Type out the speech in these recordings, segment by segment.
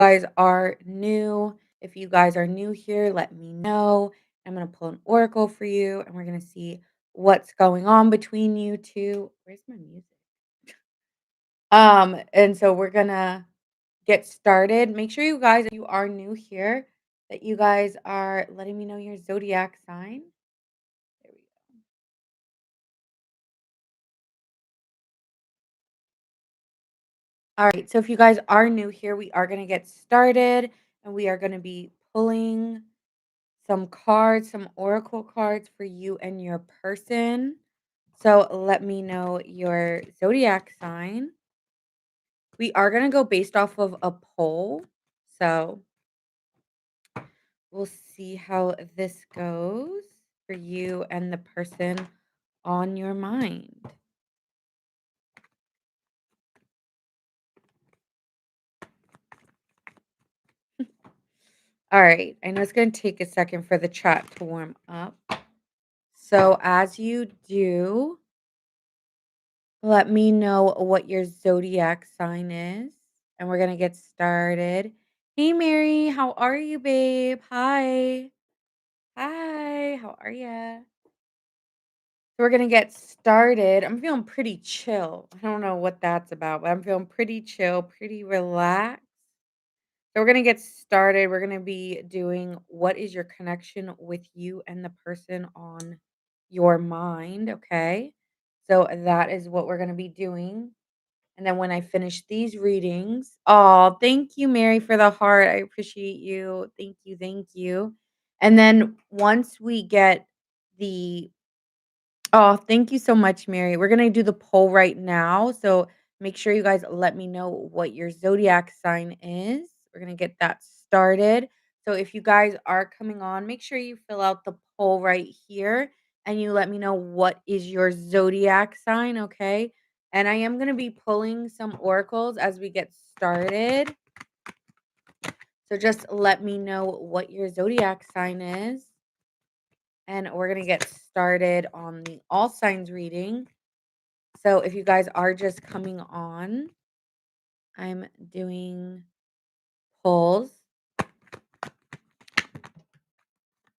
Guys are new. If you guys are new here, let me know. I'm gonna pull an oracle for you, and we're gonna see what's going on between you two. Where's my music? And so we're gonna get started. Make sure you guys, if you are new here, that you guys are letting me know your zodiac sign. There we go. All right. So if you guys are new here, we are gonna get started, and we are gonna be pulling some cards, some oracle cards for you and your person. So let me know your zodiac sign. We are going to go based off of a poll. So we'll see how this goes for you and the person on your mind. All right. I know it's going to take a second for the chat to warm up. So as you do, let me know what your zodiac sign is, and we're gonna get started. Hey, Mary, how are you, babe? Hi. Hi, how are ya? So we're gonna get started. I'm feeling pretty chill. I don't know what that's about, but I'm feeling pretty chill, pretty relaxed. So we're gonna get started. We're gonna be doing what is your connection with you and the person on your mind, okay? So that is what we're gonna be doing. And then when I finish these readings, oh, thank you, Mary, for the heart. I appreciate you. Thank you. Thank you. And then once we get the oh, thank you so much, Mary. We're gonna do the poll right now. So make sure you guys let me know what your zodiac sign is. We're gonna get that started. So if you guys are coming on, make sure you fill out the poll right here and you let me know what is your zodiac sign, okay? And I am gonna be pulling some oracles as we get started. So just let me know what your zodiac sign is. And we're gonna get started on the all signs reading. So if you guys are just coming on, I'm doing polls.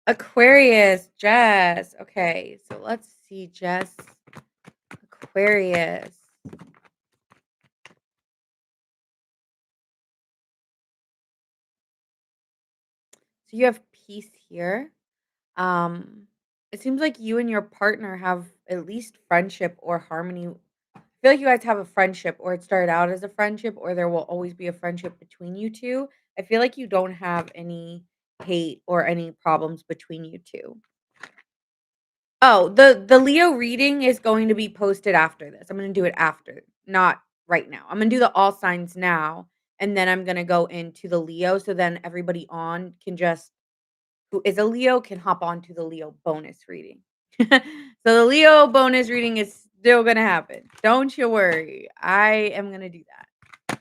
Aquarius, Jess. Okay, so let's see, Jess. Aquarius. So you have peace here. Um, it seems like you and your partner have at least friendship or harmony. I feel like you guys have a friendship, or it started out as a friendship, or there will always be a friendship between you two. I feel like you don't have any hate or any problems between you two. Oh, the Leo reading is going to be posted after this. I'm gonna do it after, not right now. I'm gonna do the all signs now, and then I'm gonna go into the Leo, so then everybody on can just who is a Leo can hop on to the Leo bonus reading. So the Leo bonus reading is still gonna happen. Don't you worry. I am gonna do that.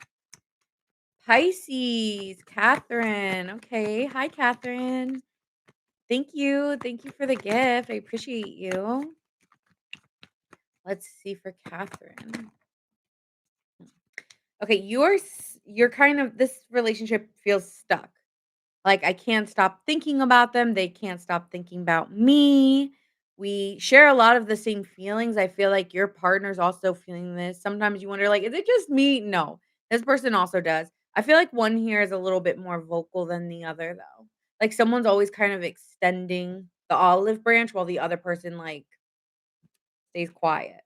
Pisces, Catherine. Okay. Hi, Catherine. Thank you. Thank you for the gift. I appreciate you. Let's see for Catherine. Okay, you're kind of this relationship feels stuck. Like I can't stop thinking about them. They can't stop thinking about me. We share a lot of the same feelings. I feel like your partner's also feeling this. Sometimes you wonder, like, is it just me? No, this person also does. I feel like one here is a little bit more vocal than the other, though. Like someone's always kind of extending the olive branch while the other person like stays quiet.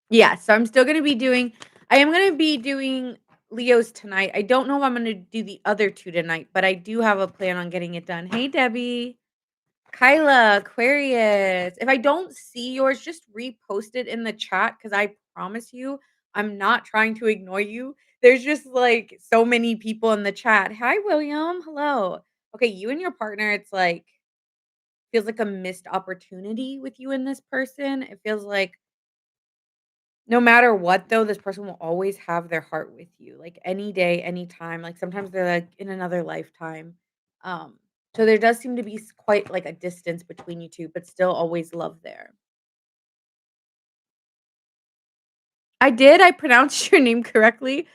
Yeah, so I am gonna be doing Leos tonight. I don't know if I'm gonna do the other 2 tonight, but I do have a plan on getting it done. Hey, Debbie. Kyla, Aquarius. If I don't see yours, just repost it in the chat because I promise you, I'm not trying to ignore you. There's just, like, so many people in the chat. Hi, William. Hello. Okay, you and your partner, it's like feels like a missed opportunity with you and this person. It feels like no matter what though, this person will always have their heart with you, like, any day, anytime, like, sometimes they're, like, in another lifetime. Um, so there does seem to be quite, like, a distance between you 2, but still always love there. I did, I pronounced your name correctly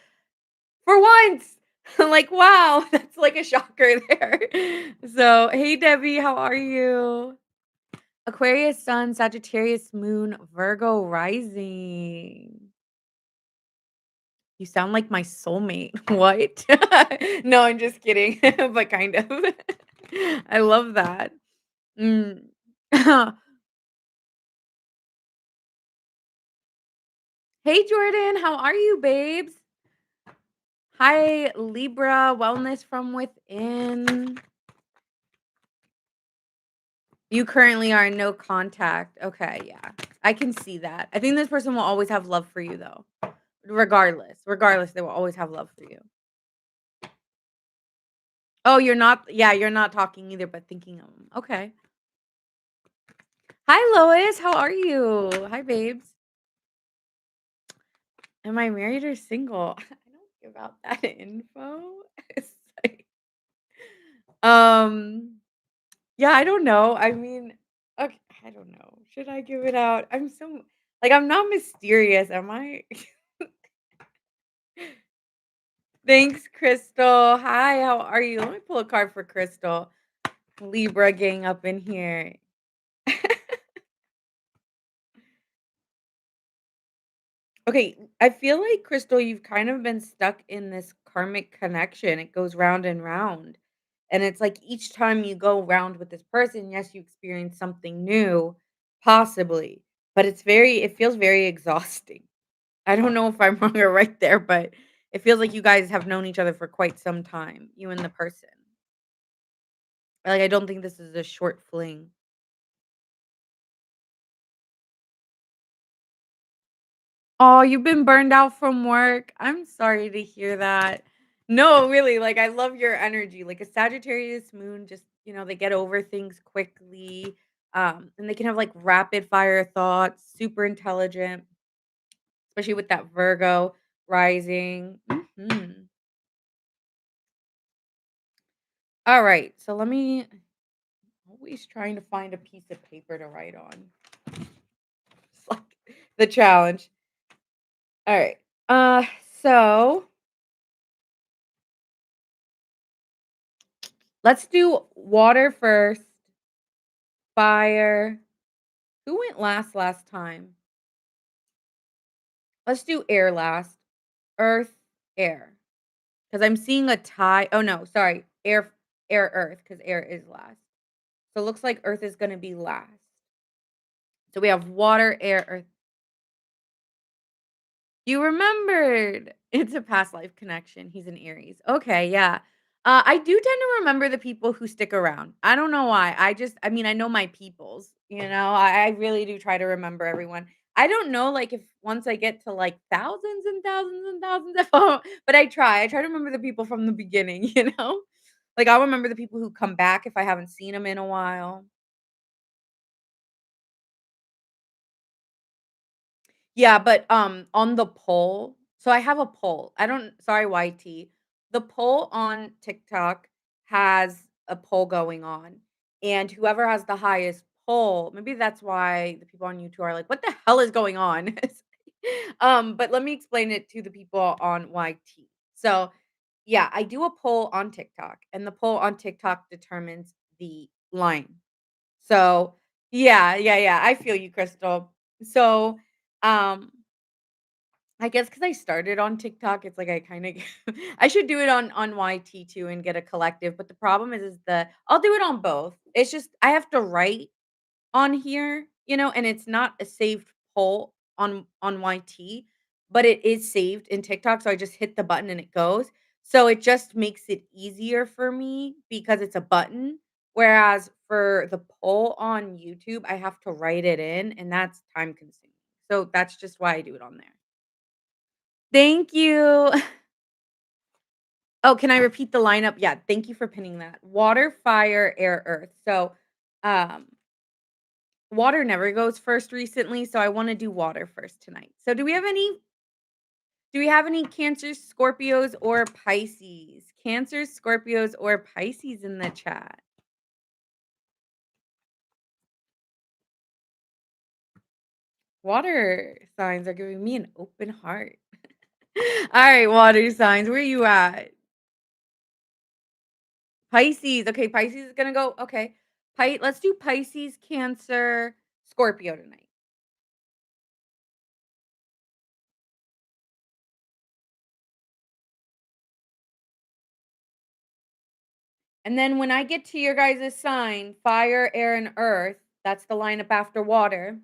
for once. I'm like, wow, that's like a shocker there. So, hey, Debbie, how are you? Aquarius sun, Sagittarius moon, Virgo rising. You sound like my soulmate. What? No, I'm just kidding, but kind of. I love that. Mm. Hey, Jordan, how are you, babes? Hi, Libra, wellness from within. You currently are in no contact. Okay, yeah. I can see that. I think this person will always have love for you though. Regardless, they will always have love for you. Oh, you're not yeah, you're not talking either, but thinking of them. Okay. Hi, Lois. How are you? Hi, babes. Am I married or single? I don't give out that info. It's like, um, yeah, I don't know. I mean, okay, I don't know. Should I give it out? I'm so like I'm not mysterious, am I? Thanks, Crystal. Hi, how are you? Let me pull a card for Crystal. Libra gang up in here. Okay, I feel like Crystal, you've kind of been stuck in this karmic connection. It goes round and round. And it's like each time you go round with this person, yes, you experience something new, possibly, but it feels very exhausting. I don't know if I'm wrong or right there, but it feels like you guys have known each other for quite some time, you and the person. Like, I don't think this is a short fling. Oh, you've been burned out from work? I'm sorry to hear that. No, really, like, I love your energy, like, a Sagittarius moon just, they get over things quickly, and they can have, like, rapid fire thoughts, super intelligent, especially with that Virgo rising. Mhm. Alright, so let me always trying to find a piece of paper to write on. It's like the challenge. Alright, uh, so let's do water first. Fire. Who went last time? Let's do air last. Earth, air. Because I'm seeing a tie. Oh no, sorry. Air, earth, because air is last. So it looks like earth is gonna be last. So we have water, air, earth. You remembered. It's a past life connection. He's an Aries. Okay, yeah. I do tend to remember the people who stick around. I don't know why. I mean, I know my peoples, I really do try to remember everyone. I don't know, like, if once I get to like thousands and thousands and thousands of, but I try. I try to remember the people from the beginning, you know? Like, I'll remember the people who come back if I haven't seen them in a while. Yeah, but, on the poll so I have a poll. I don't sorry, YT. The poll on TikTok has a poll going on, and whoever has the highest poll maybe that's why the people on YouTube are like, "What the hell is going on?" But let me explain it to the people on YT. So, yeah, I do a poll on TikTok, and the poll on TikTok determines the line. So, yeah, I feel you, Crystal. So, um I guess because I started on TikTok, it's like I kinda I should do it on YT too and get a collective, but the problem is the I'll do it on both. It's just I have to write on here, and it's not a saved poll on YT, but it is saved in TikTok, so I just hit the button and it goes. So it just makes it easier for me because it's a button, whereas for the poll on YouTube, I have to write it in, and that's time consuming. So that's just why I do it on there. Thank you. Oh, can I repeat the lineup? Yeah, thank you for pinning that. Water, fire, air, earth. So, um, water never goes first recently, so I wanna do water first tonight. So do we have any Cancers, Scorpios, or Pisces? Cancers, Scorpios, or Pisces in the chat? Water signs are giving me an open heart. Alright, water signs, where you at? Pisces, okay, Pisces is gonna go okay. Let's do Pisces, Cancer, Scorpio tonight. And then when I get to your guys' sign, fire, air, and earth, that's the lineup after water.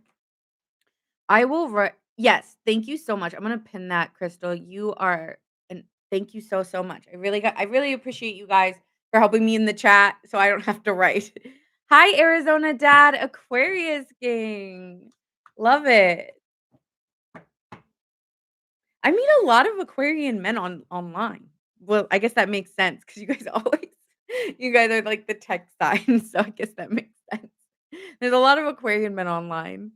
I will write yes, thank you so much. I'm gonna pin that, Crystal. You are and thank you so, so much. I really appreciate you guys for helping me in the chat so I don't have to write. Hi, Arizona Dad, Aquarius gang. Love it. I meet a lot of Aquarian men online. Well, I guess that makes sense because you guys always you guys are like the tech signs, so I guess that makes sense. There's a lot of Aquarian men online.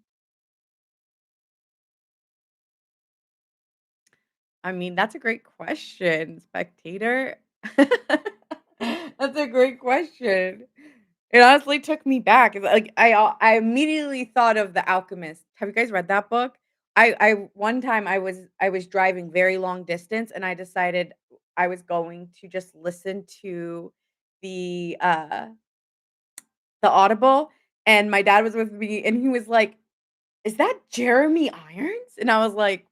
I mean, that's a great question, spectator. That's a great question. It honestly took me back. It's like I immediately thought of The Alchemist. Have you guys read that book? I one time I was driving very long distance and I decided I was going to just listen to the uh the Audible and my dad was with me and he was like, "Is that Jeremy Irons?" And I was like,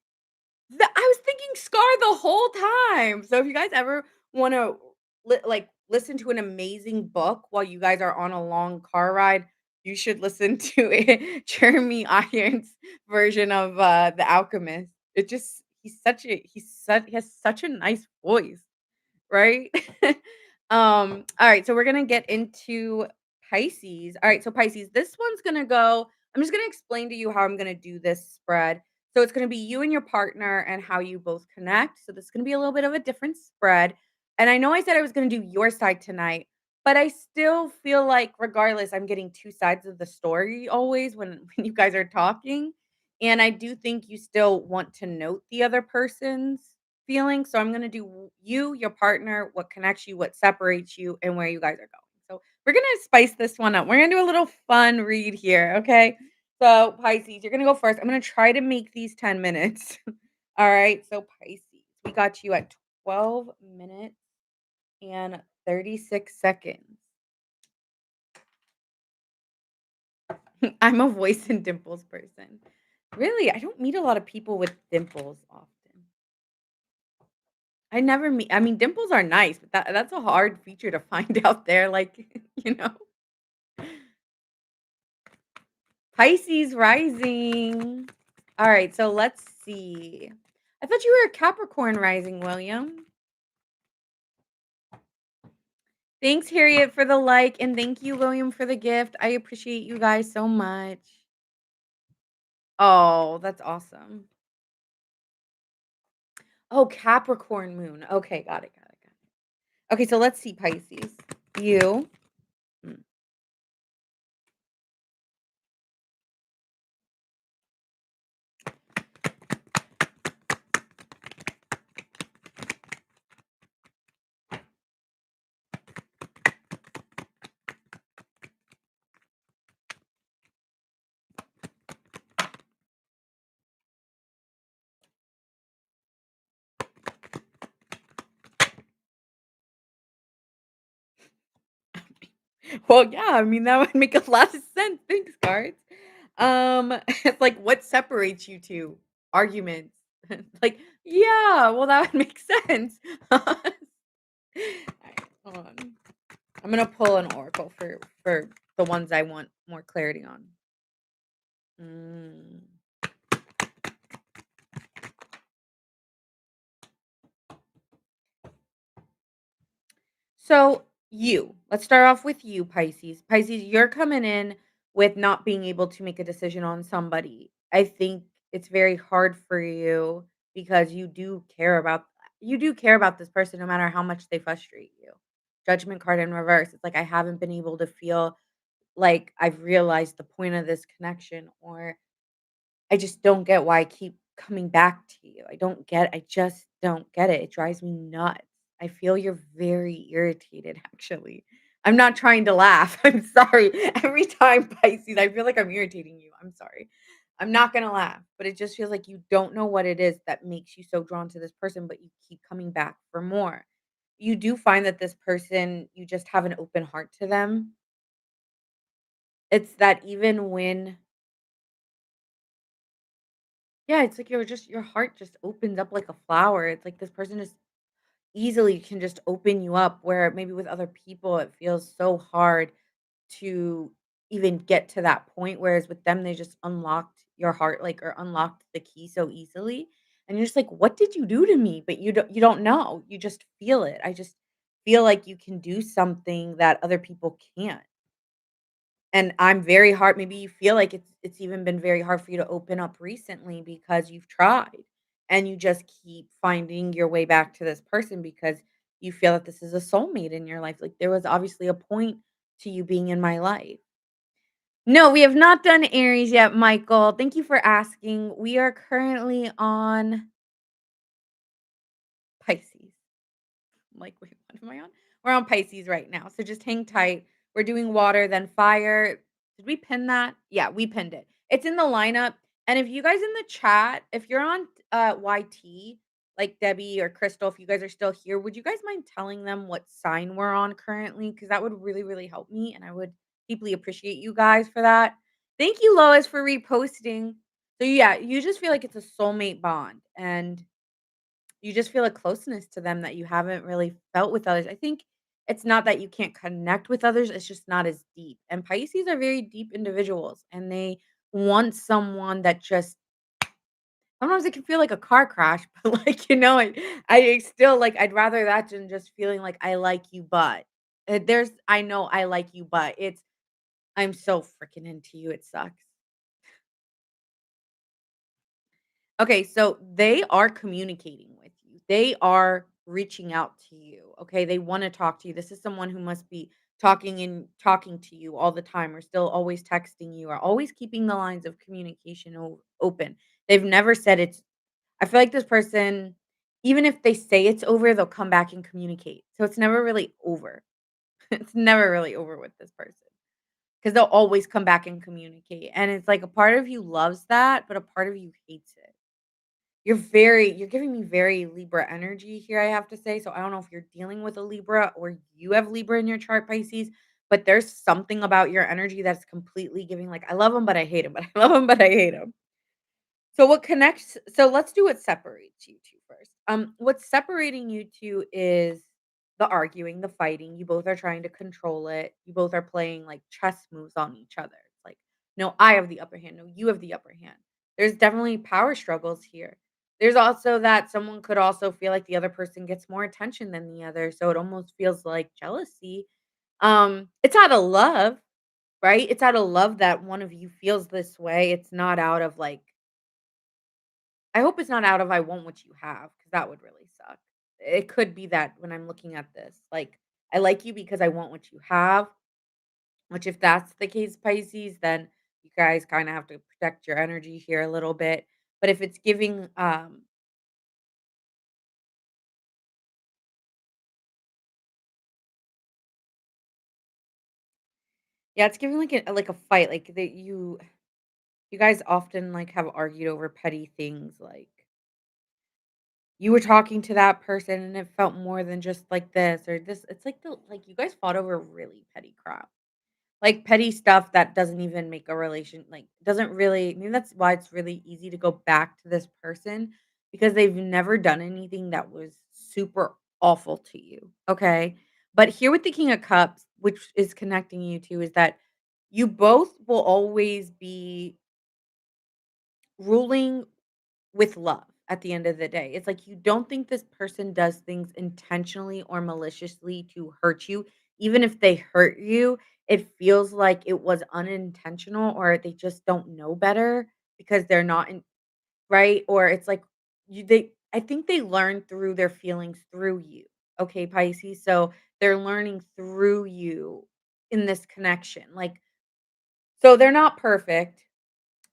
I was thinking Scar the whole time. So if you guys ever wanna listen to an amazing book while you guys are on a long car ride, you should listen to Jeremy Irons' version of, The Alchemist. It just he has such a nice voice. Right? Alright, so we're gonna get into Pisces. Alright, so Pisces, this one's gonna go I'm just gonna explain to you how I'm gonna do this spread. So it's gonna be you and your partner and how you both connect. So this is gonna be a little bit of a different spread. And I know I said I was gonna do your side tonight, but I still feel like regardless, I'm getting 2 sides of the story always when when you guys are talking. And I do think you still want to note the other person's feeling. So I'm gonna do you, your partner, what connects you, what separates you, and where you guys are going. So we're gonna spice this one up. We're gonna do a little fun read here, okay? So Pisces, you're gonna go first. I'm gonna try to make these 10 minutes. All right. So Pisces, we got you at 12 minutes and 36 seconds. I'm a voice and dimples person. Really, I don't meet a lot of people with dimples often. I mean, dimples are nice, but that's a hard feature to find out there, like, you know? Pisces rising. Alright, so let's see. I thought you were a Capricorn rising, William. Thanks, Harriet, for the like, and thank you, William, for the gift. I appreciate you guys so much. Oh, that's awesome. Oh, Capricorn moon. Okay, got it, got it, got it. Okay, so let's see, Pisces. You mm, well, yeah, I mean, that would make a lot of sense. Thanks, cards. It's like what separates you 2? Arguments. Like, yeah, well, that would make sense. Alright, hold on. I'm gonna pull an oracle for the ones I want more clarity on. Mm. So, let's start off with you, Pisces. Pisces, you're coming in with not being able to make a decision on somebody. I think it's very hard for you because you do care about this person no matter how much they frustrate you. Judgment card in reverse. It's like I haven't been able to feel like I've realized the point of this connection or I just don't get why I keep coming back to you. I just don't get it. It drives me nuts. I feel you're very irritated, actually. I'm not trying to laugh. I'm sorry. Every time Pisces, I feel like I'm irritating you. I'm sorry. I'm not gonna laugh, but it just feels like you don't know what it is that makes you so drawn to this person, but you keep coming back for more. You do find that this person, you just have an open heart to them. It's that even when yeah, it's like your heart just opens up like a flower. It's like this person just easily can just open you up where maybe with other people it feels so hard to even get to that point, whereas with them, they just unlocked your heart, like, or unlocked the key so easily, and you're just like, "What did you do to me?" But you don't know, you just feel it. I just feel like you can do something that other people can't, and I'm very hard maybe you feel like it's even been very hard for you to open up recently because you've tried, and you just keep finding your way back to this person because you feel that this is a soulmate in your life, like, there was obviously a point to you being in my life. No, we have not done Aries yet, Michael. Thank you for asking. We are currently on Pisces. I'm like, wait, what am I on? We're on Pisces right now. So just hang tight. We're doing water, then fire. Did we pin that? Yeah, we pinned it. It's in the lineup. And if you guys in the chat, if you're on YT, like Debbie or Crystal, if you guys are still here, would you guys mind telling them what sign we're on currently? Because that would really, really help me. And I would deeply appreciate you guys for that. Thank you, Lois, for reposting. So yeah, you just feel like it's a soulmate bond. And you just feel a closeness to them that you haven't really felt with others. I think it's not that you can't connect with others, it's just not as deep. And Pisces are very deep individuals and they want someone that just sometimes it can feel like a car crash, but like, I still like I'd rather that than just feeling like I like you, but there's I know I like you, but it's I'm so freaking into you. It sucks. Okay, so they are communicating with you. They are reaching out to you. Okay, they want to talk to you. This is someone who must be talking to you all the time or still always texting you or always keeping the lines of communication open. They've never said it's I feel like this person even if they say it's over, they'll come back and communicate. So it's never really over. It's never really over with this person because they'll always come back and communicate. And it's like a part of you loves that, but a part of you hates it. You're giving me very Libra energy here, I have to say. So I don't know if you're dealing with a Libra or you have Libra in your chart, Pisces, but there's something about your energy that's completely giving like I love him, but I hate him, but I love him, but I hate him. So let's do what separates you two first. What's separating you two is the arguing, the fighting. You both are trying to control it. You both are playing like chess moves on each other. It's like, no, I have the upper hand. No, you have the upper hand. There's definitely power struggles here. There's also that someone could also feel like the other person gets more attention than the other. So it almost feels like jealousy. It's out of love, right? It's out of love that one of you feels this way. It's not out of like I hope it's not out of I want what you have, because that would really suck. It could be that when I'm looking at this, like, I like you because I want what you have, which if that's the case, Pisces, then you guys kinda have to protect your energy here a little bit. But if it's giving, yeah, it's giving like a fight, like, that you guys often, like, have argued over petty things, like, you were talking to that person and it felt more than just like this or this. It's like you guys fought over really petty crap. Like, petty stuff that doesn't even make a relation like, doesn't really maybe that's why it's really easy to go back to this person because they've never done anything that was super awful to you, okay? But here with the King of Cups, which is connecting you 2, is that you both will always be ruling with love at the end of the day. It's like you don't think this person does things intentionally or maliciously to hurt you. Even if they hurt you, it feels like it was unintentional or they just don't know better because they're not in right? Or it's like they I think they learn through their feelings through you. Okay, Pisces. So they're learning through you in this connection. Like so they're not perfect,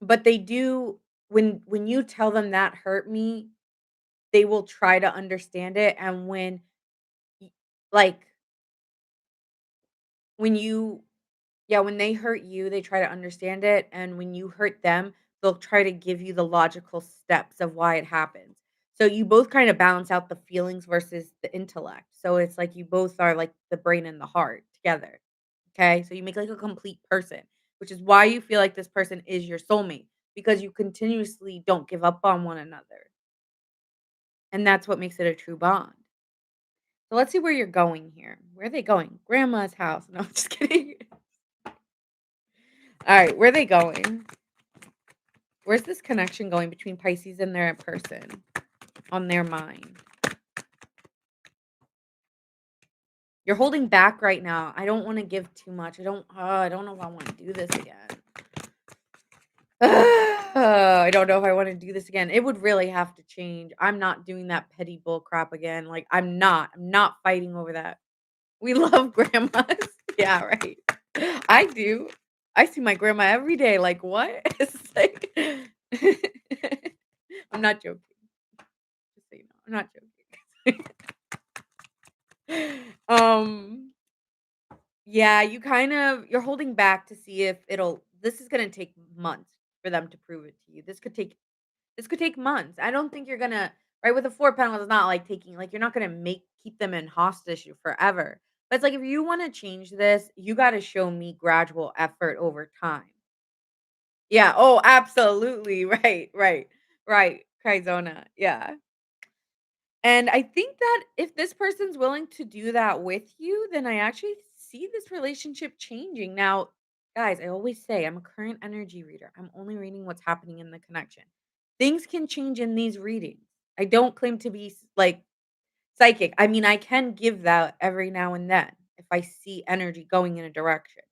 but they do when you tell them that hurt me, they will try to understand it, and y like, when you yeah, when they hurt you, they try to understand it, and when you hurt them, they'll try to give you the logical steps of why it happens. So you both kind of balance out the feelings versus the intellect. So it's like you both are like the brain and the heart together. Okay? So you make like a complete person, which is why you feel like this person is your soulmate because you continuously don't give up on one another. And that's what makes it a true bond. So let's see where you're going here. Where are they going? Grandma's house. No, I'm just kidding. All right, where are they going? Where's this connection going between Pisces and their person on their mind? You're holding back right now. I don't want to give too much. I don't know if I want to do this again. I don't know if I want to do this again. It would really have to change. I'm not doing that petty bull crap again. Like I'm not. I'm not fighting over that. We love grandmas. Yeah, right. I do. I see my grandma every day. Like what? It's like I'm not joking. Just so you know, I'm not joking. um, yeah, you're holding back to see if it'll this is gonna take months for them to prove it to you. This could take months. I don't think you're gonna right with the 4 panel, it's not like taking like you're not gonna make keep them in hostage forever. But it's like if you wanna change this, you gotta show me gradual effort over time. Yeah, oh, absolutely. Right, right, right. Kaizona. Yeah. And I think that if this person's willing to do that with you, then I actually see this relationship changing. Now, guys, I always say I'm a current energy reader. I'm only reading what's happening in the connection. Things can change in these readings. I don't claim to be like psychic. I mean, I can give that every now and then if I see energy going in a direction.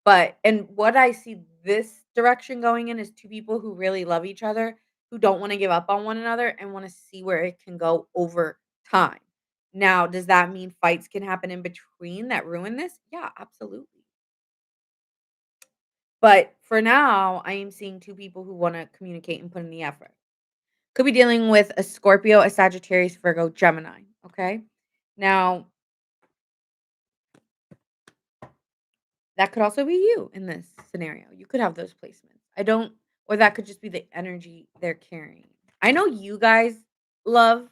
But and what I see this direction going in is 2 people who really love each other, who don't wanna give up on one another and wanna see where it can go over time. Now, does that mean fights can happen in between that ruin this? Yeah, absolutely. But for now, I am seeing 2 people who wanna communicate and put in the effort. Could be dealing with a Scorpio, a Sagittarius, Virgo, Gemini, okay? Now, that could also be you in this scenario. You could have those placements. I don't or that could just be the energy they're carrying. I know you guys love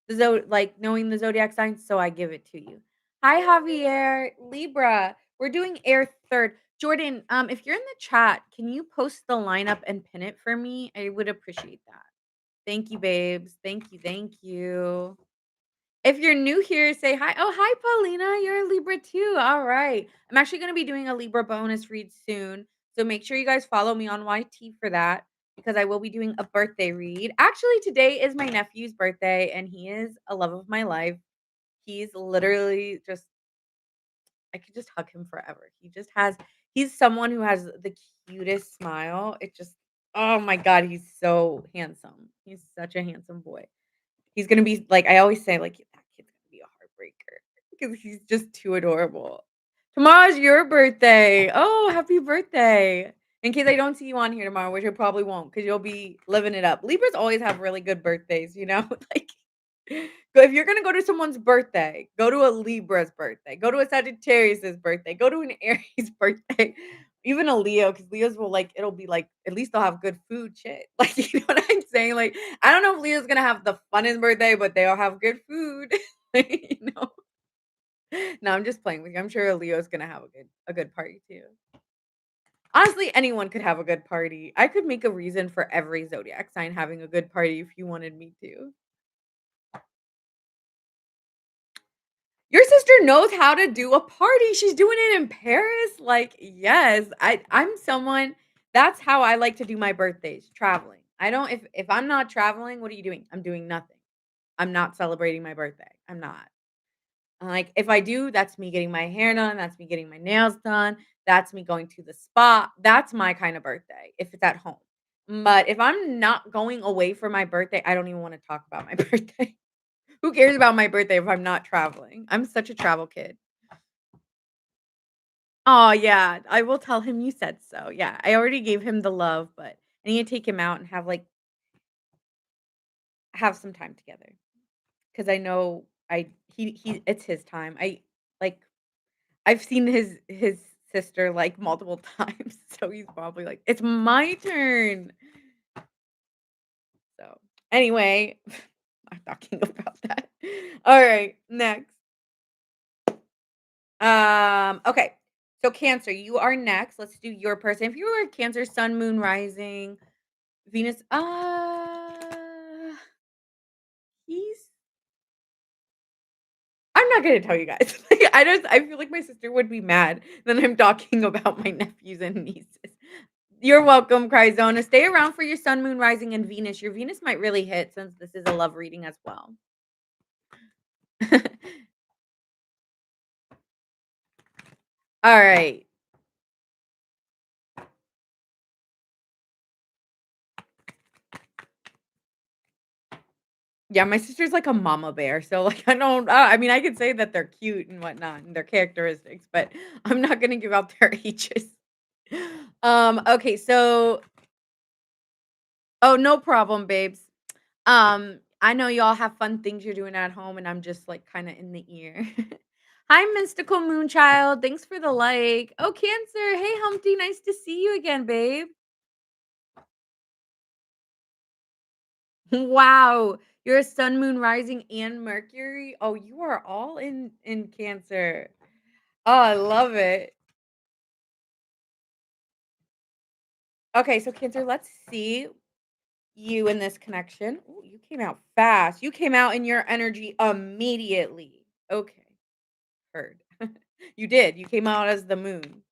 the like knowing the zodiac signs, so I give it to you. Hi Javier, Libra. We're doing air third. Jordan, if you're in the chat, can you post the lineup and pin it for me? I would appreciate that. Thank you, babes. Thank you. Thank you. If you're new here, say hi. Oh, hi, Paulina. You're a Libra too. All right. I'm actually going to be doing a Libra bonus read soon. So make sure you guys follow me on YT for that because I will be doing a birthday read. Actually, today is my nephew's birthday and he is a love of my life. He's literally just, I could just hug him forever. He's someone who has the cutest smile. Oh my God, he's so handsome. He's such a handsome boy. He's gonna be like I always say, like, "That kid's gonna be a heartbreaker," because he's just too adorable. Tomorrow's your birthday. Oh, happy birthday. In case I don't see you on here tomorrow, which I probably won't, not because 'cause you'll be living it up. Libras always have really good birthdays, you know? Like, go if you're gonna go to someone's birthday, go to a Libra's birthday, go to a Sagittarius's birthday, go to an Aries birthday, even a Leo, because Leos will, like it'll be like, at least they'll have good food, shit. Like, you know what I'm saying? Like, I don't know if Leo's gonna have the funnest birthday, but they'll have good food. Like, you know? No, I'm just playing with you. I'm sure Leo's gonna have a good party too. Honestly, anyone could have a good party. I could make a reason for every zodiac sign having a good party if you wanted me to. Your sister knows how to do a party. She's doing it in Paris. Like, yes, I'm someone that's how I like to do my birthdays, traveling. I don't if I'm not traveling, what are you doing? I'm doing nothing. I'm not celebrating my birthday. I'm not. Like, if I do, that's me getting my hair done, that's me getting my nails done, that's me going to the spa. That's my kind of birthday if it's at home. But if I'm not going away for my birthday, I don't even want to talk about my birthday. Who cares about my birthday if I'm not traveling? I'm such a travel kid. Oh, yeah, I will tell him you said so. Yeah, I already gave him the love, but I need to take him out and have some time together because I know I he it's his time. Like I've seen his sister, like, multiple times, so he's probably like, "It's my turn." Anyway, I'm talking about that. Alright, next. Okay. So Cancer, you are next. Let's do your person. If you were a Cancer, Sun, Moon, Rising, Venus, he's I'm not gonna tell you guys. Like, I feel like my sister would be mad that I'm talking about my nephews and nieces. You're welcome, Cryzona. Stay around for your Sun, Moon, Rising, and Venus. Your Venus might really hit since this is a love reading as well. All right. Yeah, my sister's like a mama bear, so, like, I don't I mean, I could say that they're cute and whatnot and their characteristics, but I'm not gonna give out their ages. Okay, so oh, no problem, babes. I know y'all have fun things you're doing at home, and I'm just, like, kinda in the ear. Hi, Mystical Moonchild, thanks for the like. Oh, Cancer, hey, Humpty, nice to see you again, babe. Wow, you're a Sun, Moon, Rising, and Mercury? Oh, you are all in Cancer. Oh, I love it. Okay, so Cancer, let's see you in this connection. Ooh, you came out fast. You came out in your energy immediately. Okay, heard. You did. You came out as the moon.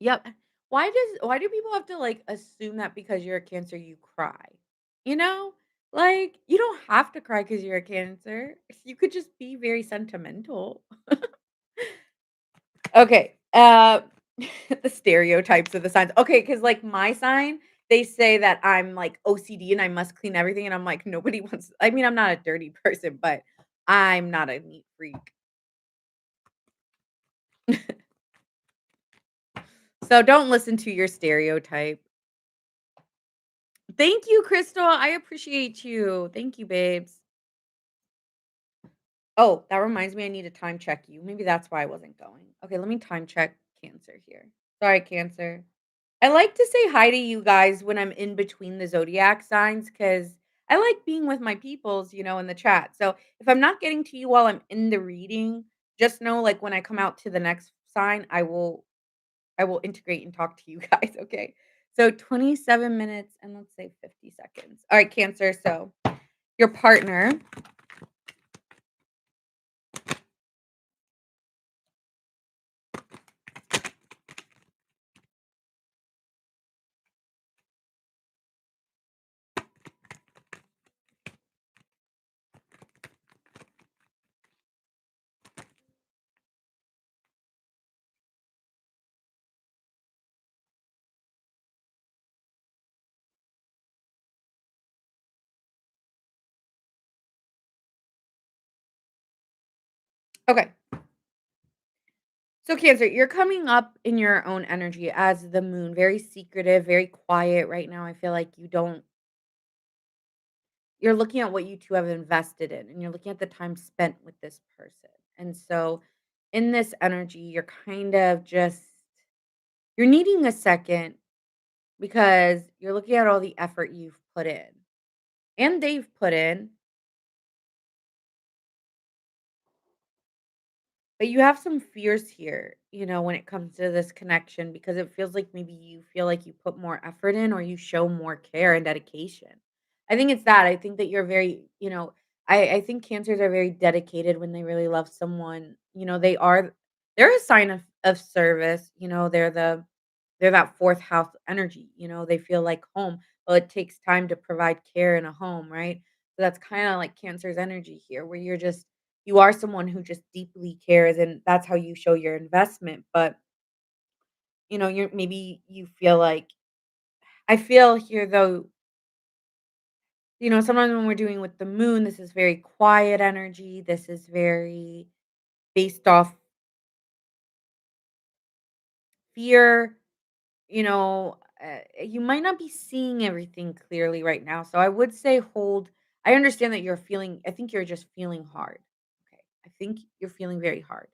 Yep. Why do people have to like assume that because you're a Cancer you cry? You know? Like you don't have to cry because you're a Cancer. You could just be very sentimental. Okay. The stereotypes of the signs. Okay, because like my sign, they say that I'm like OCD and I must clean everything, and I'm like nobody wants. I mean, I'm not a dirty person, but I'm not a neat freak. So don't listen to your stereotype. Thank you, Crystal. I appreciate you. Thank you, babes. Oh, that reminds me, I need to time check you. Maybe that's why I wasn't going. Okay, let me time check Cancer here. Sorry, Cancer. I like to say hi to you guys when I'm in between the zodiac signs because I like being with my peoples, in the chat. So if I'm not getting to you while I'm in the reading, just know like when I come out to the next sign, I will integrate and talk to you guys. Okay. So 27 minutes and let's say 50 seconds. All right, Cancer. So your partner. Okay. So Cancer, you're coming up in your own energy as the moon, very secretive, very quiet right now. I feel like you're looking at what you 2 have invested in, and you're looking at the time spent with this person. And so, in this energy, you're kind of just you're needing a second because you're looking at all the effort you've put in and they've put in, but you have some fears here, when it comes to this connection because it feels like maybe you feel like you put more effort in or you show more care and dedication. I think it's that. I think that you're very, I think cancers are very dedicated when they really love someone. They're a sign of service. They're that fourth house energy. They feel like home. Well, it takes time to provide care in a home, right? So that's kind of like cancer's energy here, where you are someone who just deeply cares and that's how you show your investment. But you feel like I feel here though, sometimes when we're doing with the moon, this is very quiet energy. This is very based off fear. You might not be seeing everything clearly right now. So I would say I understand that I think you're just feeling hard. Okay. I think you're feeling very hard.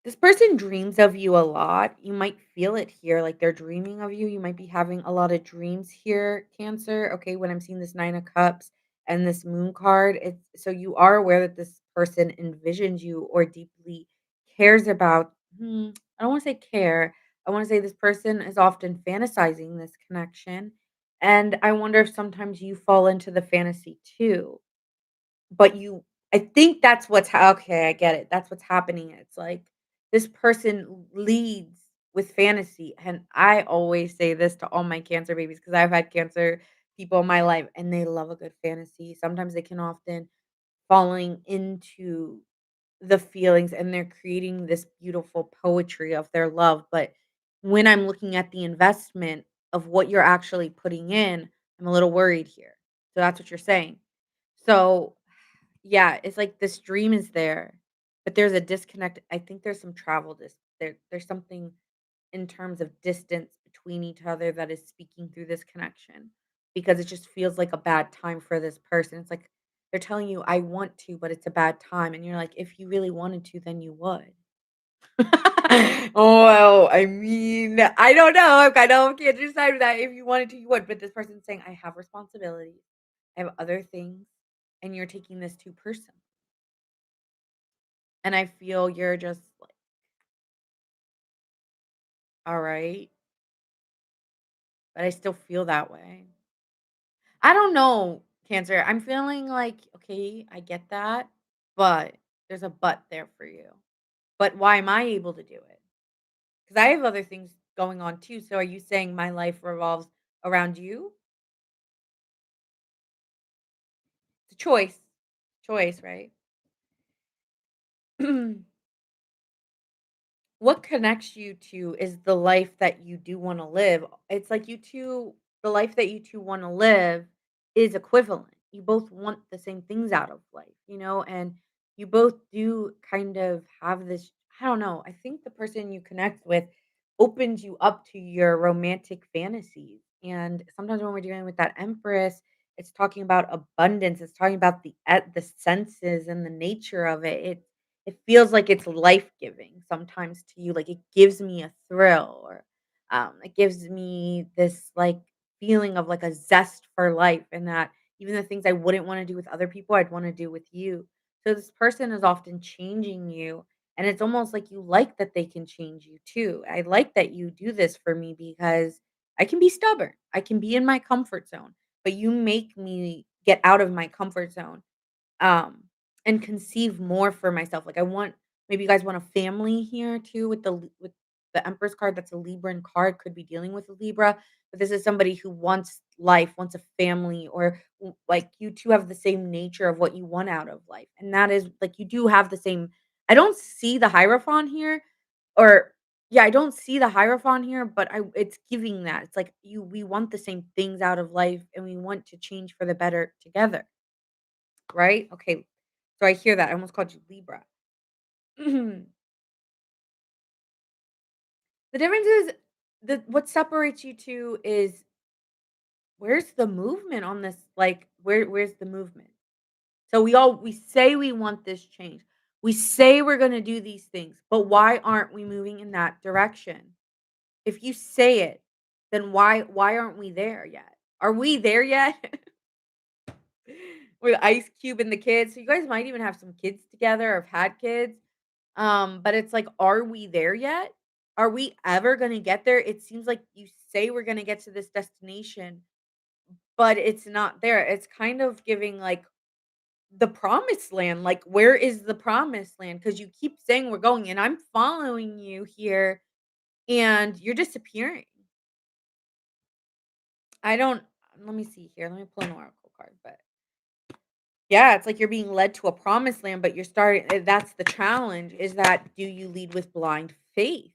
This person dreams of you a lot. You might feel it here, like they're dreaming of you. You might be having a lot of dreams here, Cancer. Okay, when I'm seeing this Nine of Cups and this Moon card, it's so you are aware that this person envisions you or deeply cares about. I don't want to say care. I want to say this person is often fantasizing this connection. And I wonder if sometimes you fall into the fantasy too. But you I think that's okay, I get it. That's what's happening. It's like this person leads with fantasy, and I always say this to all my cancer babies because 'cause I've had cancer people in my life, and they love a good fantasy. Sometimes they can often falling into the feelings, and they're creating this beautiful poetry of their love, but when I'm looking at the investment of what you're actually putting in, I'm a little worried here. So that's what you're saying. So yeah, it's like this dream is there, but there's a disconnect. I think there's some travel there's something in terms of distance between each other that is speaking through this connection because it just feels like a bad time for this person. It's like they're telling you I want to, but it's a bad time and you're like if you really wanted to, then you would. Well, I mean, I don't know. I kind of can't decide with that. If you wanted to, you would. But this person's saying, I have responsibilities. I have other things, and you're taking this too personal. And I feel you're just like, all right, but I still feel that way. I don't know, Cancer. I'm feeling like, okay, I get that, but there's a but there for you. But why am I able to do it? Because I have other things going on too. So are you saying my life revolves around you? It's a choice. Choice, right? What connects you 2 is the life that you do wanna live. It's like you 2 the life that you 2 wanna live is equivalent. You both want the same things out of life, and you both do kind of have this I don't know, I think the person you connect with opens you up to your romantic fantasies, and sometimes when we're dealing with that Empress, it's talking about abundance, it's talking about the senses and the nature of it feels like it's life-giving sometimes to you, like, it gives me a thrill or, it gives me this, like, feeling of, like, a zest for life and that even the things I wouldn't wanna do with other people, I'd wanna do with you. So this person is often changing you, and it's almost like you like that they can change you too. I like that you do this for me because I can be stubborn, I can be in my comfort zone, but you make me get out of my comfort zone um, and conceive more for myself. Like I want maybe you guys want a family here too with with the Empress card. That's a Libran card. Could be dealing with a Libra, but this is somebody who wants life, wants a family, or like you two have the same nature of what you want out of life, and that is like you do have the same. I don't see the Hierophant here, or yeah, I don't see the Hierophant here, but I it's giving that. It's like you we want the same things out of life, and we want to change for the better together. Right? Okay. So I hear that. I almost called you Libra. The difference is the what separates you 2 is where's the movement on this? Like, where's the movement? So we say we want this change. We say we're gonna do these things, but why aren't we moving in that direction? If you say it, then why aren't we there yet? Are we there yet? With Ice Cube and the kids. So you guys might even have some kids together or have had kids. But it's like, are we there yet? Are we ever gonna get there? It seems like you say we're gonna get to this destination, but it's not there. It's kind of giving like the promised land. Like, where is the promised land? Because you keep saying we're going, and I'm following you here, and you're disappearing. I don't let me see here. Let me pull an oracle card. But yeah, it's like you're being led to a promised land, but you're starting that's the challenge is that do you lead with blind faith?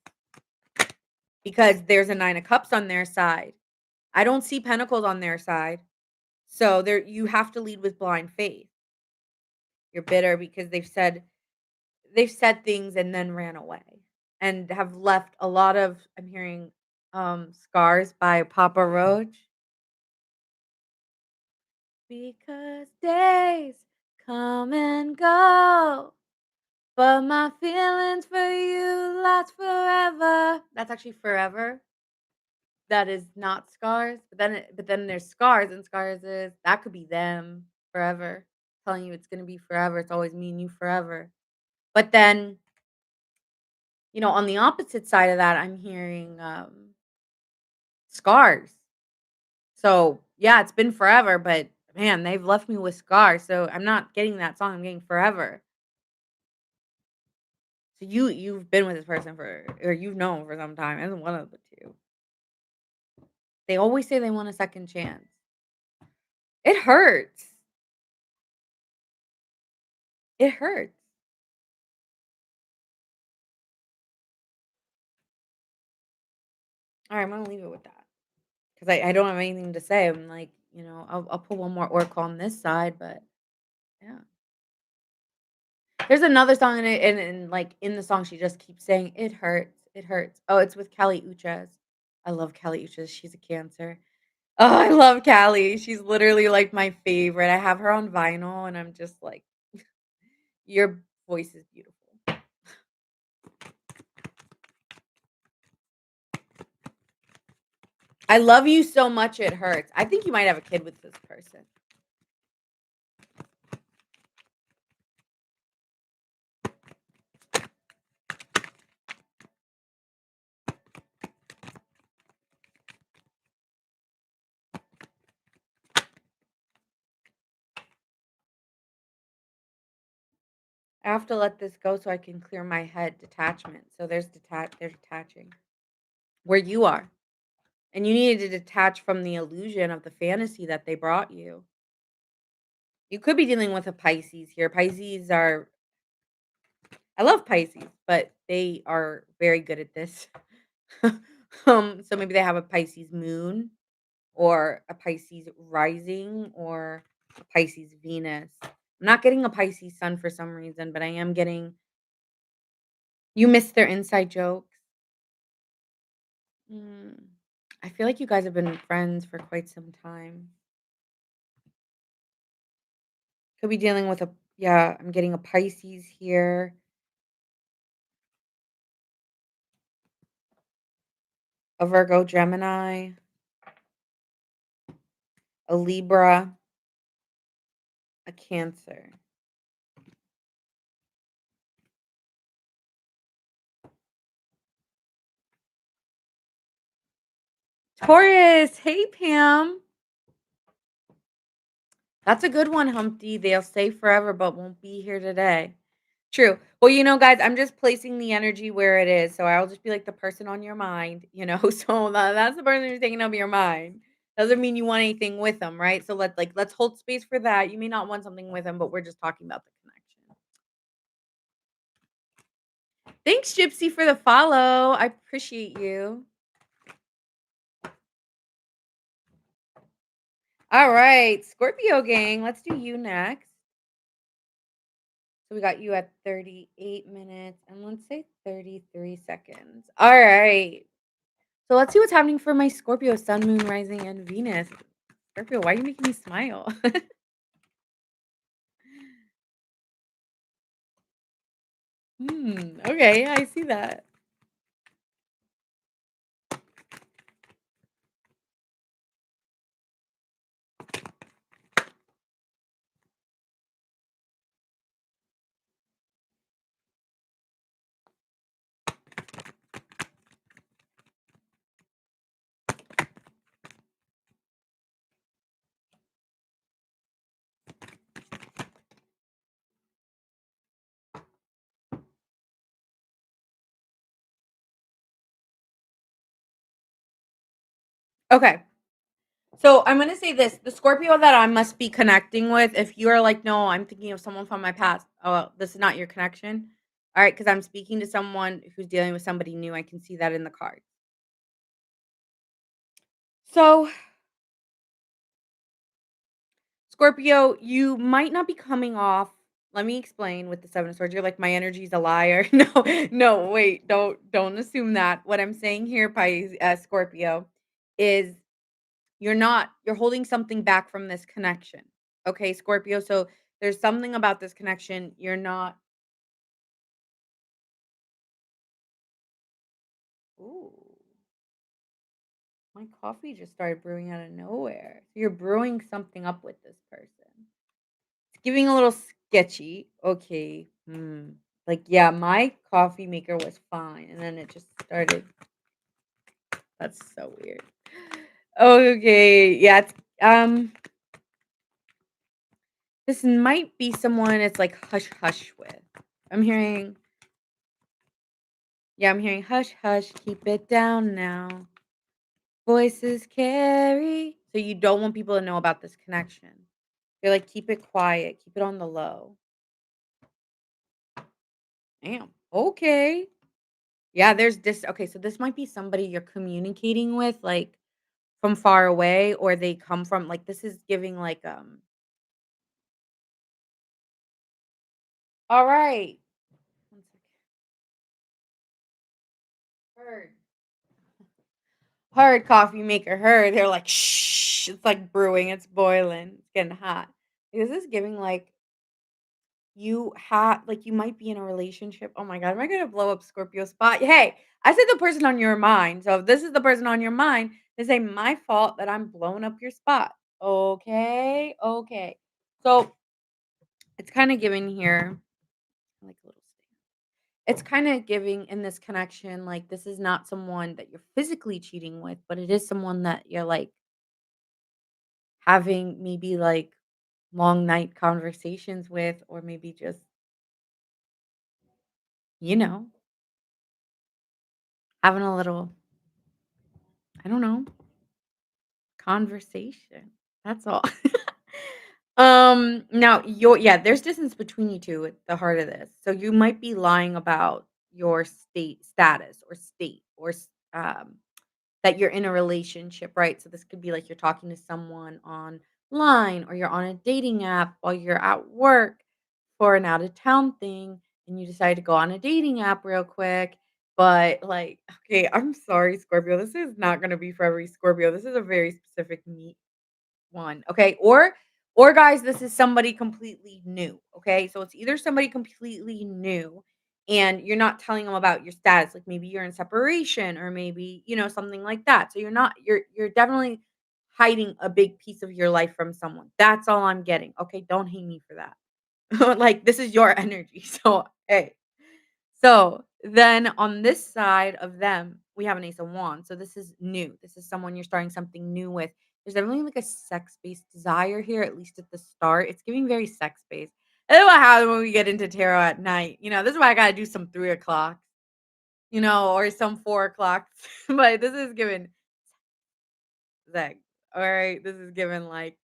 Because there's a 9 of cups on their side. I don't see pentacles on their side. So there you have to lead with blind faith. You're bitter because they've said things and then ran away and have left a lot of I'm hearing scars by Papa Roach. Because days come and go. But my feelings for you last forever. That's actually forever. That is not scars, but then there's scars, and scars is that could be them forever, telling you it's gonna be forever, it's always me and you forever. But then, on the opposite side of that, I'm hearing, scars. So, yeah, it's been forever, but man, they've left me with scars, so I'm not getting that song, I'm getting forever. So you've been with this person for or you've known for some time, it's one of the 2. They always say they want a second chance. It hurts. It hurts. Alright, I'm gonna leave it with that. 'Cause I don't have anything to say. I'm like, I'll put one more oracle on this side, but yeah. There's another song in it, and like in the song, she just keeps saying, "It hurts, it hurts." Oh, it's with Kelly Uchas. I love Kelly Uchas. She's a Cancer. Oh, I love Callie. She's literally like my favorite. I have her on vinyl, and I'm just like, your voice is beautiful. I love you so much. It hurts. I think you might have a kid with this person. I have to let this go so I can clear my head detachment. So they're detaching where you are. And you needed to detach from the illusion of the fantasy that they brought you. You could be dealing with a Pisces here. I love Pisces, but they are very good at this. So maybe they have a Pisces moon or a Pisces rising or a Pisces Venus. I'm not getting a Pisces sun for some reason, but I am getting you missed their inside jokes. Mm, I feel like you guys have been friends for quite some time. Could be dealing with a yeah, I'm getting a Pisces here, a Virgo Gemini, a Libra, a Cancer. Taurus, hey Pam. That's a good one, Humpty. They'll stay forever but won't be here today. True. Well, guys, I'm just placing the energy where it is. So I'll just be like the person on your mind. So that's the person who's taking up your mind. Doesn't mean you want anything with them, right? So let's hold space for that. You may not want something with them, but we're just talking about the connection. Thanks, Gypsy, for the follow. I appreciate you. All right, Scorpio gang, let's do you next. So we got you at 38 minutes and let's say 33 seconds. All right. So let's see what's happening for my Scorpio sun, moon, rising, and Venus. Scorpio, why are you making me smile? Okay, I see that. Okay. So I'm gonna say this: the Scorpio that I must be connecting with, if you are like, no, I'm thinking of someone from my past. Oh, well, this is not your connection. All right, because I'm speaking to someone who's dealing with somebody new. I can see that in the card. So Scorpio, you might not be coming off. Let me explain with the 7 of swords. You're like, "My energy's a liar." No, no, wait, don't assume that. What I'm saying here, Scorpio, is you're holding something back from this connection. Okay, Scorpio, so there's something about this connection you're not My coffee just started brewing out of nowhere. So you're brewing something up with this person. It's giving a little sketchy. Okay. Like, yeah, my coffee maker was fine, and then it just started. That's so weird. Okay. Yeah, this might be someone it's like hush hush with. I'm hearing I'm hearing hush hush, keep it down now. Voices carry. So you don't want people to know about this connection. You're like, keep it quiet, keep it on the low. Damn. Okay. Yeah, there's this. Okay, so this might be somebody you're communicating with, like from far away, or they come from like this is giving like all right. One second. Heard coffee maker heard. They're like, shh, it's like brewing, it's boiling, it's getting hot. Because this is giving like you have like you might be in a relationship. Oh my god, am I gonna blow up Scorpio spot? Hey, I said the person on your mind. So if this is the person on your mind, this ain't my fault that I'm blowing up your spot. Okay, okay. So it's kind of giving here, I like a little stain. It's kind of giving in this connection, like this is not someone that you're physically cheating with, but it is someone that you're like having maybe like long night conversations with, or maybe just, you know, having a little, I don't know, conversation. That's all. Now your yeah, there's distance between you two at the heart of this. So you might be lying about your status or state or that you're in a relationship, right? So this could be like you're talking to someone online or you're on a dating app while you're at work for an out of town thing and you decide to go on a dating app real quick. But like, okay, I'm sorry, Scorpio. This is not going to be for every Scorpio. This is a very specific one, okay? Or guys, this is somebody completely new, okay? So it's either somebody completely new and you're not telling them about your status, like maybe you're in separation or maybe, something like that. So you're definitely hiding a big piece of your life from someone. That's all I'm getting. Okay, don't hate me for that. Like this is your energy. So, hey, so then on this side of them, we have an ace of wands. So this is new. This is someone you're starting something new with. There's definitely like a sex-based desire here, at least at the start. It's giving very sex-based. And then what happens when we get into tarot at night? This is why I gotta do some 3 o'clock, or some 4 o'clock. But this is given sex. All right. This is given like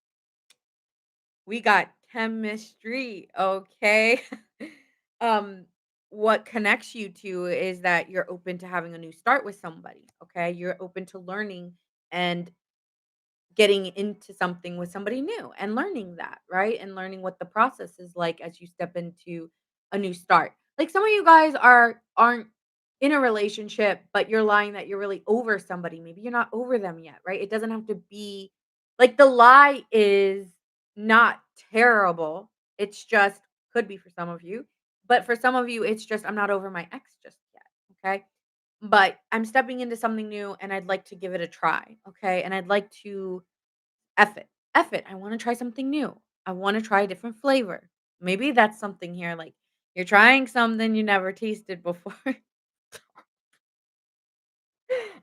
we got chemistry, okay? um, what connects you two is that you're open to having a new start with somebody, okay? You're open to learning and getting into something with somebody new and learning that, right? And learning what the process is like as you step into a new start. Like some of you guys aren't in a relationship, but you're lying that you're really over somebody. Maybe you're not over them yet, right? It doesn't have to be like the lie is not terrible. It's just could be for some of you, but for some of you it's just I'm not over my ex just yet, okay? But I'm stepping into something new and I'd like to give it a try, okay? And I'd like to F it. F it. I wanna try something new. I wanna try a different flavor. Maybe that's something here, like, you're trying something you never tasted before.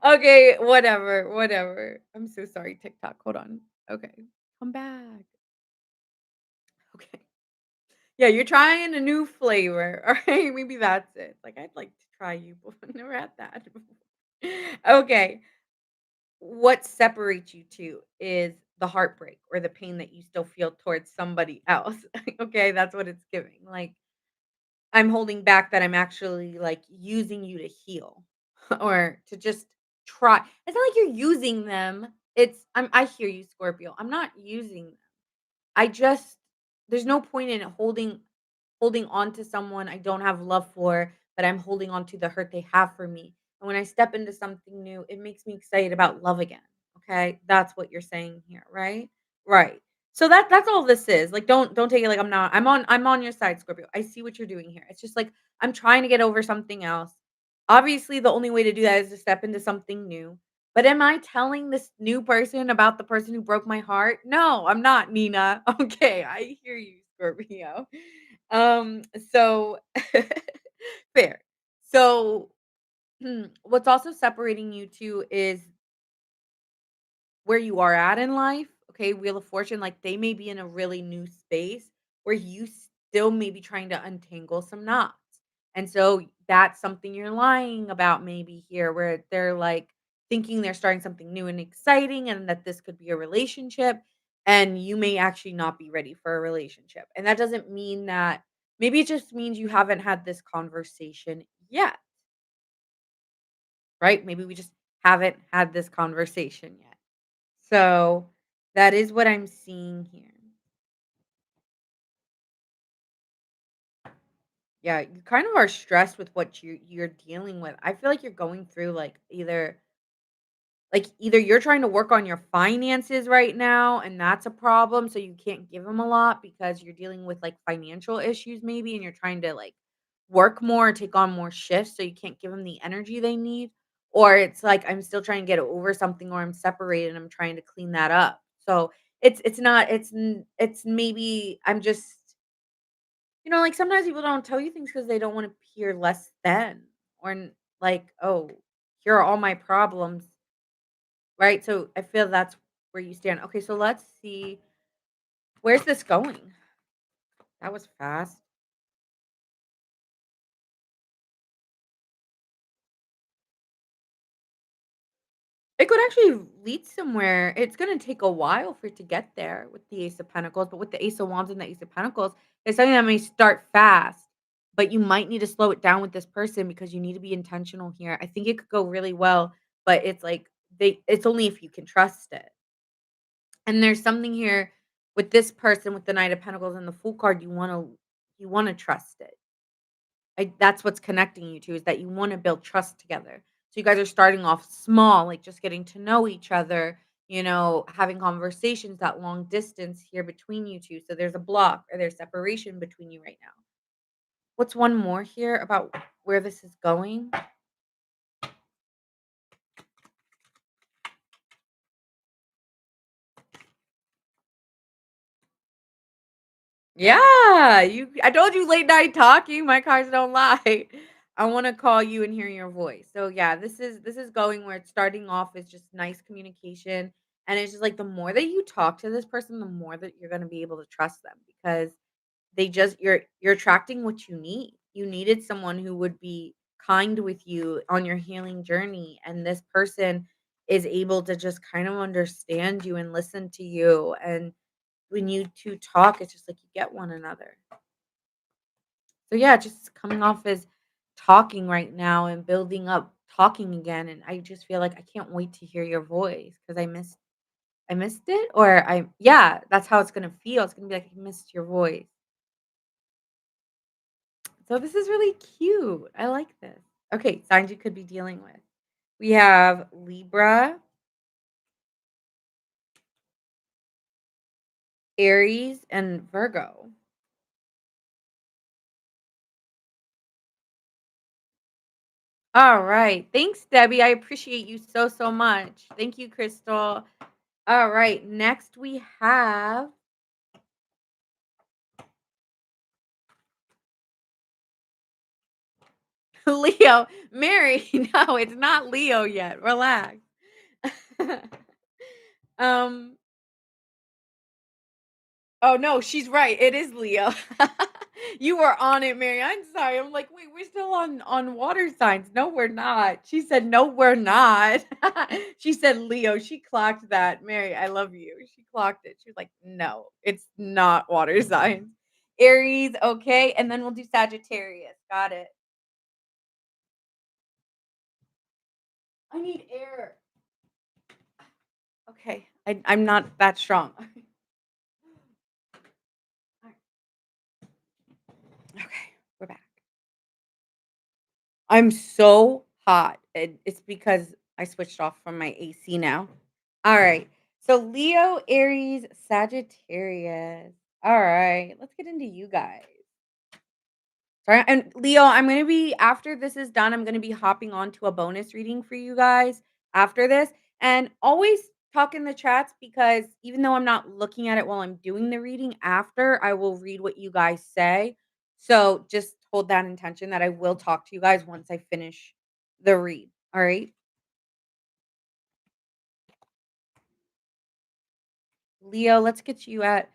Okay, whatever, whatever. I'm so sorry, TikTok. Hold on. Okay. Come back. Okay. Yeah, you're trying a new flavor. Alright, maybe that's it. Like, I'd like to try you, but I've never had that before. Okay. What separates you 2 is the heartbreak or the pain that you still feel towards somebody else. Okay, that's what it's giving. Like, I'm holding back that I'm actually, like, using you to heal or to just try. It's not like you're using them. I hear you, Scorpio. I'm not using them. I just there's no point in holding on to someone I don't have love for, but I'm holding on to the hurt they have for me. And when I step into something new, it makes me excited about love again. Okay? That's what you're saying here, right? Right. So that's all this is. Like don't take it like I'm on your side, Scorpio. I see what you're doing here. It's just like I'm trying to get over something else. Obviously, the only way to do that is to step into something new. But am I telling this new person about the person who broke my heart? No, I'm not, Nina. Okay, I hear you, Scorpio. Um, so fair. So, what's also separating you 2 is where you are at in life, okay, Wheel of Fortune, like, they may be in a really new space where you still may be trying to untangle some knots. And so that's something you're lying about maybe here, where they're, like, thinking they're starting something new and exciting and that this could be a relationship, and you may actually not be ready for a relationship. And that doesn't mean that maybe it just means you haven't had this conversation yet, right? Maybe we just haven't had this conversation yet. So, that is what I'm seeing here. Yeah, you kind of are stressed with what you're dealing with. I feel like you're going through, either you're trying to work on your finances right now, and that's a problem, so you can't give them a lot because you're dealing with, like, financial issues maybe, and you're trying to, like, work more, take on more shifts, so you can't give them the energy they need, or it's like, I'm still trying to get over something, or I'm separated, and I'm trying to clean that up. So, it's not it's maybe I'm just like, sometimes people don't tell you things because they don't wanna appear less than or like, "Oh, here are all my problems." Right? So, I feel that's where you stand. Okay, so let's see. Where's this going? That was fast. It could actually lead somewhere. It's gonna take a while for it to get there with the Ace of Pentacles, but with the Ace of Wands and the Ace of Pentacles, it's something that may start fast, but you might need to slow it down with this person because you need to be intentional here. I think it could go really well, but it's like it's only if you can trust it. And there's something here with this person with the Knight of Pentacles and the Fool card, you wanna trust it. That's what's connecting you 2 is that you wanna build trust together. So you guys are starting off small, like just getting to know each other, having conversations, that long distance here between you 2. So there's a block or there's separation between you right now. What's one more here about where this is going? Yeah, I told you late night talking, my cards don't lie. I wanna call you and hear your voice. So, yeah, this is going where it's starting off as just nice communication, and it's just like the more that you talk to this person, the more that you're gonna be able to trust them because you're attracting what you need. You needed someone who would be kind with you on your healing journey, and this person is able to just kind of understand you and listen to you, and when you 2 talk, it's just like you get one another. So, yeah, just coming off as talking right now and building up talking again, and I just feel like I can't wait to hear your voice because I missed it or yeah, that's how it's gonna feel. It's gonna be like I missed your voice. So this is really cute. I like this. Okay, signs you could be dealing with. We have Libra, Aries, and Virgo. All right. Thanks, Debbie. I appreciate you so, so much. Thank you, Crystal. All right. Next, we have Leo. Mary. No, it's not Leo yet. Relax. um, Oh, no, she's right, it is Leo. You were on it, Mary, I'm sorry, I'm like, "Wait, we're still on water signs." "No, we're not." She said, "No, we're not." She said, "Leo," she clocked that. Mary, I love you. She clocked it. She was like, "No, it's not water signs." Aries, okay, and then we'll do Sagittarius. Got it. I need air. Okay, I'm not that strong. Okay, we're back. I'm so hot, and it's because I switched off from my AC now. Alright, so Leo, Aries, Sagittarius. Alright, let's get into you guys. Sorry, and Leo, I'm gonna be after this is done, I'm gonna be hopping on to a bonus reading for you guys after this. And always talk in the chats because even though I'm not looking at it while I'm doing the reading, after I will read what you guys say. So just hold that intention that I will talk to you guys once I finish the read. All right. Leo, let's get you at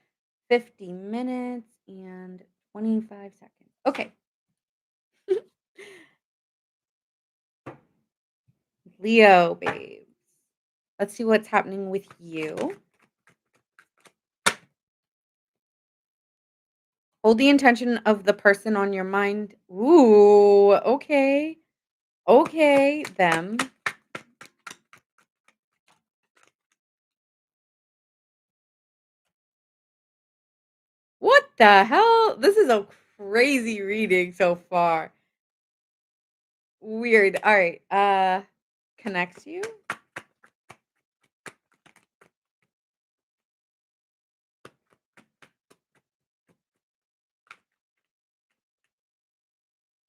50 minutes and 25 seconds. Okay. Leo, babe. Let's see what's happening with you. Hold the intention of the person on your mind. Ooh, okay. Okay, them. What the hell? This is a crazy reading so far. Weird. All right. Connects you?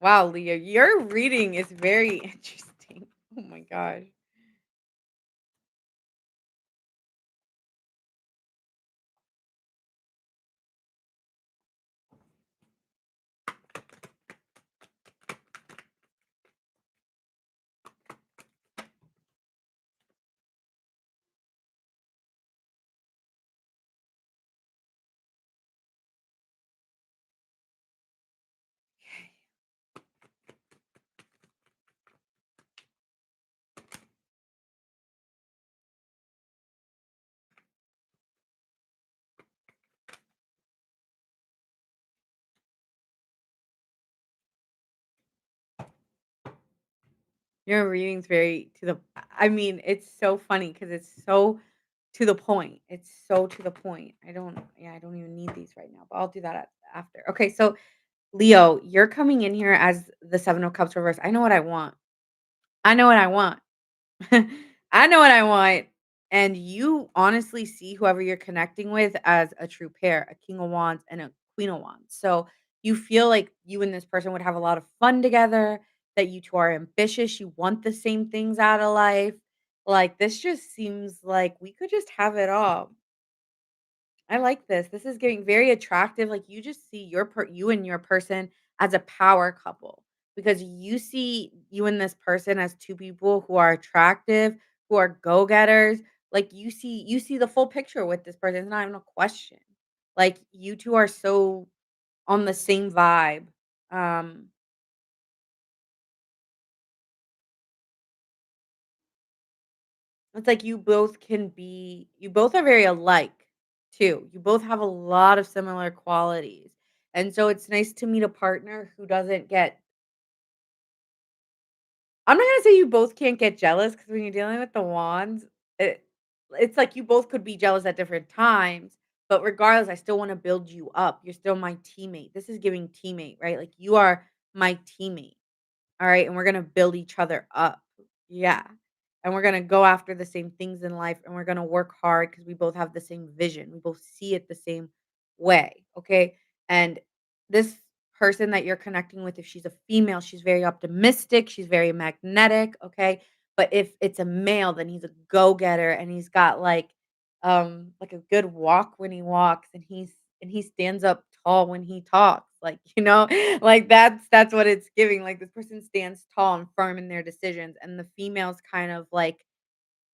Wow, Leo, your reading is very interesting. Oh my gosh. Your reading's very to the I mean, it's so funny because it's so to the point. It's so to the point. I don't even need these right now, but I'll do that after. Okay, so Leo, you're coming in here as the 7 of cups reverse. I know what I want. I know what I want. I know what I want. And you honestly see whoever you're connecting with as a true pair, a king of wands and a queen of wands. So you feel like you and this person would have a lot of fun together, that you two are ambitious, you want the same things out of life. Like this just seems like we could just have it all. I like this. This is getting very attractive. Like you just see you and your person as a power couple because you see you and this person as two people who are attractive, who are go-getters. Like you see the full picture with this person. It's not even a question. Like you two are so on the same vibe. Um it's like you both are very alike too. You both have a lot of similar qualities. And so it's nice to meet a partner who doesn't get I'm not gonna say you both can't get jealous because when you're dealing with the wands, it it's like you both could be jealous at different times, but regardless, I still wanna build you up. You're still my teammate. This is giving teammate, right? Like, you are my teammate. All right, and we're gonna build each other up. Yeah. And we're gonna go after the same things in life and we're gonna work hard because we both have the same vision. We both see it the same way. Okay. And this person that you're connecting with, if she's a female, she's very optimistic, she's very magnetic. Okay. But if it's a male, then he's a go-getter and he's got like a good walk when he walks and he stands up tall when he talks, like, like that's what it's giving, like, this person stands tall and firm in their decisions, and the female's kind of like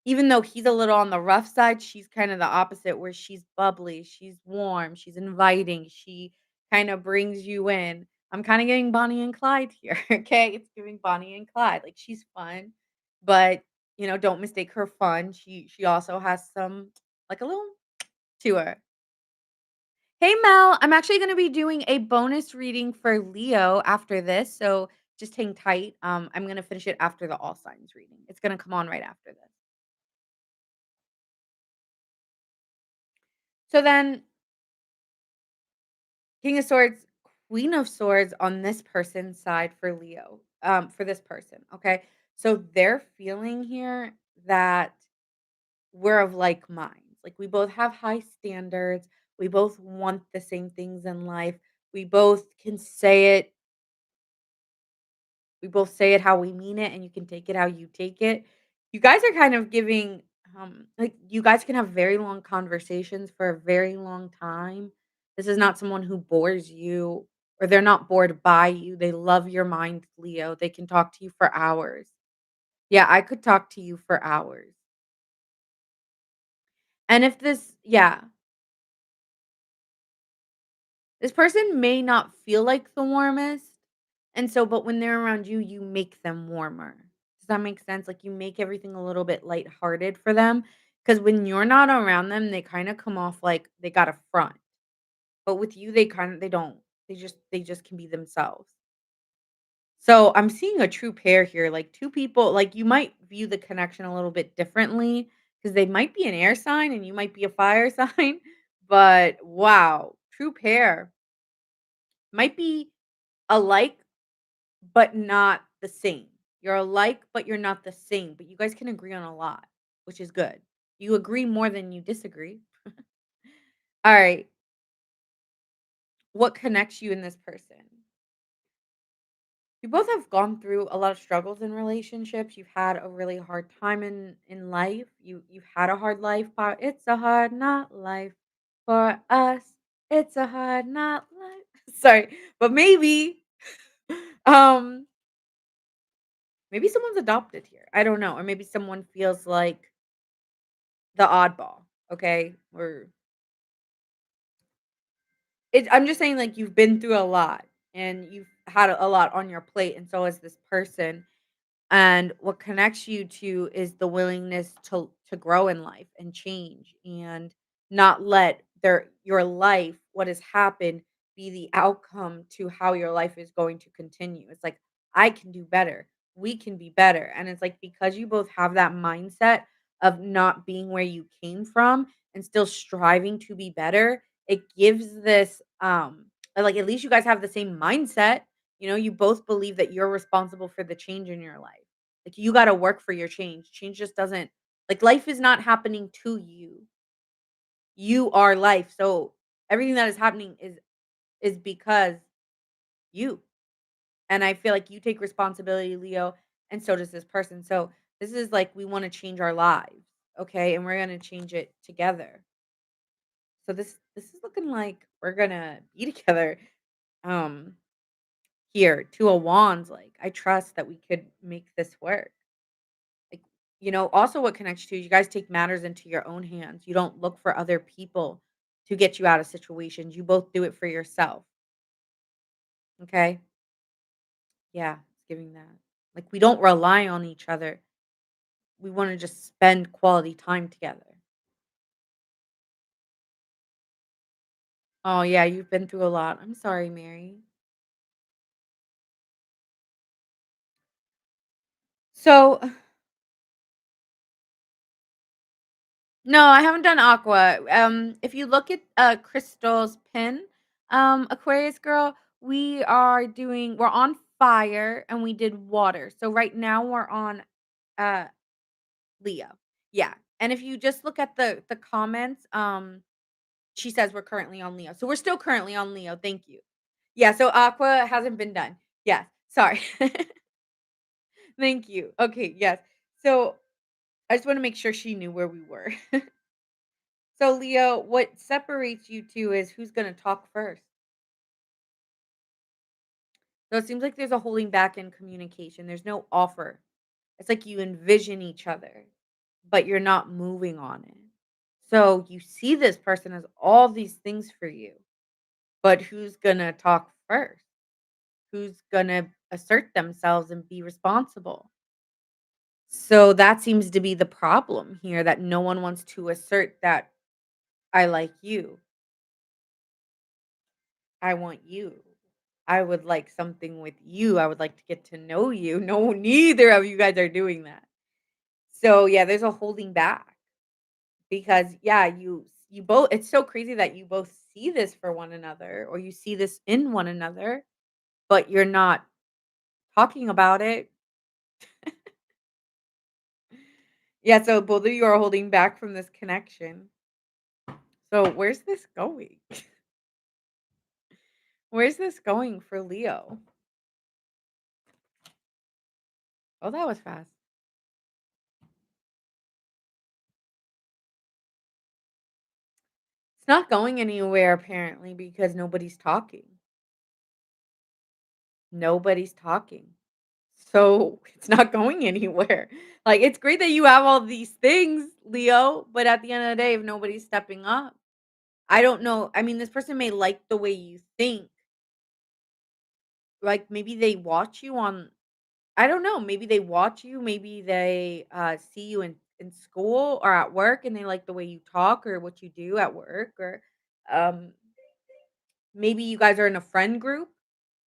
even though he's a little on the rough side, she's kind of the opposite where she's bubbly, she's warm, she's inviting, she kinda brings you in. I'm kinda getting Bonnie and Clyde here, okay? It's giving Bonnie and Clyde, like, she's fun, but, don't mistake her fun. She also has some like, a little to her. Hey Mel, I'm actually going to be doing a bonus reading for Leo after this, so just hang tight. I'm going to finish it after the all signs reading. It's going to come on right after this. So then, King of Swords, Queen of Swords on this person's side for Leo. For this person, okay? So they're feeling here that we're of like minds. Like we both have high standards. We both want the same things in life. We both can say it We both say it how we mean it, and you can take it how you take it. You guys are kind of giving like, you guys can have very long conversations for a very long time. This is not someone who bores you, or they're not bored by you. They love your mind, Leo. They can talk to you for hours. Yeah, I could talk to you for hours. And if this yeah, this person may not feel like the warmest, and so but when they're around you, you make them warmer. Does that make sense? Like, you make everything a little bit lighthearted for them, because when you're not around them, they kinda come off like they got a front. But with you, they don't. They just can be themselves. So, I'm seeing a true pair here, like, 2 people like, you might view the connection a little bit differently because they might be an air sign and you might be a fire sign, but wow, true pair. Might be alike, but not the same. You're alike, but you're not the same, but you guys can agree on a lot, which is good. You agree more than you disagree. Alright, what connects you in this person? You both have gone through a lot of struggles in relationships. You've had a really hard time in life. You've had a hard life, but it's a hard not life for us. It's a hard not life. Sorry, but um maybe someone's adopted here. I don't know, or maybe someone feels like the oddball. Okay, or I'm just saying, like, you've been through a lot and you've had a lot on your plate, and so has this person. And what connects you to is the willingness to grow in life and change and not let your life, what has happened, be the outcome to how your life is going to continue. It's like, I can do better. We can be better. And it's like, because you both have that mindset of not being where you came from and still striving to be better, it gives this like, at least you guys have the same mindset. You both believe that you're responsible for the change in your life. Like, you gotta work for your change. Change just doesn't like, life is not happening to you. You are life. So, everything that is happening is because you. And I feel like you take responsibility, Leo, and so does this person. So, this is like we wanna change our lives, okay? And we're gonna change it together. So, this is looking like we're gonna be together. Um, Here, 2 of Wands, like, I trust that we could make this work. Like, also what connects you to, you guys take matters into your own hands. You don't look for other people to get you out of situations. You both do it for yourself. Okay? Yeah, it's giving that. Like, we don't rely on each other. We want to just spend quality time together. Oh, yeah, you've been through a lot. I'm sorry, Mary. So, no, I haven't done aqua. If you look at Crystal's pin, Aquarius girl, we're on fire and we did water. So right now we're on uh Leo. Yeah. And if you just look at the comments, she says we're currently on Leo. So we're still currently on Leo. Thank you. Yeah, so aqua hasn't been done. Yes. Sorry. Thank you. Okay, yes. So I just want to make sure she knew where we were. So, Leo, what separates you 2 is who's gonna talk first. So it seems like there's a holding back in communication. There's no offer. It's like you envision each other, but you're not moving on it. So you see this person as all these things for you, but who's gonna talk first? Who's gonna assert themselves and be responsible? So that seems to be the problem here, that no one wants to assert that I like you. I want you. I would like something with you. I would like to get to know you. No, neither of you guys are doing that. So yeah, there's a holding back because yeah, you both it's so crazy that you both see this for one another or you see this in one another, but you're not talking about it. Yeah, so both of you are holding back from this connection. So where's this going? Where's this going for Leo? Oh, that was fast. It's not going anywhere apparently because nobody's talking. Nobody's talking. So, it's not going anywhere. Like, it's great that you have all these things, Leo, but at the end of the day, if nobody's stepping up, I don't know. I mean, this person may like the way you think. Like, maybe they watch you on I don't know, maybe they watch you, maybe they, see you in school or at work, and they like the way you talk or what you do at work, or, um, maybe you guys are in a friend group,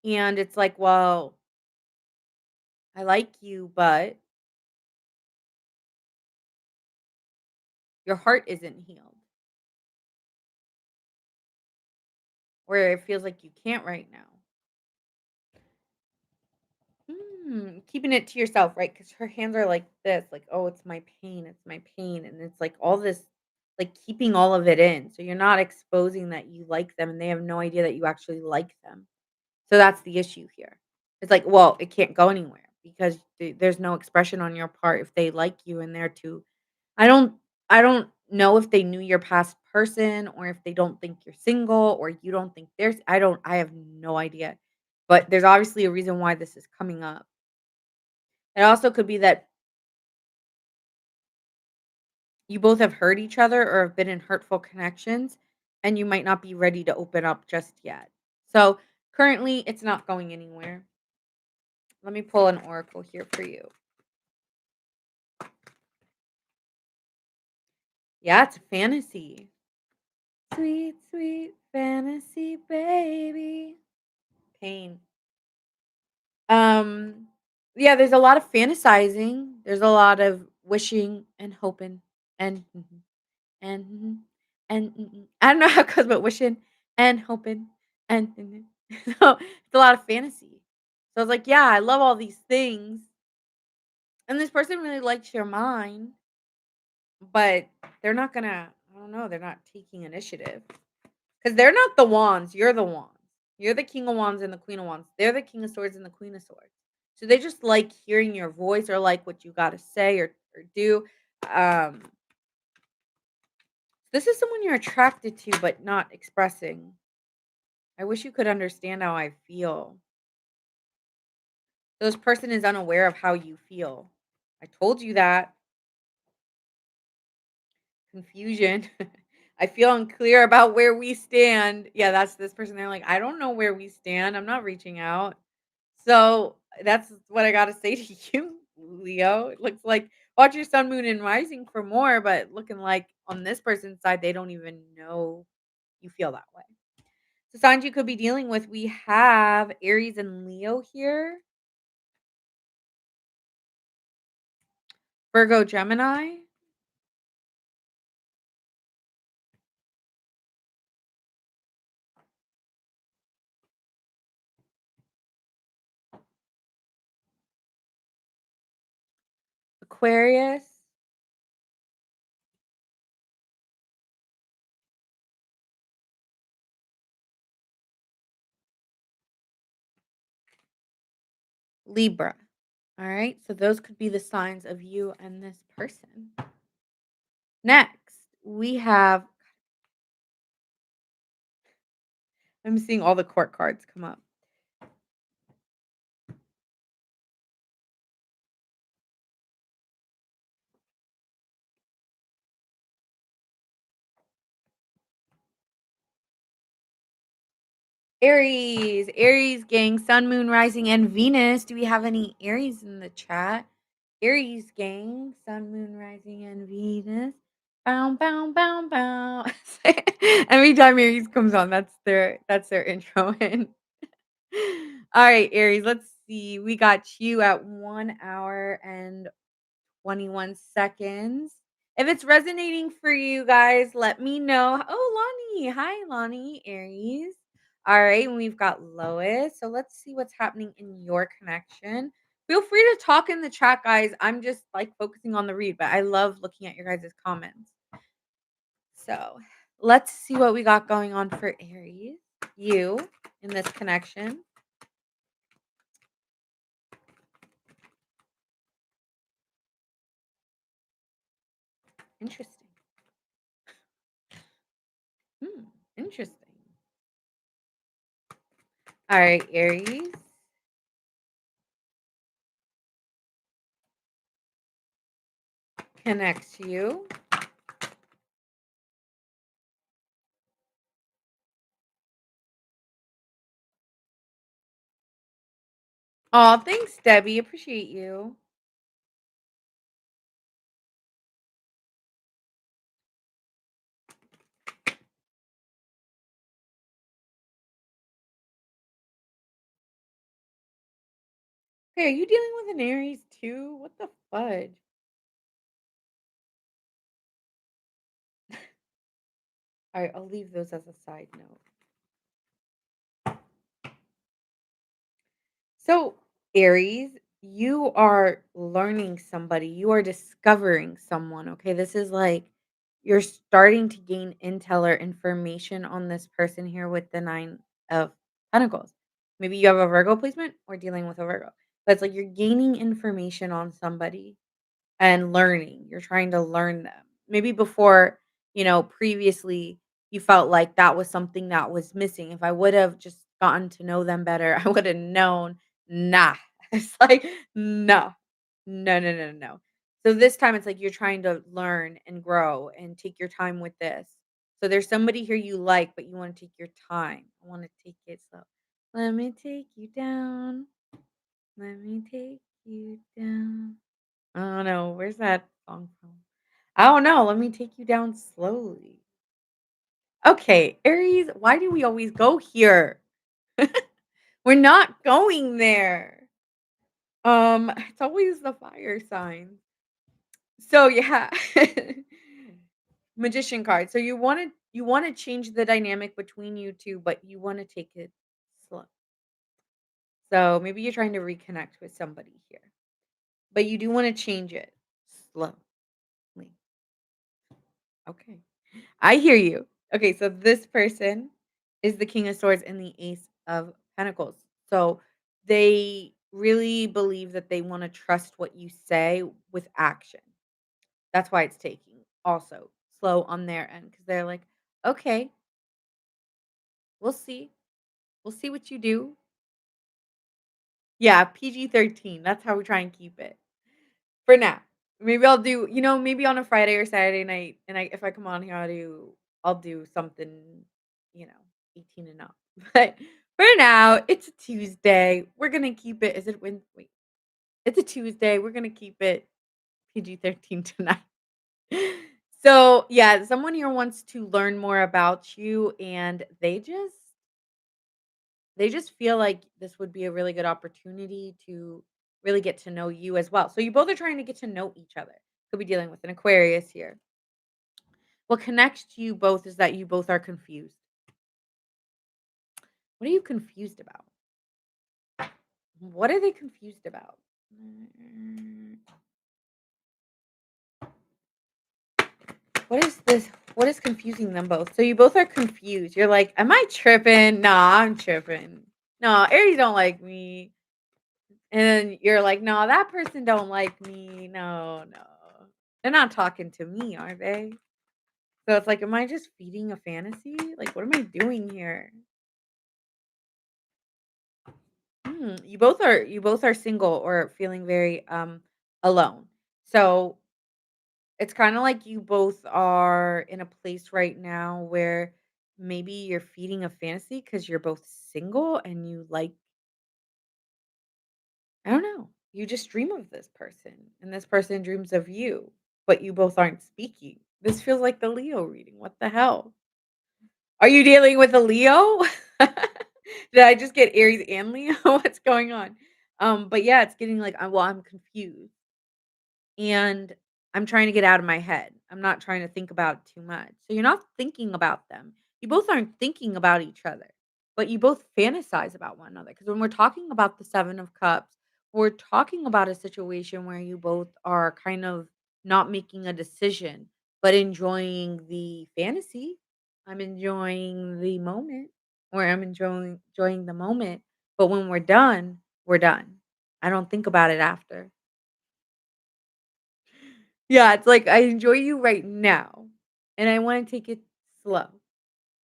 and it's like, "Well, I like you, but your heart isn't healed," where it feels like you can't right now. Keeping it to yourself, right? Because her hands are like this, like, "Oh, it's my pain," and it's like all this like, keeping all of it in, so you're not exposing that you like them, and they have no idea that you actually like them. So that's the issue here. It's like, well, it can't go anywhere because there's no expression on your part if they like you and they're too I don't I don't know if they knew your past person or if they don't think you're single or you don't think there's I have no idea. But there's obviously a reason why this is coming up. It also could be that you both have hurt each other or have been in hurtful connections and you might not be ready to open up just yet. So currently it's not going anywhere. Let me pull an oracle here for you. Yeah, it's a fantasy. Sweet, sweet fantasy, baby. Pain. Um, yeah, there's a lot of fantasizing. There's a lot of wishing and hoping and and I don't know how it goes, but wishing and hoping and so it's a lot of fantasy. So I was like, yeah, I love all these things, and this person really likes your mind, but they're not gonna. I don't know. They're not taking initiative. 'Cause they're not the wands, you're the wands. You're the king of wands and the queen of wands. They're the king of swords and the queen of swords. So they just like hearing your voice or like what you gotta say or do. Um, this is someone you're attracted to but not expressing. I wish you could understand how I feel. This person is unaware of how you feel. I told you that. Confusion. I feel unclear about where we stand. Yeah, that's this person. They're like, I don't know where we stand. I'm not reaching out. So, that's what I gotta say to you, Leo. It looks like watch your sun, moon, and rising for more, but looking like on this person's side, they don't even know you feel that way. So signs you could be dealing with, we have Aries and Leo here, Virgo, Gemini, Aquarius, Libra. All right, so those could be the signs of you and this person. Next, we have I'm seeing all the court cards come up. Aries, Aries gang, Sun, Moon, Rising, and Venus. Do we have any Aries in the chat? Aries gang, Sun, Moon, Rising, and Venus. Bow, bow, bow, bow. Every time Aries comes on, that's their intro. And all right, Aries. Let's see. We got you at 1 hour and 21 seconds. If it's resonating for you guys, let me know. Oh, Lonnie. Hi, Lonnie, Aries. All right, and we've got Lois. So let's see what's happening in your connection. Feel free to talk in the chat, guys. I'm just like focusing on the read, but I love looking at your guys' comments. So let's see what we got going on for Aries. You in this connection. Interesting. Hmm, interesting. All right, Aries, connects you. Oh, thanks, Debbie. Appreciate you. Hey, are you dealing with an Aries too? What the fudge? All right, I'll leave those as a side note. So, Aries, you are learning somebody, you are discovering someone, okay? This is like you're starting to gain intel or information on this person here with the 9 of Pentacles. Maybe you have a Virgo placement or dealing with a Virgo. But it's like you're gaining information on somebody and learning. You're trying to learn them. Maybe before, previously you felt like that was something that was missing. If I would have just gotten to know them better, I would have known. Nah. It's like, no. No, no, no, no. So this time it's like you're trying to learn and grow and take your time with this. So there's somebody here you like, but you want to take your time. I want to take it slow. Let me take you down. Let me take you down. I don't know. Where's that song from? I don't know. Let me take you down slowly. Okay, Aries, why do we always go here? We're not going there. It's always the fire sign. So yeah. Magician card. So you want to change the dynamic between you two, but you want to take it slow. So maybe you're trying to reconnect with somebody here, but you do want to change it slowly. Okay. I hear you. Okay, so this person is the King of Swords and the Ace of Pentacles. So they really believe that they want to trust what you say with action. That's why it's taking also slow on their end because they're like, okay, we'll see. We'll see what you do. Yeah, PG-13. That's how we try and keep it for now. Maybe I'll do, maybe on a Friday or Saturday night, and if I come on here, I'll do something, you know, 18 and up. But for now, it's a Tuesday. We're gonna keep it. Is it Wed wait, it's a Tuesday. We're gonna keep it PG-13 tonight. So, yeah, someone here wants to learn more about you, and they just feel like this would be a really good opportunity to really get to know you as well. So you both are trying to get to know each other. Could be dealing with an Aquarius here. What connects you both is that you both are confused. What are you confused about? What are they confused about? Mm, What is this? What is confusing them both? So you both are confused. You're like, am I tripping? Nah, I'm tripping. No, Aries don't like me. And then you're like, no, that person don't like me. No, no. They're not talking to me, are they? So it's like, am I just feeding a fantasy? Like, what am I doing here? You both are single or feeling very alone. So it's kind of like you both are in a place right now where maybe you're feeding a fantasy because you're both single and you like, I don't know, you just dream of this person and this person dreams of you, but you both aren't speaking. This feels like the Leo reading. What the hell? Are you dealing with a Leo? Did I just get Aries and Leo? What's going on? But yeah, it's getting like, I'm confused and I'm trying to get out of my head. I'm not trying to think about too much. So you're not thinking about them. You both aren't thinking about each other, but you both fantasize about one another. Because when we're talking about the 7 of Cups, we're talking about a situation where you both are kind of not making a decision, but enjoying the fantasy. I'm enjoying the moment, or I'm enjoying the moment. But when we're done, we're done. I don't think about it after. Yeah, it's like I enjoy you right now, and I wanna take it slow.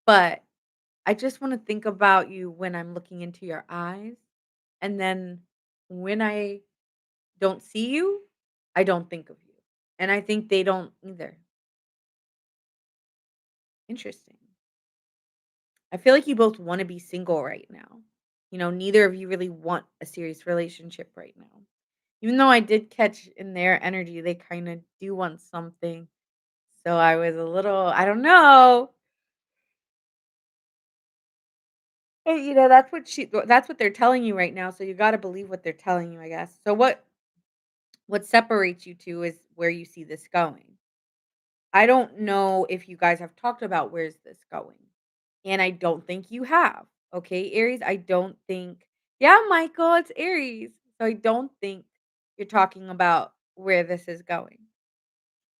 but I just wanna think about you when I'm looking into your eyes, and then when I don't see you, I don't think of you, and I think they don't either. Interesting. I feel like you both wanna be single right now. Neither of you really want a serious relationship right now. Even though I did catch in their energy, they kinda do want something. So I was a little I don't know. Hey, that's what they're telling you right now, so you gotta believe what they're telling you, I guess. So what separates you 2 is where you see this going. I don't know if you guys have talked about where's this going, and I don't think you have, okay, Aries? I don't think Yeah, Michael, it's Aries. So I don't think you're talking about where this is going.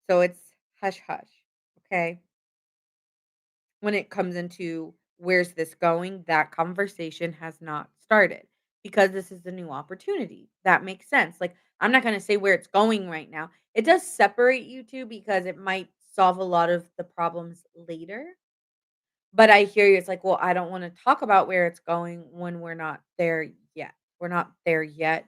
So it's hush hush, okay? When it comes into where's this going, that conversation has not started because this is a new opportunity. That makes sense. Like, I'm not going to say where it's going right now. It does separate you two because it might solve a lot of the problems later. But I hear you. It's like, well, I don't want to talk about where it's going when we're not there yet. We're not there yet.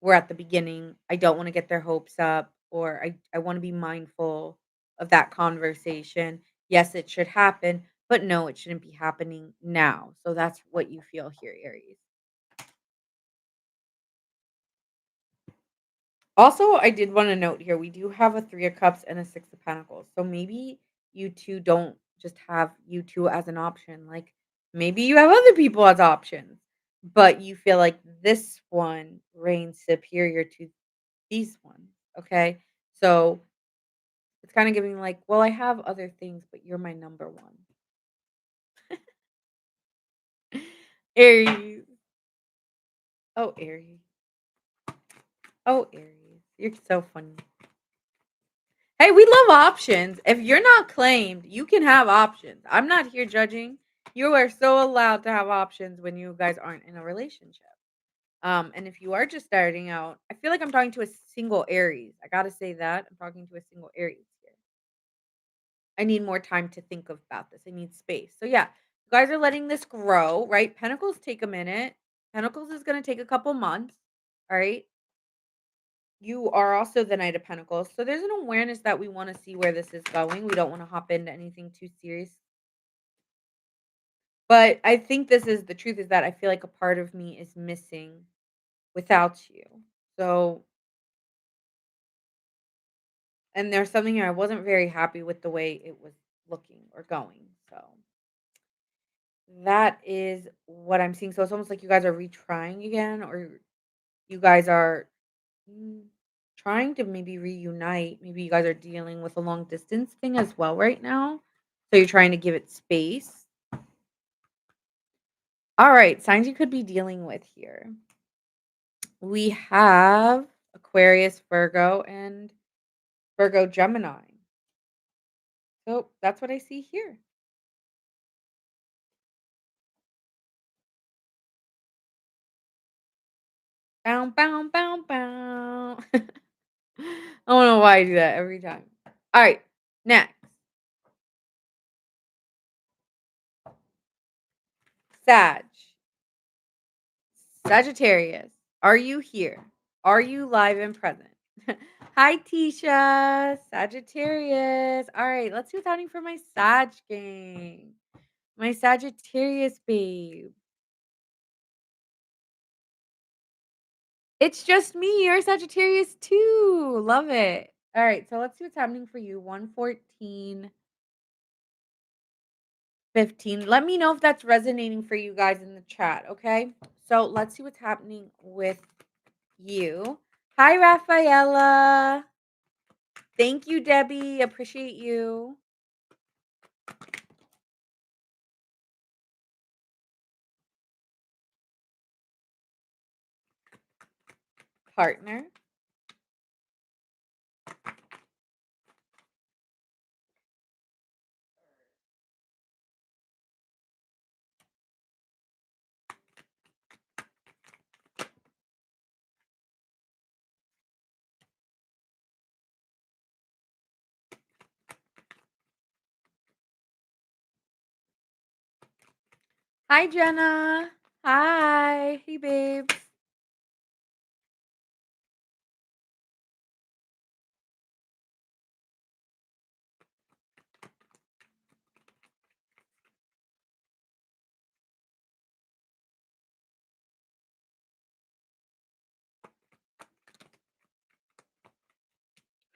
We're at the beginning. I don't wanna get their hopes up, or I wanna be mindful of that conversation. Yes, it should happen, but no, it shouldn't be happening now. So that's what you feel here, Aries. Also, I did wanna note here, we do have a 3 of Cups and a 6 of Pentacles. So maybe you 2 don't just have you 2 as an option. Like, maybe you have other people as options, but you feel like this one reigns superior to these ones, okay? So it's kinda giving like, "Well, I have other things, but you're my number 1." Aries. Oh, Aries. Oh, Aries. You're so funny. Hey, we love options. If you're not claimed, you can have options. I'm not here judging. You are so allowed to have options when you guys aren't in a relationship. And if you are just starting out, I feel like I'm talking to a single Aries. I gotta say that. I'm talking to a single Aries here. I need more time to think about this. I need space. So yeah, you guys are letting this grow, right? Pentacles take a minute. Pentacles is going to take a couple months. All right. You are also the Knight of Pentacles. So there's an awareness that we want to see where this is going. We don't want to hop into anything too serious. But I think this is the truth is that I feel like a part of me is missing without you. So, and there's something here I wasn't very happy with the way it was looking or going. So, that is what I'm seeing. So it's almost like you guys are retrying again, or you guys are mm, trying to maybe reunite. Maybe you guys are dealing with a long distance thing as well right now. So you're trying to give it space. All right, signs you could be dealing with here. We have Aquarius, Virgo, and Virgo, Gemini. So that's what I see here. Bow, bow, bow, bow. I don't know why I do that every time. All right, next. Sag. Sagittarius, are you here? Are you live and present? Hi, Tisha. Sagittarius. All right, let's see what's happening for my Sag gang. My Sagittarius babe. It's just me. You're Sagittarius too. Love it. All right, so let's see what's happening for you. 114, 15. Let me know if that's resonating for you guys in the chat, okay? So let's see what's happening with you. Hi, Rafaela. Thank you, Debbie. Appreciate you. Partner. Hi, Jenna. Hi. Hey, babes.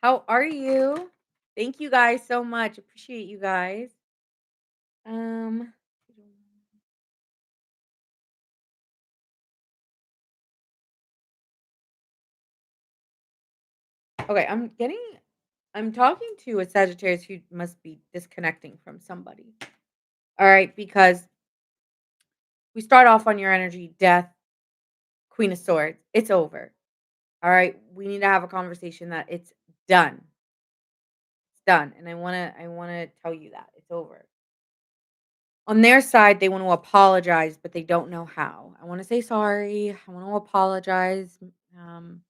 How are you? Thank you guys so much. Appreciate you guys. Um, okay, I'm talking to a Sagittarius who must be disconnecting from somebody. All right, because we start off on your energy, death, Queen of Swords. It's over. All right, we need to have a conversation that it's done. It's done, and I wanna tell you that it's over. On their side, they want to apologize, but they don't know how. I want to say sorry. I want to apologize. Um,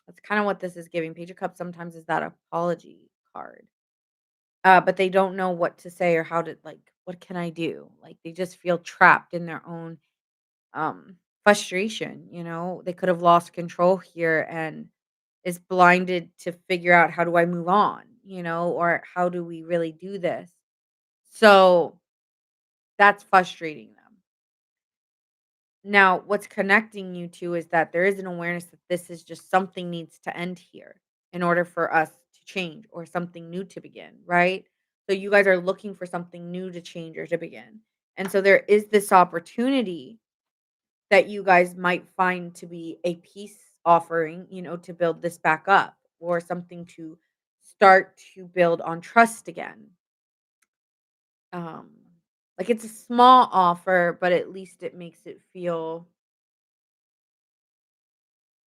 that's kind of what this is giving. Page of Cups sometimes is that apology card, but they don't know what to say or how to like. What can I do? Like they just feel trapped in their own frustration. You know, they could have lost control here and is blinded to figure out how do I move on. You know, or how do we really do this? So that's frustrating them. Now, what's connecting you 2 is that there is an awareness that this is just something needs to end here in order for us to change or something new to begin, right? So you guys are looking for something new to change or to begin. And so there is this opportunity that you guys might find to be a peace offering, you know, to build this back up or something to start to build on trust again. Um like it's a small offer, but at least it makes it feel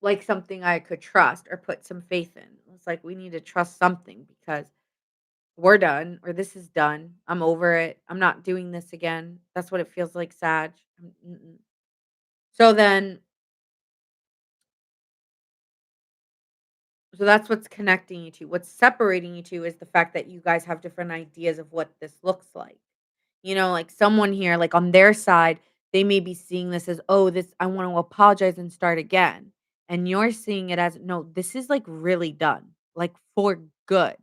like something I could trust or put some faith in. It's like we need to trust something because we're done or this is done. I'm over it. I'm not doing this again. That's what it feels like, Sag. Mm-mm. So then, so that's what's connecting you to. What's separating you two is the fact that you guys have different ideas of what this looks like. You know, like someone here, like on their side, they may be seeing this as, oh, this, I want to apologize and start again. And you're seeing it as, no, this is like really done, like for good.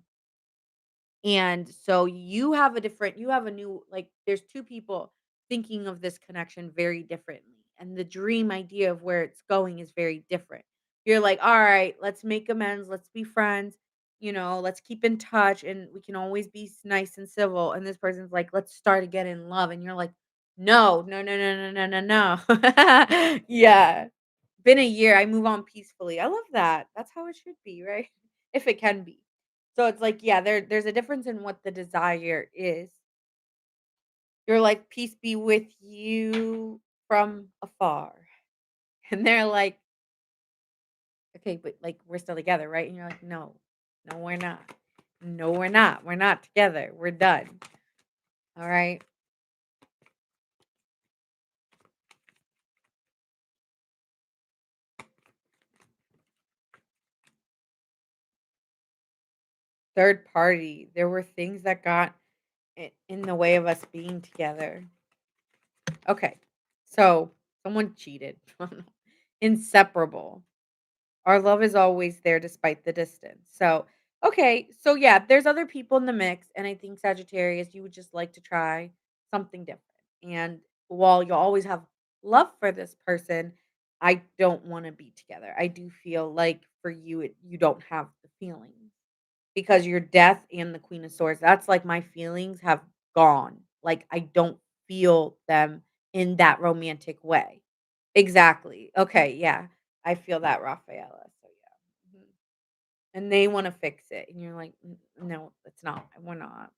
And so you have a new like there's two people thinking of this connection very differently. And the dream idea of where it's going is very different. You're like, "All right, let's make amends, let's be friends, you know, let's keep in touch and we can always be nice and civil." And this person's like, "Let's start again in love." And you're like, "No, no, no, no, no, no, no, no." Yeah. Been a year, I move on peacefully. I love that. That's how it should be, right? If it can be. So it's like, yeah, there's a difference in what the desire is. You're like, "Peace be with you from afar." And they're like, "Okay, but, like, we're still together, right?" And you're like, "No. No, we're not. No, we're not. We're not together. We're done." Alright? 3rd party. There were things that got in the way of us being together. Okay. So, someone cheated. Inseparable. Our love is always there despite the distance. So, okay. So, yeah, there's other people in the mix. And I think Sagittarius, you would just like to try something different. And while you'll always have love for this person, I don't want to be together. I do feel like for you, you don't have the feelings because your death and the Queen of Swords, that's like my feelings have gone. Like, I don't feel them in that romantic way. Exactly. Okay, yeah. I feel that, Rafaela. So yeah. Mhm. And they wanna fix it, and you're like, No, it's not. We're not."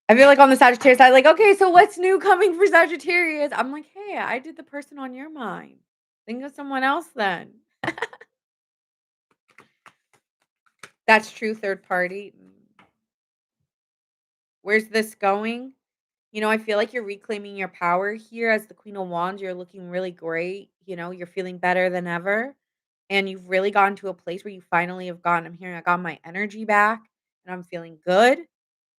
I feel like on the Sagittarius side, like, "Okay, so what's new coming for Sagittarius?" I'm like, "Hey, I did the person on your mind. Think of someone else then." That's true, third party. Where's this going? You know, I feel like you're reclaiming your power here as the Queen of Wands. You're looking really great. You know, you're feeling better than ever. And you've really gotten to a place where you finally have gotten, I'm hearing I got my energy back and I'm feeling good.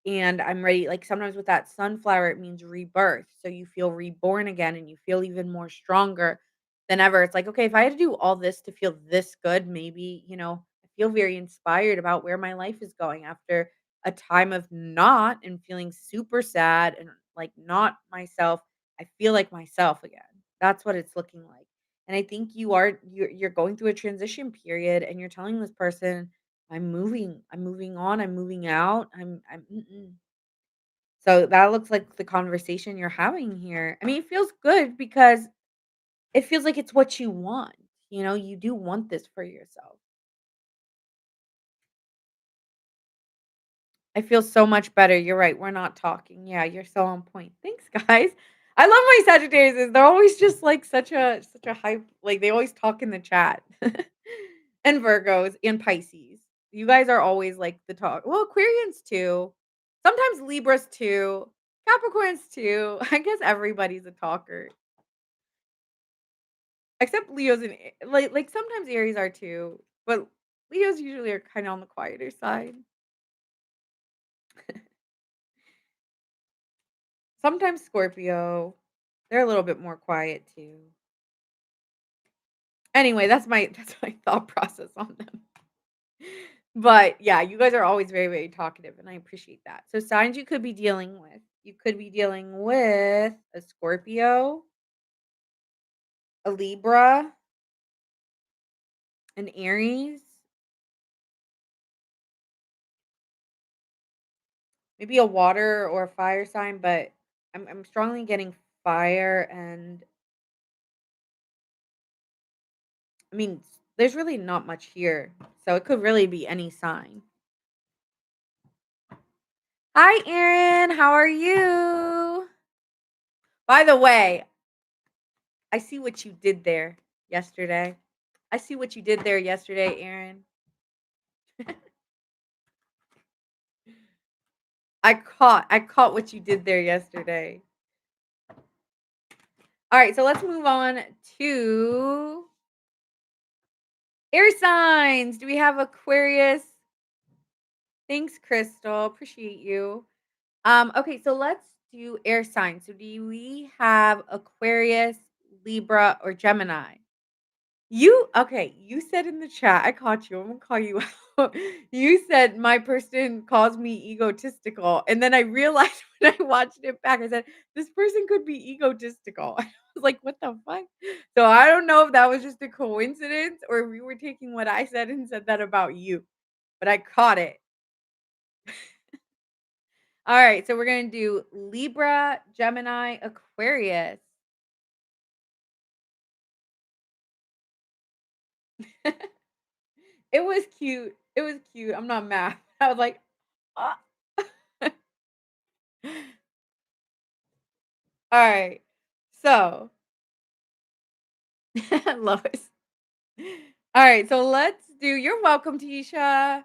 and I'm ready. Like sometimes with that sunflower, it means rebirth. So you feel reborn again and you feel even more stronger than ever. It's like, okay, if I had to do all this to feel this good, maybe, I feel very inspired about where my life is going after a time of not and feeling super sad and like not myself. I feel like myself again. That's what it's looking like. And I think you're going through a transition period and you're telling this person, I'm moving on, I'm moving out, I'm mm-mm. So that looks like the conversation you're having here. I mean, it feels good because it feels like it's what you want. You do want this for yourself. I feel so much better. You're right. We're not talking. Yeah, you're so on point. Thanks, guys. I love my Sagittarius. They're always just like such a hype. Like they always talk in the chat. And Virgos and Pisces. You guys are always like the talk. Well, Aquarians too. Sometimes Libras too. Capricorns too. I guess everybody's a talker. Except Leos and like sometimes Aries are too. But Leos usually are kind of on the quieter side. Sometimes Scorpio. They're a little bit more quiet too. Anyway, that's my thought process on them. But yeah, you guys are always very, very talkative, and I appreciate that. So signs you could be dealing with. You could be dealing with a Scorpio, a Libra, an Aries, maybe a water or a fire sign, but I'm strongly getting fire and I mean there's really not much here. So it could really be any sign. Hi, Aaron. How are you? By the way, I see what you did there yesterday. I see what you did there yesterday, Aaron. I caught what you did there yesterday. All right, so let's move on to air signs. Do we have Aquarius? Thanks, Crystal. Appreciate you. Okay, so let's do air signs. So do we have Aquarius, Libra, or Gemini? You said in the chat, I caught you. I'm gonna call you out. You said my person calls me egotistical. And then I realized when I watched it back, I said, this person could be egotistical. I was like, what the fuck? So I don't know if that was just a coincidence or if you were taking what I said and said that about you. But I caught it. All right, so we're gonna do Libra, Gemini, Aquarius. It was cute. It was cute. I'm not mad. I was like, ah. Alright. So, Lois. Alright, so let's do you're welcome, Tisha.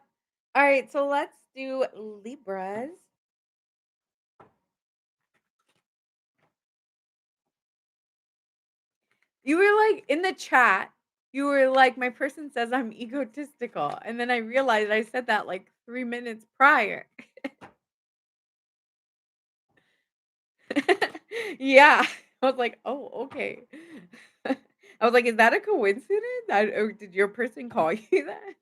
Alright, so let's do Libras. You were like in the chat, you were like, my person says I'm egotistical. And then I realized I said that like 3 minutes prior. Yeah. I was like, oh, okay. I was like, is that a coincidence? Or did your person call you that?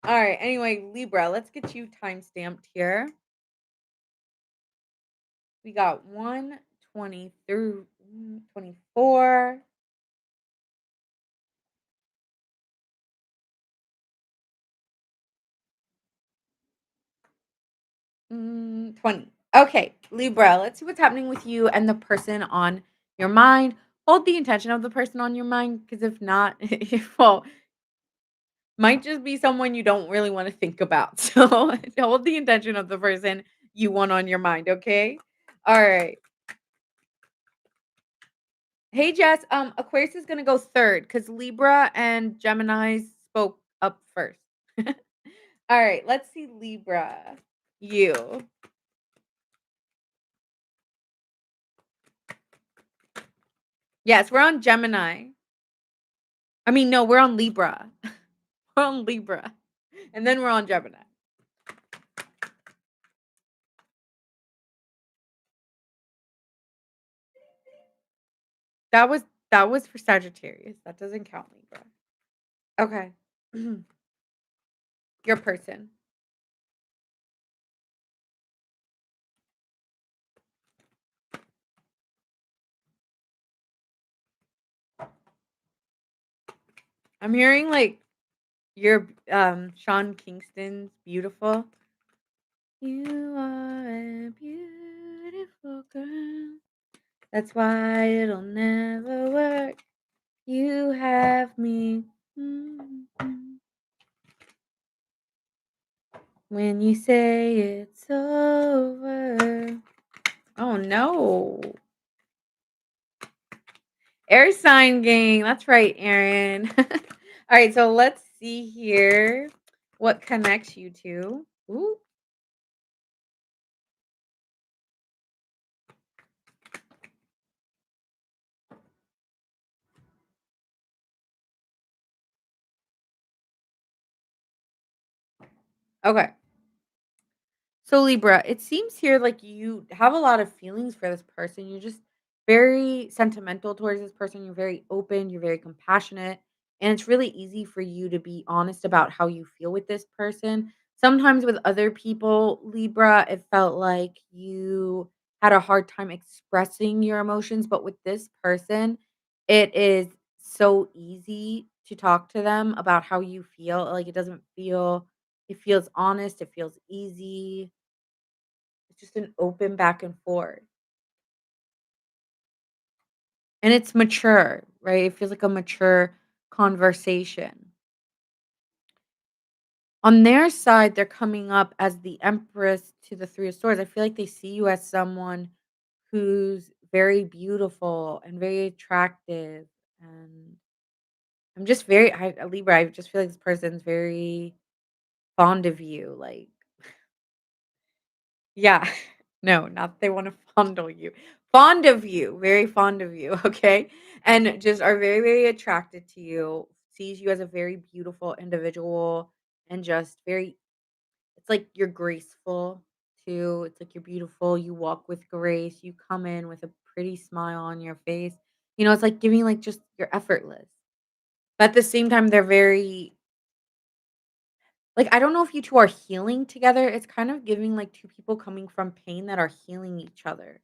All right. Anyway, Libra, let's get you time stamped here. We got 120 through 24. 20. Okay, Libra, let's see what's happening with you and the person on your mind. Hold the intention of the person on your mind because if not, well, might just be someone you don't really want to think about. So hold the intention of the person you want on your mind, okay? All right. Hey Jess, Aquarius is gonna go third because Libra and Gemini spoke up first. All right, let's see Libra. You. Yes, we're on Gemini. I mean, no, we're on Libra. We're on Libra. And then we're on Gemini. That was that was for Sagittarius. That doesn't count, Libra. Okay. Your person. I'm hearing like your Sean Kingston's Beautiful. You are a beautiful girl. That's why it'll never work. You have me. Mhm. When you say it's over. Oh no. Air sign gang. That's right, Aaron. All right, so let's see here what connects you two. Ooh. Okay. So Libra, it seems here like you have a lot of feelings for this person. You're just very sentimental towards this person. You're very open, you're very compassionate, and it's really easy for you to be honest about how you feel with this person. Sometimes with other people, Libra, it felt like you had a hard time expressing your emotions, but with this person, it is so easy to talk to them about how you feel. Like it feels honest, it feels easy, it's just an open back and forth. And it's mature, right? It feels like a mature conversation. On their side, they're coming up as the Empress to the Three of Swords. I feel like they see you as someone who's very beautiful and very attractive. And I'm just very, Libra, I just feel like this person's very fond of you. Like, yeah. No, not they wanna fondle you. Fond of you, very fond of you, okay? And just are very, very attracted to you, sees you as a very beautiful individual, and just very it's like you're graceful too. It's like you're beautiful, you walk with grace, you come in with a pretty smile on your face. You know, it's like giving like just you're effortless. But at the same time, they're very like, I don't know if you 2 are healing together. It's kind of giving like 2 people coming from pain that are healing each other.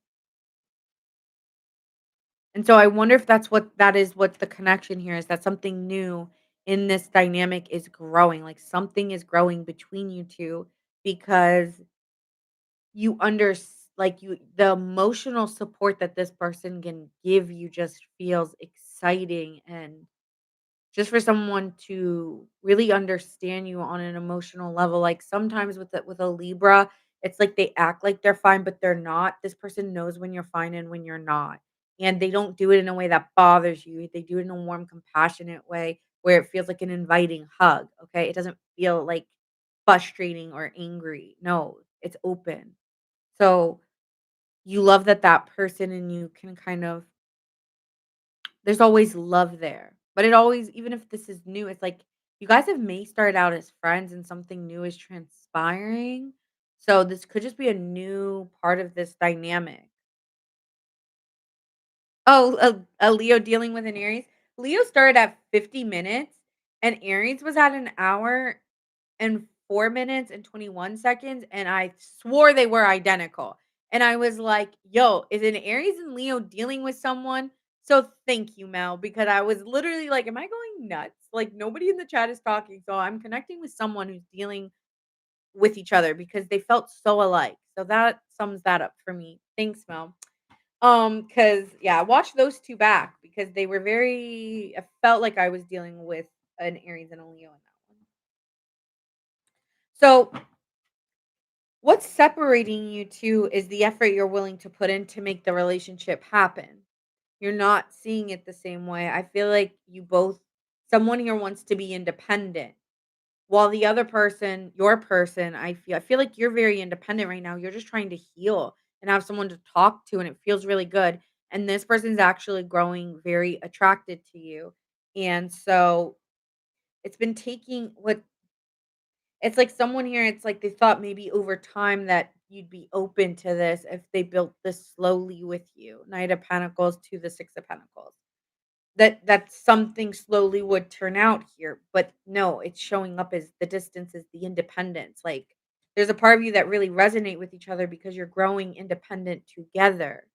And so I wonder if that is what the connection here is, that something new in this dynamic is growing, like something is growing between you 2 because you under like you the emotional support that this person can give you just feels exciting, and just for someone to really understand you on an emotional level, like, sometimes with a Libra, it's like they act like they're fine, but they're not. This person knows when you're fine and when you're not, and they don't do it in a way that bothers you. They do it in a warm, compassionate way where it feels like an inviting hug, okay? It doesn't feel, like, frustrating or angry. No, it's open. So, you love that that person and you can kind of there's always love there, but it always even if this is new, it's like you guys have may start out as friends and something new is transpiring. So this could just be a new part of this dynamic. Oh, a Leo dealing with an Aries? Leo started at 50 minutes and Aries was at an hour and 4 minutes and 21 seconds, and I swore they were identical. And I was like, "Yo, is an Aries and Leo dealing with someone?" So thank you, Mel, because I was literally like, "Am I going nuts?" Like nobody in the chat is talking, so I'm connecting with someone who's dealing with each other because they felt so alike. So that sums that up for me. Thanks, Mel. Because yeah, watch those 2 back because they were very I felt like I was dealing with an Aries and a Leo in that one. So what's separating you 2 is the effort you're willing to put in to make the relationship happen. You're not seeing it the same way. I feel like you both someone here wants to be independent, while the other person, your person, I feel like you're very independent right now. You're just trying to heal and have someone to talk to, and it feels really good. And this person's actually growing very attracted to you. And so it's been taking what it's like someone here, it's like they thought maybe over time that you'd be open to this if they built this slowly with you. Knight of Pentacles to the Six of Pentacles. That something slowly would turn out here, but no, it's showing up as the distance is the independence. Like there's a part of you that really resonate with each other because you're growing independent together.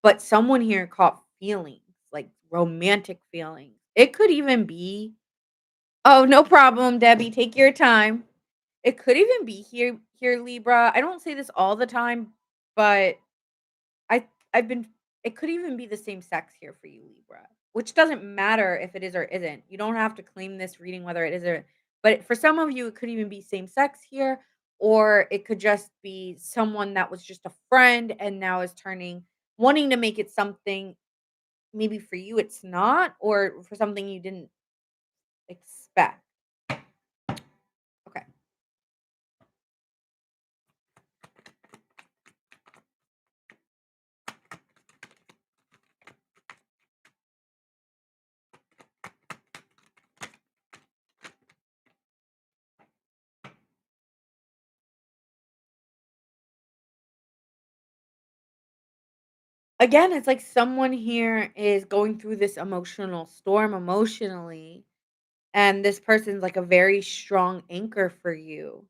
But someone here caught feelings, like romantic feelings. It could even be, oh, no problem, Debbie. Take your time. It could even be here, Libra. I don't say this all the time, but I I've been it could even be the same sex here for you, Libra, which doesn't matter if it is or isn't. You don't have to claim this reading whether it is or but for some of you, it could even be same sex here, or it could just be someone that was just a friend and now is turning wanting to make it something maybe for you it's not, or for something you didn't expect. Okay. Again, it's like someone here is going through this emotional storm emotionally, and this person's like a very strong anchor for you.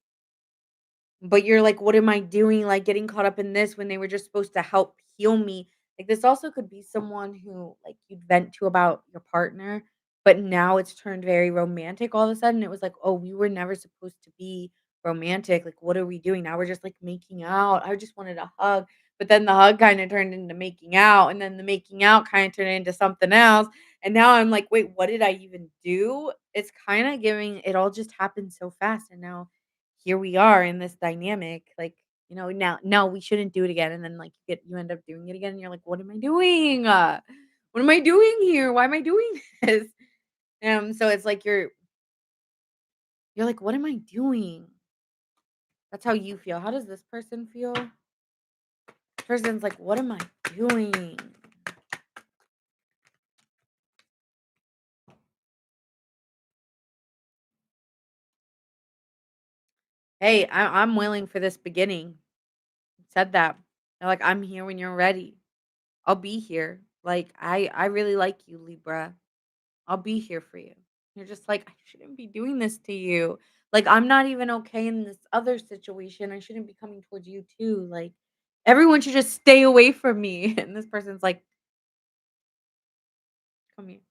But you're like, "What am I doing?" Like, getting caught up in this when they were just supposed to help heal me. Like, this also could be someone who, like, you'd vent to about your partner, but now it's turned very romantic all of a sudden. It was like, "Oh, we were never supposed to be romantic. Like, what are we doing? Now we're just, like, making out. I just wanted a hug." But then the hug kinda turned into making out, and then the making out kinda turned into something else, and now I'm like, "Wait, what did I even do?" It's kinda giving it all just happened so fast, and now here we are in this dynamic, like, now no, we shouldn't do it again, and then, like, you end up doing it again, and you're like, "What am I doing? What am I doing here? Why am I doing this?" So it's like you're like, "What am I doing?" That's how you feel. How does this person feel? Person's like, "What am I doing?" "Hey, I'm willing for this beginning." Said that. They're like, "I'm here when you're ready. I'll be here." Like, I really like you, Libra. I'll be here for you. You're just like, "I shouldn't be doing this to you. Like, I'm not even okay in this other situation. I shouldn't be coming towards you too. Like, everyone should just stay away from me." And this person's like, "Come here.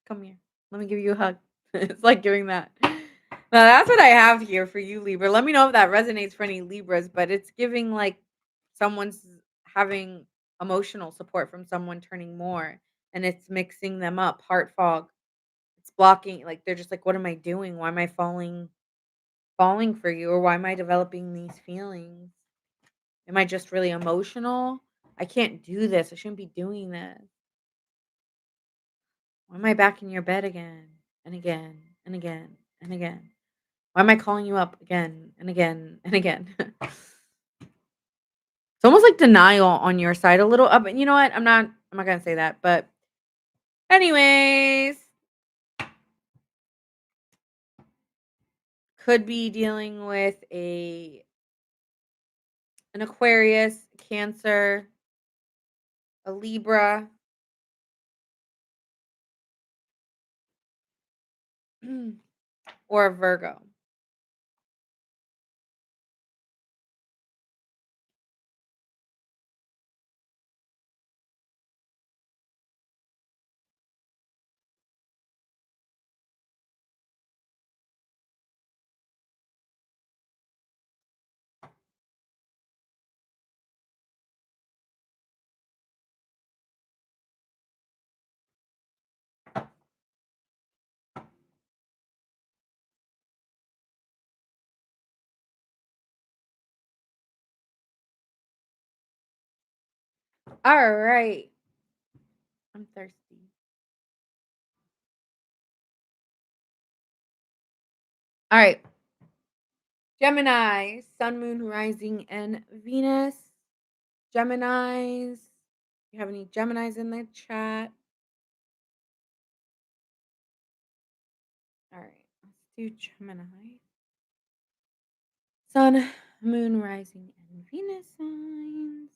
Come here. Let me give you a hug." It's like giving that. Now that's what I have here for you, Libra. Let me know if that resonates for any Libras, but it's giving like someone's having emotional support from someone turning more, and it's mixing them up, heart fog. It's blocking, like, they're just like, "What am I doing? Why am I falling for you? Or why am I developing these feelings? Am I just really emotional? I can't do this. I shouldn't be doing this. Why am I back in your bed again and again and again and again? Why am I calling you up again and again and again?" It's almost like denial on your side a little, but you know what? I'm not gonna say that, but anyways, could be dealing with an Aquarius, Cancer, a Libra, or a Virgo. All right. I'm thirsty. All right. Gemini, Sun, Moon, Rising, and Venus. Geminis. You have any Geminis in the chat? All right. Let's do Gemini. Sun, Moon, Rising, and Venus signs.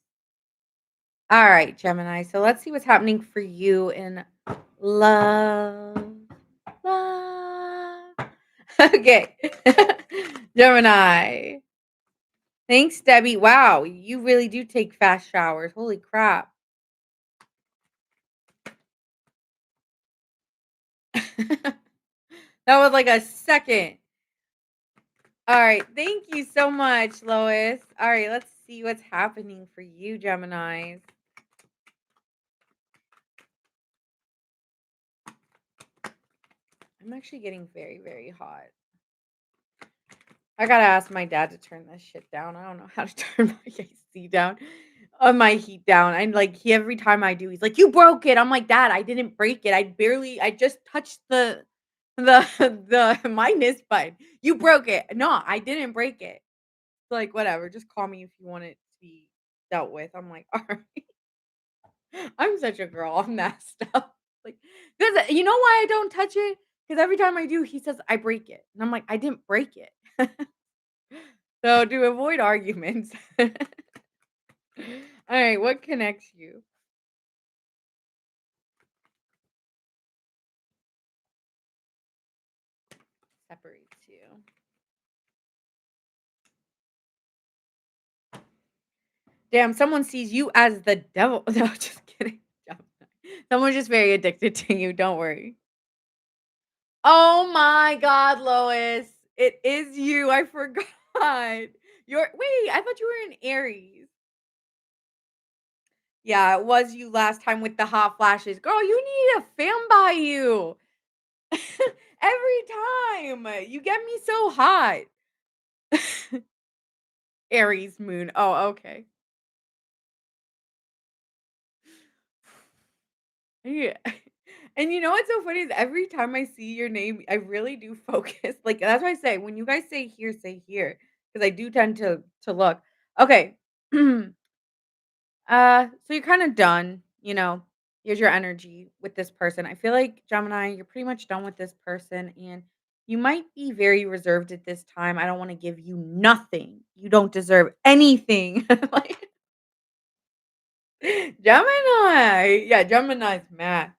All right, Gemini. So let's see what's happening for you in love. Love. Okay. Gemini. Thanks, Debbie. Wow, you really do take fast showers. Holy crap. That was like a second. All right. Thank you so much, Lois. All right, let's see what's happening for you, Geminis. I'm actually getting very, very hot. I gotta ask my dad to turn this shit down. I don't know how to turn my AC down, my heat down. And like he every time I do, he's like, "You broke it." I'm like, "Dad, I didn't break it. I just touched the the minus button. You broke it. No, I didn't break it." Like, whatever. Just call me if you want it to be dealt with. I'm like, all right. I'm such a girl on that stuff. Like, because you know why I don't touch it? Because every time I do, he says I break it, and I'm like, I didn't break it. So to avoid arguments. All right, what connects you? Separates you. Damn, someone sees you as the devil. No, just kidding. Someone's just very addicted to you. Don't worry. Oh my God, Lois. It is you. I forgot. Wait, I thought you were in Aries. Yeah, it was you last time with the hot flashes. Girl, you need a fan by you. Every time. You get me so hot. Aries moon. Oh, okay. Yeah. And you know what's so funny is every time I see your name, I really do focus. Like that's why I say when you guys say here, because I do tend to look. Okay. So you're kind of done, here's your energy with this person. I feel like Gemini, you're pretty much done with this person and you might be very reserved at this time. I don't want to give you nothing. You don't deserve anything. Like Gemini. Yeah, Gemini's mad.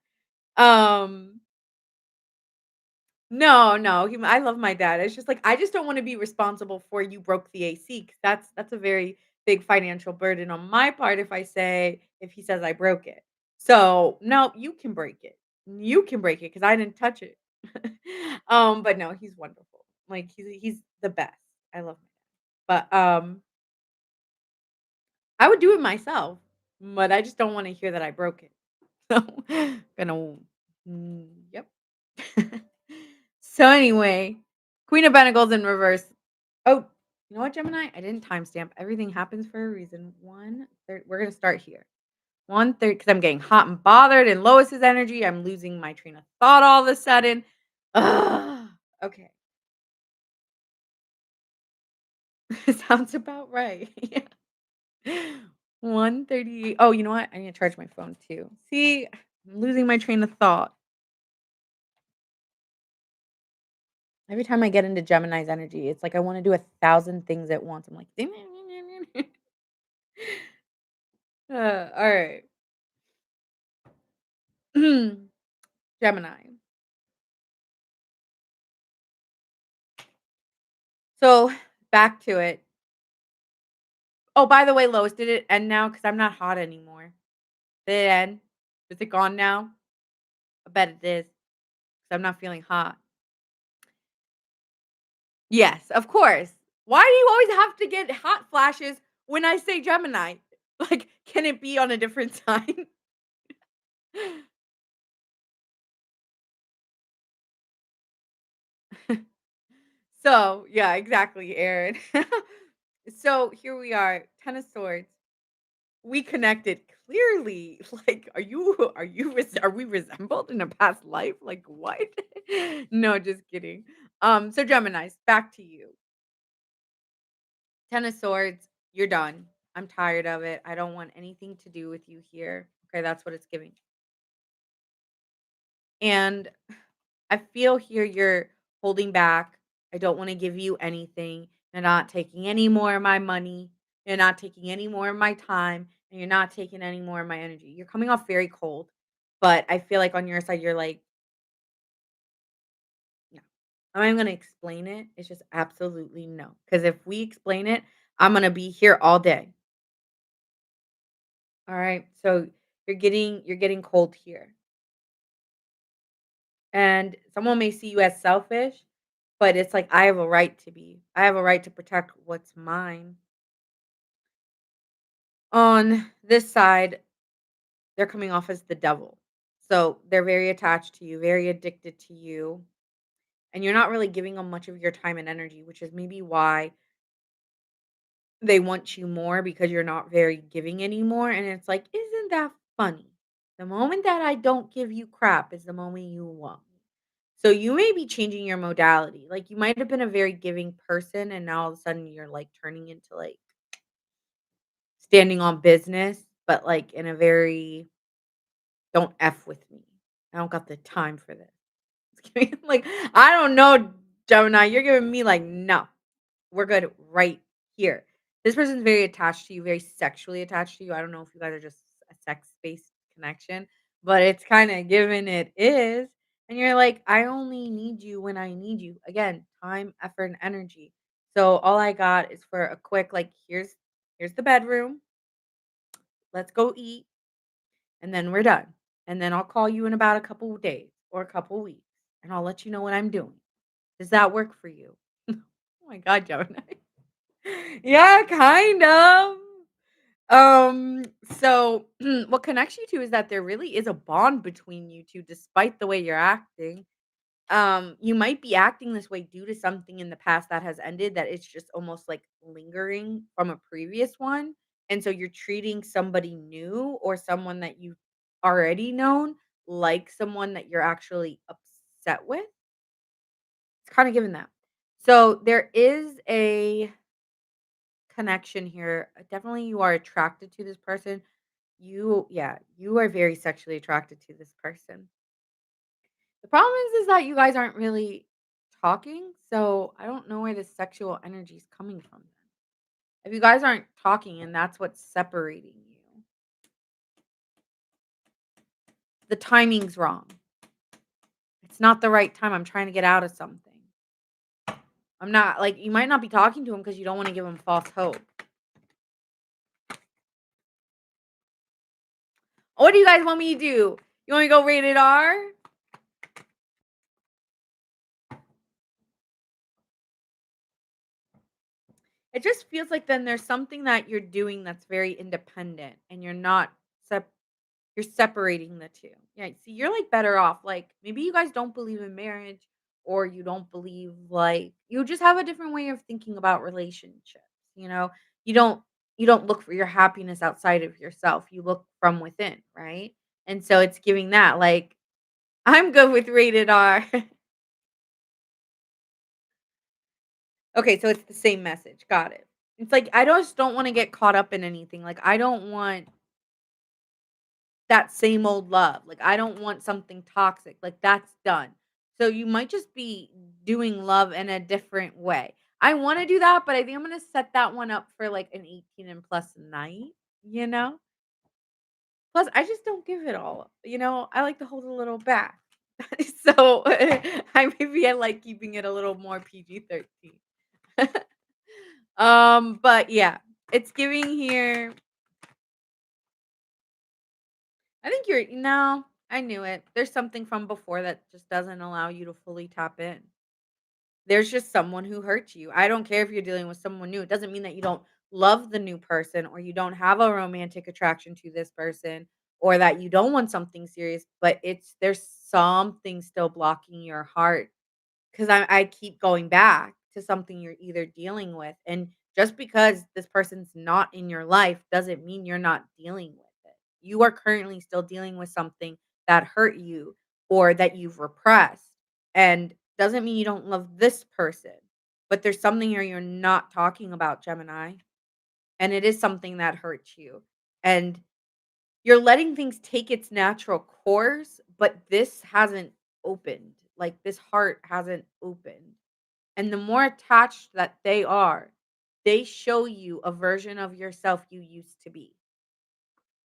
Um no, no, I love my dad. It's just like I just don't wanna be responsible for you broke the AC because that's a very big financial burden on my part if he says I broke it. So, no, you can break it. You can break it because I didn't touch it. But no, he's wonderful. Like, he's the best. I love him. But, I would do it myself, but I just don't wanna hear that I broke it. So, gonna yep. So anyway, Queen of Pentacles in reverse. Oh, you know what, Gemini? I didn't timestamp. Everything happens for a reason. We're gonna start here. 1:30 because I'm getting hot and bothered in Lois's energy. I'm losing my train of thought all of a sudden. Ugh. Okay. Sounds about right. Yeah. 1:38. Oh, you know what? I need to charge my phone too. See, I'm losing my train of thought. Every time I get into Gemini's energy, it's like I wanna do 1,000 things at once. I'm like, alright. Gemini. So, back to it. Oh, by the way, Lois, did it end now? Because 'Cause I'm not hot anymore. Did it end? Is it gone now? I bet it is. 'Cause I'm not feeling hot. Yes, of course. Why do you always have to get hot flashes when I say Gemini? Like, can it be on a different sign? So, yeah, exactly, Aaron. So, here we are, 10 of swords. We connected clearly. Like, are we resembled in a past life? Like, what? No, just kidding. So Geminis, back to you. 10 of swords, you're done. I'm tired of it. I don't want anything to do with you here. Okay, that's what it's giving. And I feel here you're holding back. I don't want to give you anything. You're not taking any more of my money. You're not taking any more of my time, and you're not taking any more of my energy. You're coming off very cold, but I feel like on your side, you're like, "No." I'm gonna explain it. It's just absolutely no. Because if we explain it, I'm gonna be here all day. All right. So you're getting cold here. And someone may see you as selfish, but it's like I have a right to be. I have a right to protect what's mine. On this side, they're coming off as the devil. So they're very attached to you, very addicted to you, and you're not really giving them much of your time and energy, which is maybe why they want you more because you're not very giving anymore. And it's like, isn't that funny? The moment that I don't give you crap is the moment you want me. So you may be changing your modality. Like you might have been a very giving person and now all of a sudden you're like turning into like standing on business, but like in a very don't F with me. I don't got the time for this. Like, I don't know, Gemini. You're giving me like, no, we're good right here. This person's very attached to you, very sexually attached to you. I don't know if you guys are just a sex-based connection, but it's kind of given it is. And you're like, I only need you when I need you. Again, time, effort, and energy. So all I got is for a quick, like, here's the bedroom. Let's go eat, and then we're done. And then I'll call you in about a couple of days or a couple weeks, and I'll let you know what I'm doing. Does that work for you? Oh my god, Gemini. Yeah, kind of. Um, so what connects you two is that there really is a bond between you two despite the way you're acting. You might be acting this way due to something in the past that has ended that it's just almost like lingering from a previous one. And so you're treating somebody new or someone that you already known like someone that you're actually upset with. It's kind of given that. So there is a connection here. Definitely you are attracted to this person. Yeah, you are very sexually attracted to this person. The problem is that you guys aren't really talking, so I don't know where the sexual energy is coming from then. If you guys aren't talking and that's what's separating you, the timing's wrong. It's not the right time. I'm trying to get out of something. I'm not like you might not be talking to him because you don't want to give him false hope. What do you guys want me to do? You want me to go rated R? It just feels like then there's something that you're doing that's very independent and you're not sep- you're separating the 2. Yeah, see, you're, like, better off, like, maybe you guys don't believe in marriage or you don't believe, like you just have a different way of thinking about relationships, you know? You don't you don't look for your happiness outside of yourself, you look from within, right? And so it's giving that, like, I'm good with rated R. Okay, so it's the same message, got it. It's like, I just don't wanna get caught up in anything, like, I don't want that same old love. Like, I don't want something toxic. Like, that's done. So you might just be doing love in a different way. I want to do that, but I think I'm going to set that one up for like an 18 and plus night, you know? Plus, I just don't give it all up. I like to hold a little back. So I like keeping it a little more PG-13. But yeah, it's giving here I think you're no, I knew it. There's something from before that just doesn't allow you to fully tap in. There's just someone who hurt you. I don't care if you're dealing with someone new. It doesn't mean that you don't love the new person or you don't have a romantic attraction to this person or that you don't want something serious, but there's something still blocking your heart 'cause I keep going back to something you're either dealing with, and just because this person's not in your life doesn't mean you're not dealing with it. You are currently still dealing with something that hurt you or that you've repressed, and doesn't mean you don't love this person, but there's something here you're not talking about, Gemini, and it is something that hurts you, and you're letting things take its natural course, but this hasn't opened. Like, this heart hasn't opened. And the more attached that they are, they show you a version of yourself you used to be.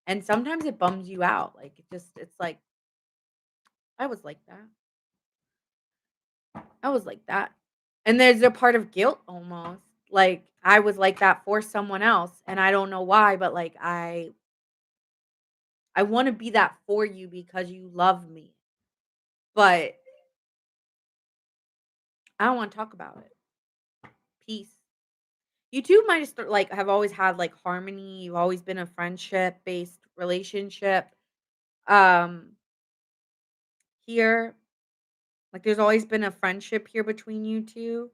And sometimes it bums you out. Like it's like, I was like that. I was like that. And there's a part of guilt almost. Like I was like that for someone else and I don't know why, but like I want to be that for you because you love me. But I don't want to talk about it. Peace. You two might have like have always had like harmony. You've always been a friendship based relationship. Um here, like there's always been a friendship here between you two.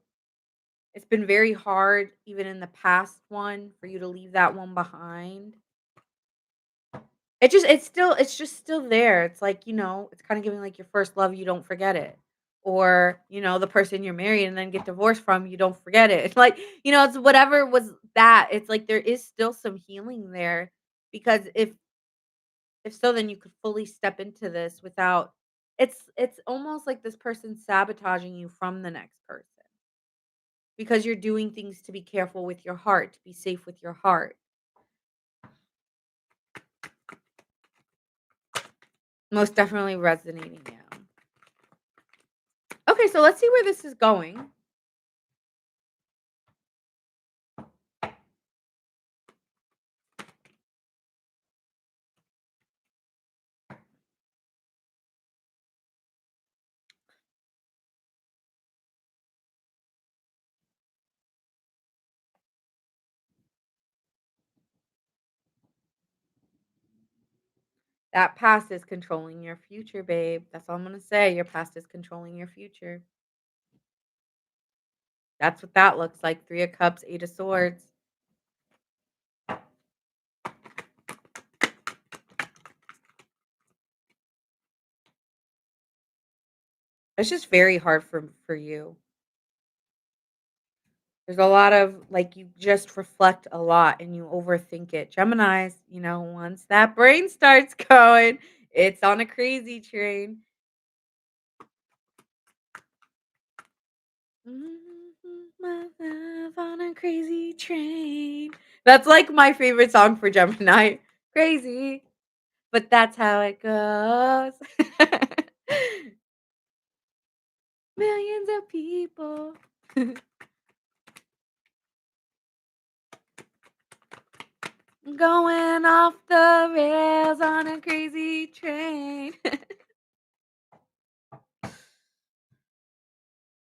It's been very hard even in the past one for you to leave that one behind. It's just still there. It's like, it's kinda giving like your first love, you don't forget it. Or, the person you're married and then get divorced from, you don't forget it. Like, it's whatever was that. It's like there is still some healing there because if so, then you could fully step into this without it's almost like this person sabotaging you from the next person because you're doing things to be careful with your heart, to be safe with your heart. Most definitely resonating, yeah. Okay, so let's see where this is going. That past is controlling your future, babe. That's all I'm gonna say. Your past is controlling your future. That's what that looks like. Three of Cups, Eight of Swords. It's just very hard for you. There's a lot of like you just reflect a lot and you overthink it. Gemini's, once that brain starts going, it's on a crazy train. Myself on a crazy train. That's like my favorite song for Gemini. Crazy, but that's how it goes. Millions of people going off the rails on a crazy train.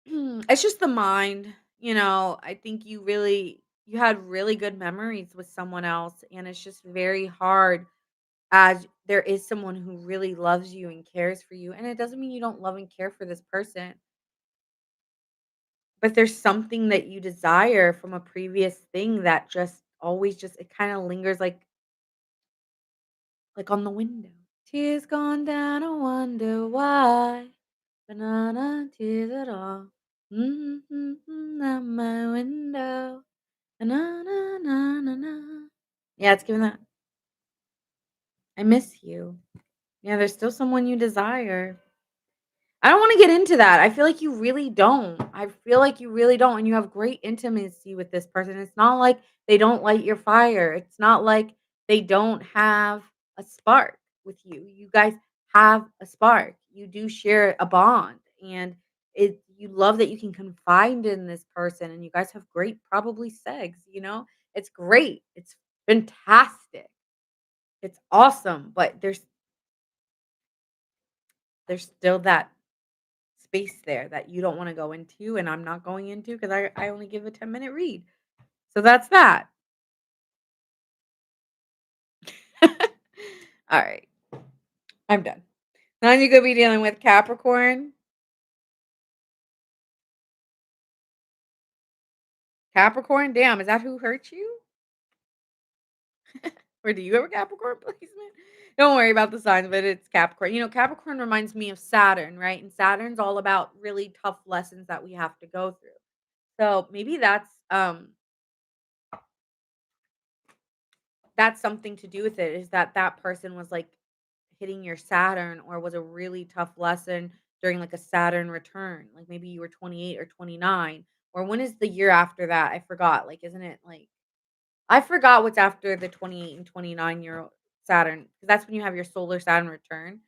It's just the mind, I think you had really good memories with someone else, and it's just very hard as there is someone who really loves you and cares for you, and it doesn't mean you don't love and care for this person, but there's something that you desire from a previous thing that just always just it kinda lingers like on the window. Tears gone down, I wonder why. Banana tears at all. At my window. Na na na na na. Yeah, it's giving that. I miss you. Yeah, there's still someone you desire. I don't wanna get into that. I feel like you really don't. I feel like you really don't, and you have great intimacy with this person. It's not like they don't light your fire. It's not like they don't have a spark with you. You guys have a spark. You do share a bond, and you love that you can confide in this person, and you guys have great probably sex. It's great. It's fantastic. It's awesome, but there's still that space there that you don't wanna go into, and I'm not going into because I only give a 10-minute read. So that's that. Alright, I'm done. Now you're gonna be dealing with Capricorn. Capricorn? Damn, is that who hurt you? Or do you have a Capricorn placement? Don't worry about the signs, but it's Capricorn. Capricorn reminds me of Saturn, right? And Saturn's all about really tough lessons that we have to go through. So maybe that's something to do with it, is that person was, like, hitting your Saturn or was a really tough lesson during, like, a Saturn return, like, maybe you were 28 or 29, Or when is the year after that? I forgot. Like, isn't it like I forgot what's after the 28 and 29-year Saturn, 'cause that's when you have your solar Saturn return,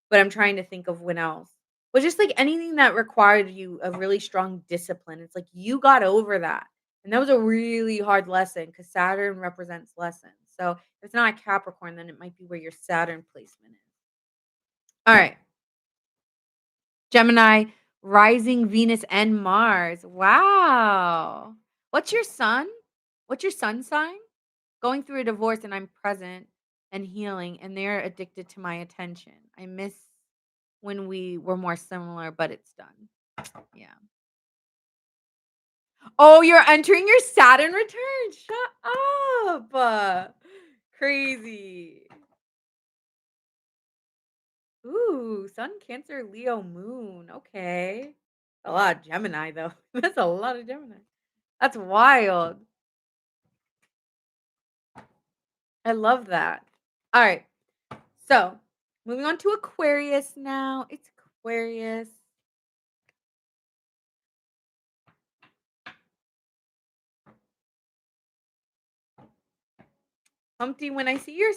but I'm trying to think of when else. But just, like, anything that required you a really strong discipline, it's like you got over that, and that was a really hard lesson because Saturn represents lessons. So, if it's not a Capricorn, then it might be where your Saturn placement is. Alright, Gemini, rising Venus and Mars. Wow! What's your sun? What's your sun sign? Going through a divorce and I'm present and healing, and they're addicted to my attention. I miss when we were more similar, but it's done. Yeah. Oh, you're entering your Saturn return. Shut up. Crazy. Ooh, Sun, Cancer, Leo, Moon. Okay. A lot of Gemini, though. That's a lot of Gemini. That's wild. I love that. All right. So, moving on to Aquarius now. It's Aquarius. Humpty, when I see your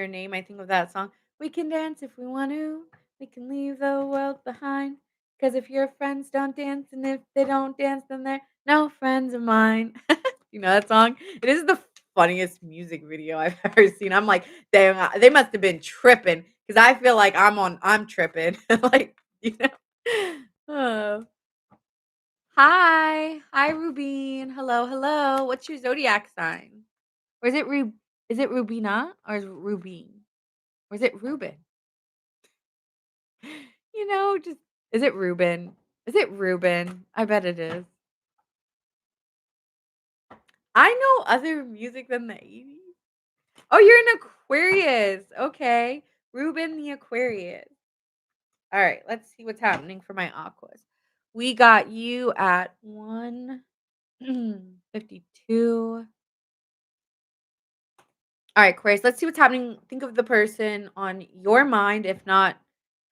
name, I think of that song. We can dance if we want to. We can leave the world behind. Because if your friends don't dance, and if they don't dance, then they're no friends of mine. You know that song? It is the funniest music video I've ever seen. I'm like, they must have been tripping because I feel like I'm tripping. Like, you know. Oh. Hi, Rubine. Hello, hello. What's your zodiac sign? Or is it Rubina or is it Rubine? Or is it Ruben? You know, just is it Ruben? Is it Ruben? I bet it is. I know other music than the 80s. Oh, you're an Aquarius. Okay. Ruben the Aquarius. All right, let's see what's happening for my Aquas. We got you at 152. All right, Aquarius, let's see what's happening. Think of the person on your mind. If not,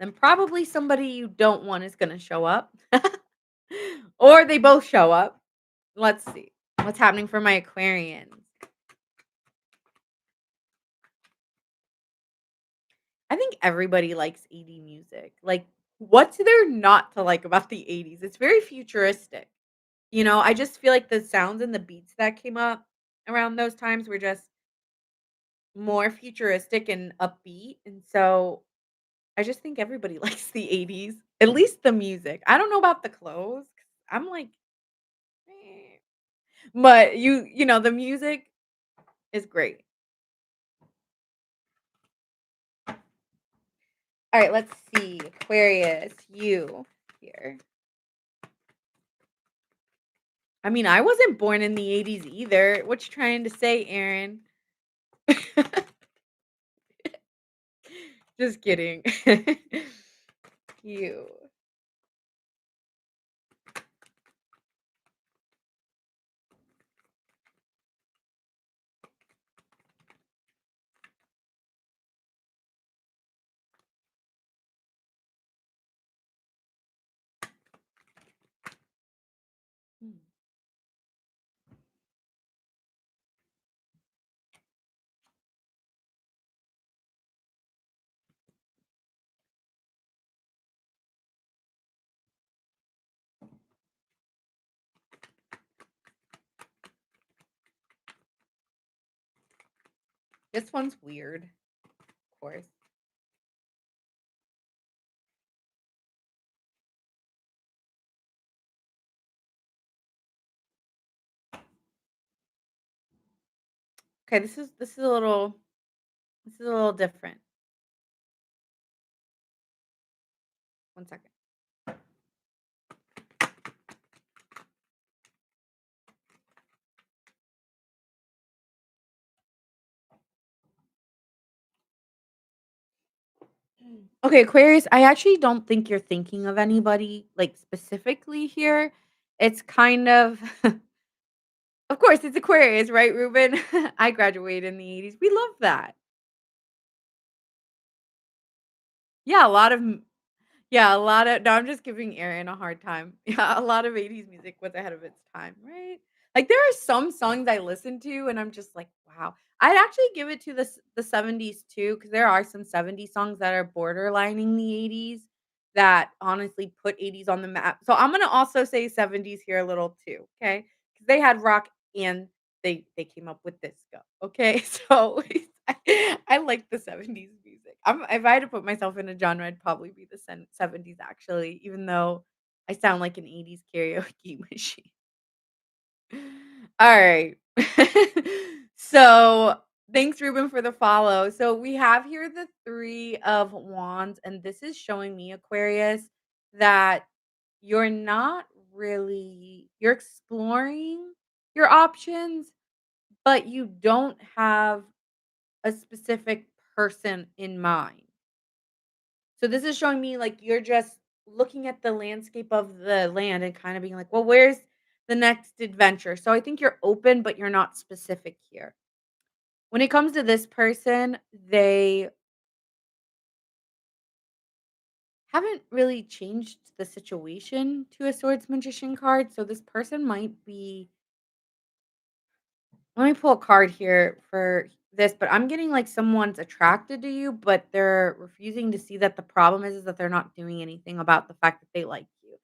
then probably somebody you don't want is going to show up. Or they both show up. Let's see what's happening for my Aquarians. I think everybody likes 80 music. Like, what's there not to like about the 80s? It's very futuristic. You know, I just feel like the sounds and the beats that came up around those times were just more futuristic and upbeat. And so I just think everybody likes the 80s, at least the music. I don't know about the clothes. 'Cause I'm like, "Eh." But you know, the music is great. All right, let's see. Aquarius, you here. I mean, I wasn't born in the 80s either. What you trying to say, Aaron? Just kidding. You. Hmm. This one's weird, of course. Okay, this is a little different. One second. Okay, Aquarius, I actually don't think you're thinking of anybody, like, specifically here. It's kind of course, it's Aquarius, right, Ruben? I graduated in the '80s. We love that. Yeah, a lot of Yeah, a lot of no, I'm just giving Aaron a hard time. Yeah, a lot of '80s music was ahead of its time, right? Like, there are some songs I listen to and I'm just like, "Wow." I'd actually give it to the '70s too, because there are some '70s songs that are borderlining the '80s that honestly put '80s on the map. So I'm gonna also say '70s here a little too, okay? Because they had rock and they came up with disco, okay? So I like the '70s music. If I had to put myself in a genre, I'd probably be the '70s actually, even though I sound like an '80s karaoke machine. Alright. So, thanks, Ruben, for the follow. So, we have here the 3 of wands, and this is showing me, Aquarius, that you're not you're exploring your options, but you don't have a specific person in mind. So this is showing me like you're just looking at the landscape of the land and kind of being like, well, where's the next adventure? So I think you're open, but you're not specific here. When it comes to this person, they haven't really changed the situation to a swords magician card. So this person might be. Let me pull a card here for this, but I'm getting like someone's attracted to you, but they're refusing to see that the problem is that they're not doing anything about the fact that they like you.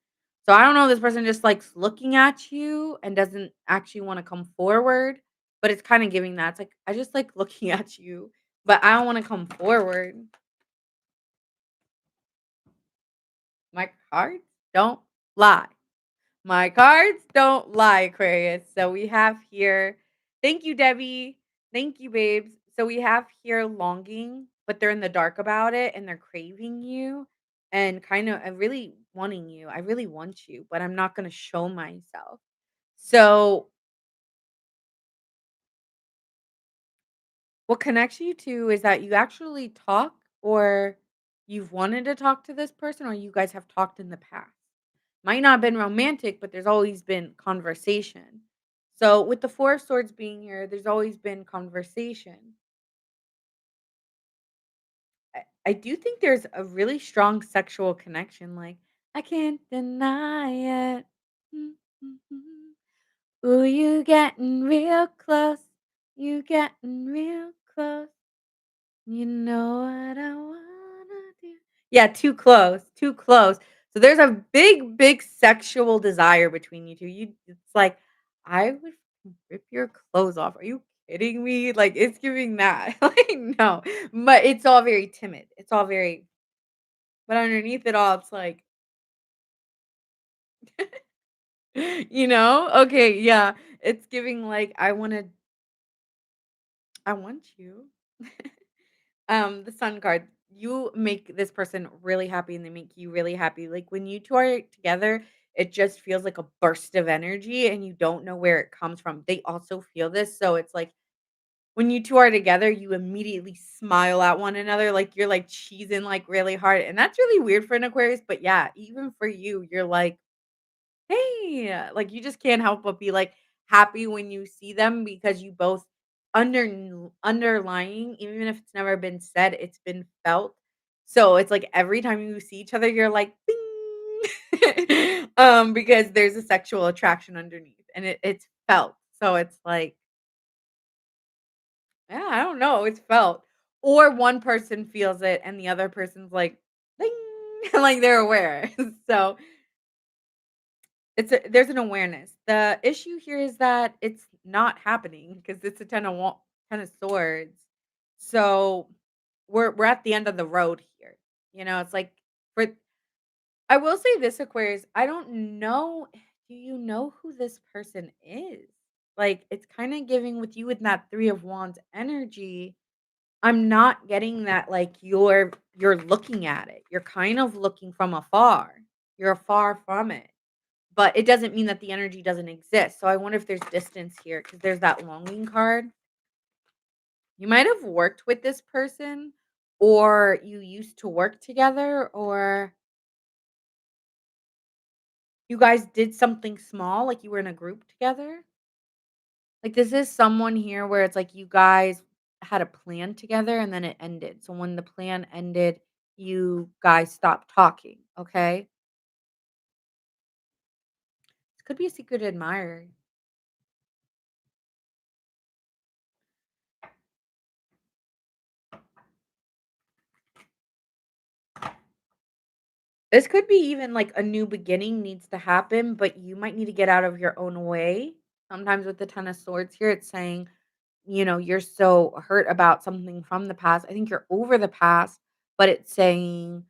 So I don't know, this person just likes looking at you and doesn't actually want to come forward, but it's kind of giving that. It's like, I just like looking at you, but I don't want to come forward. My cards don't lie. My cards don't lie, Aquarius. So we have here, thank you, Debbie. Thank you, babes. So we have here longing, but they're in the dark about it and they're craving you and kind of really wanting you. I really want you, but I'm not going to show myself. So, what connects you two is that you actually talk or you've wanted to talk to this person or you guys have talked in the past. Might not have been romantic, but there's always been conversation. So with the 4 of swords being here, there's always been conversation. I do think there's a really strong sexual connection, like, I can't deny it. Mm, mm, mm. Ooh, you getting real close. You getting real close. You know what I wanna do. Yeah, too close, too close. So there's a big, big sexual desire between you 2. It's like, "I would rip your clothes off. Are you kidding me?" Like, it's giving that. Like, no. But it's all very timid. It's all very but underneath it all, it's like, you know? Okay, yeah. It's giving like, I want you. The sun card, you make this person really happy and they make you really happy. Like when you 2 are together, it just feels like a burst of energy and you don't know where it comes from. They also feel this. So it's like when you 2 are together, you immediately smile at one another, like you're like cheesing like really hard. And that's really weird for an Aquarius. But yeah, even for you, you're like, "Hey," like, you just can't help but be, like, happy when you see them because you both underlying, even if it's never been said, it's been felt. So, it's like every time you see each other, you're like, "Bing." Because there's a sexual attraction underneath, and it's felt. So, it's like, yeah, I don't know, it's felt. Or one person feels it and the other person's like, "Ding," like, they're aware. So there's an awareness. The issue here is that it's not happening because it's a 10 of swords. So, we're at the end of the road here. You know, it's like for I will say this, Aquarius, I don't know, do you know who this person is? Like, it's kinda giving with you with that 3 of wands energy, I'm not getting that, like, you're looking at it. You're kind of looking from afar. You're far from it. But it doesn't mean that the energy doesn't exist. So I wonder if there's distance here because there's that longing card. You might have worked with this person or you used to work together or you guys did something small, like you were in a group together. Like this is someone here where it's like you guys had a plan together and then it ended. So when the plan ended, you guys stopped talking. okay? This could be a secret admirer. This could be even like a new beginning needs to happen, but you might need to get out of your own way. Sometimes with the 10 of swords here, it's saying, you're so hurt about something from the past. I think you're over the past, but it's saying,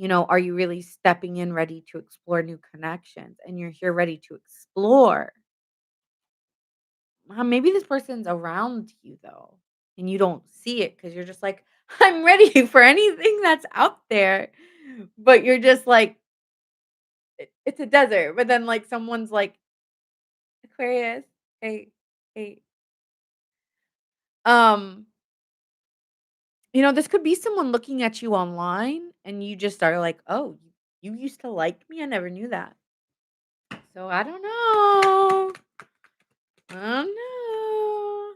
are you really stepping in ready to explore new connections? And you're here ready to explore. Maybe this person's around you though, and you don't see it because you're just like, I'm ready for anything that's out there. But you're just like, it's a desert. But then like someone's like, Aquarius, hey, hey. Um, this could be someone looking at you online and you just are like, "Oh, you used to like me? I never knew that." So I don't know. I don't know.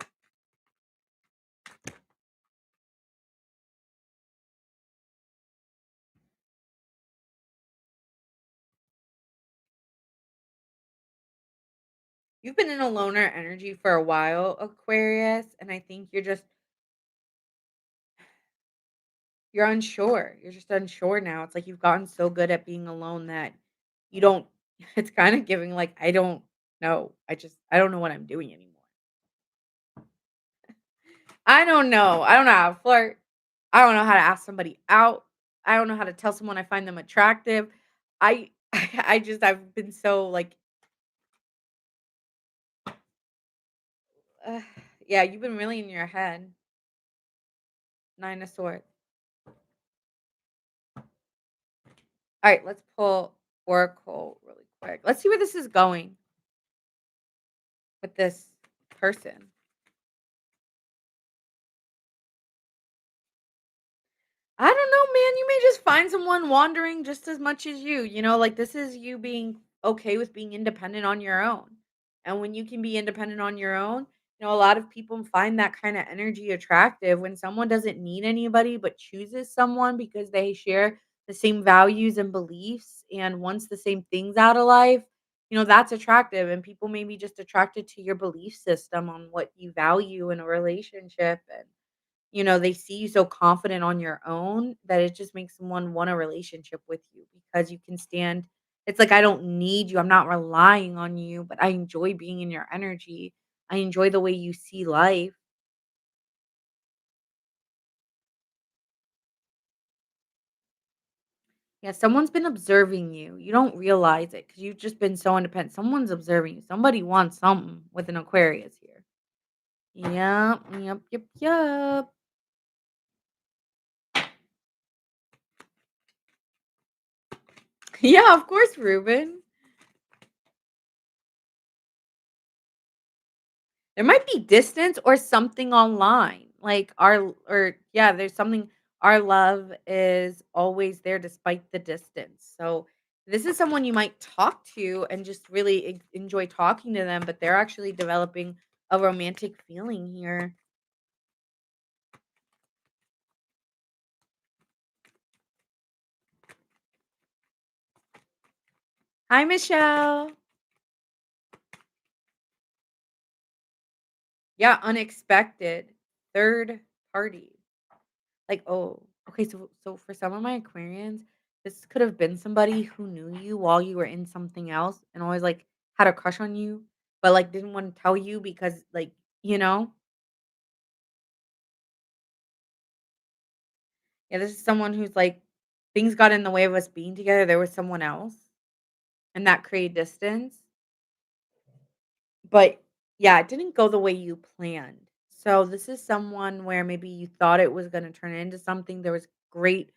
You've been in a loner energy for a while, Aquarius, and I think you're unsure. You're just unsure now. It's like you've gotten so good at being alone that you don't it's kind of giving like I don't know. I don't know what I'm doing anymore. I don't know. I don't know how to flirt. I don't know how to ask somebody out. I don't know how to tell someone I find them attractive. I I've been so like uh, yeah, you've been really in your head. 9 of swords. All right, let's pull oracle really quick. Let's see where this is going with this person. I don't know, man. You may just find someone wandering just as much as you. Like this is you being okay with being independent on your own. And when you can be independent on your own, a lot of people find that kind of energy attractive when someone doesn't need anybody but chooses someone because they share the same values and beliefs and wants the same things out of life. That's attractive. And people may be just attracted to your belief system on what you value in a relationship. And they see you so confident on your own that it just makes someone want a relationship with you because you can stand it's like, I don't need you. I'm not relying on you, but I enjoy being in your energy. I enjoy the way you see life. Yeah, someone's been observing you. You don't realize it because you've just been so independent. Someone's observing you. Somebody wants something with an Aquarius here. Yep, yep, yep, yep. Yeah, of course, Ruben. There might be distance or something online. Like there's something our love is always there despite the distance. So this is someone you might talk to and just really enjoy talking to them, but they're actually developing a romantic feeling here. Hi, Michelle. Yeah, unexpected third party. Like, oh, okay, so for some of my Aquarians, this could have been somebody who knew you while you were in something else and always like had a crush on you, but like didn't want to tell you because you know, yeah, this is someone who's like things got in the way of us being together. There was someone else, and that created distance. But yeah, it didn't go the way you planned. So this is someone where maybe you thought it was going to turn into something. There was great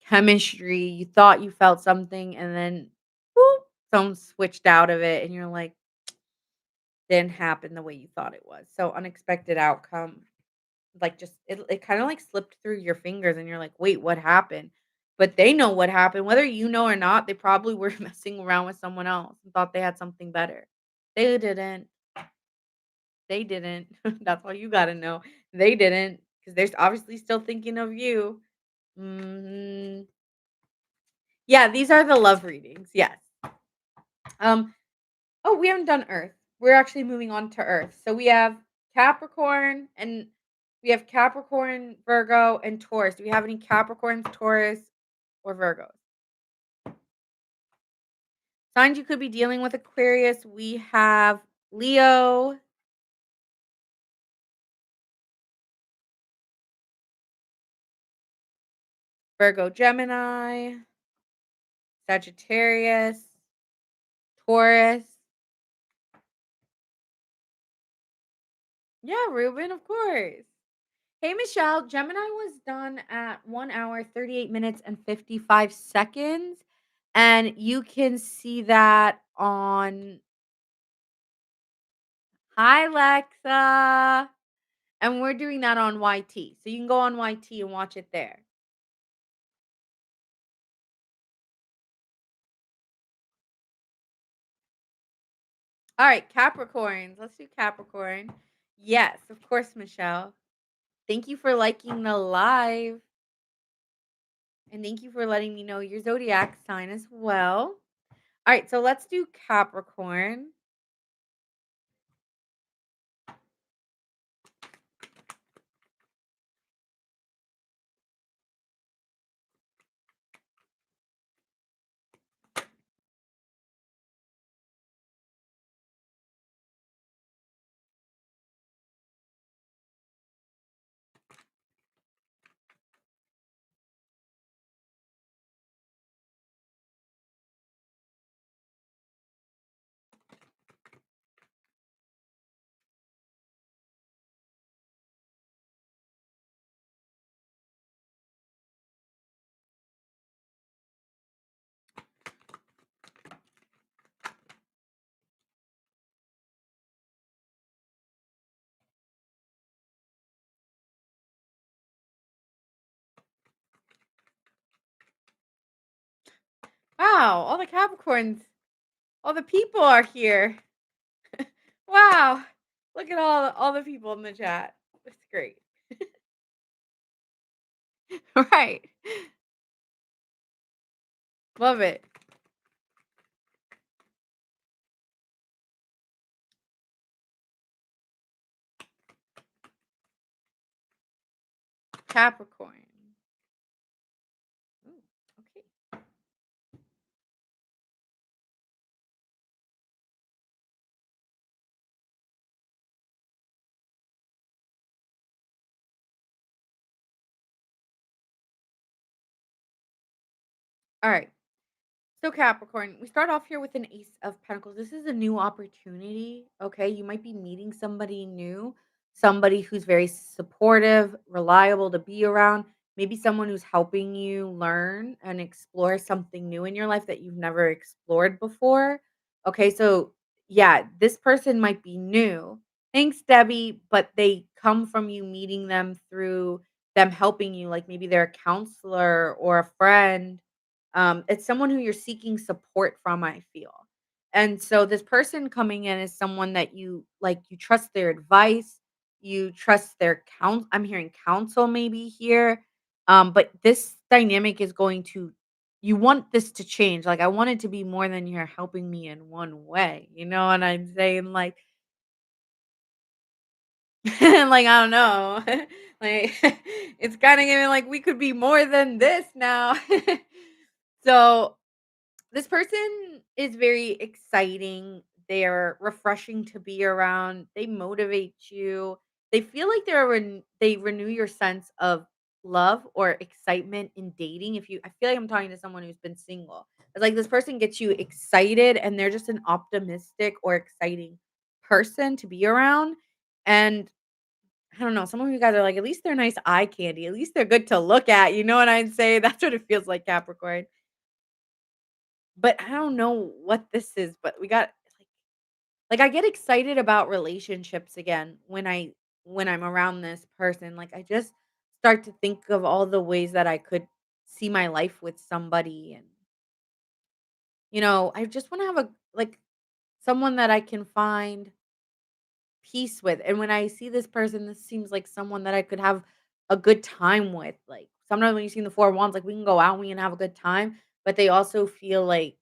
chemistry, you thought you felt something, and then boop, some switched out of it, and you're like, didn't happen the way you thought it was. So unexpected outcome, like just it kind of like slipped through your fingers, and you're like, wait, what happened? But they know what happened, whether you know or not. They probably were messing around with someone else and thought they had something better. They didn't. They didn't. That's all you got to know. They didn't because they're obviously still thinking of you. Hmm. Yeah, these are the love readings, yes. Um, oh, we haven't done Earth. We're actually moving on to Earth. So we have Capricorn, Virgo, and Taurus. Do we have any Capricorns, Taurus, or Virgos? Signs you could be dealing with Aquarius, we have Leo, Virgo, Gemini, Sagittarius, Taurus. Yeah, Ruben, of course. Hey, Michelle, Gemini was done at 1 hour, 38 minutes, and 55 seconds. And you can see that on Hi, Lexa. And we're doing that on YT. So you can go on YT and watch it there. All right, Capricorns. Let's do Capricorn. Yes, of course, Michelle. Thank you for liking the live. And thank you for letting me know your zodiac sign as well. All right, so let's do Capricorn. Wow, all the Capricorns, all the people are here. Wow. Look at all the people in the chat. It's great. Right. Love it. Capricorn. Ooh, okay. All right. So Capricorn, we start off here with an Ace of Pentacles. This is a new opportunity, okay? You might be meeting somebody new, somebody who's very supportive, reliable to be around, maybe someone who's helping you learn and explore something new in your life that you've never explored before. Okay, so yeah, this person might be new. Thanks, Debbie, but they come from you meeting them through them helping you, like maybe they're a counselor or a friend. It's someone who you're seeking support from, I feel. And so this person coming in is someone that you trust their advice, you trust their I'm hearing counsel maybe here. But this dynamic is going to you want this to change. Like I want it to be more than you're helping me in one way. You know what I'm saying? Like like I don't know. like it's kind of giving like we could be more than this now. so this person is very exciting. They're refreshing to be around. They motivate you. They feel like they renew your sense of love or excitement in dating. If you I feel like I'm talking to someone who's been single. It's like this person gets you excited and they're just an optimistic or exciting person to be around. And I don't know, some of you guys are like, at least they're nice eye candy. At least they're good to look at. You know what I'd say? That's what it feels like, Capricorn. But I don't know what this is, but we got I get excited about relationships again when I'm around this person. Like I just start to think of all the ways that I could see my life with somebody and I just want to have a someone that I can find peace with. And when I see this person, this seems like someone that I could have a good time with. Like sometimes when you see the four of wands, like we can go out, we can have a good time. but they also feel like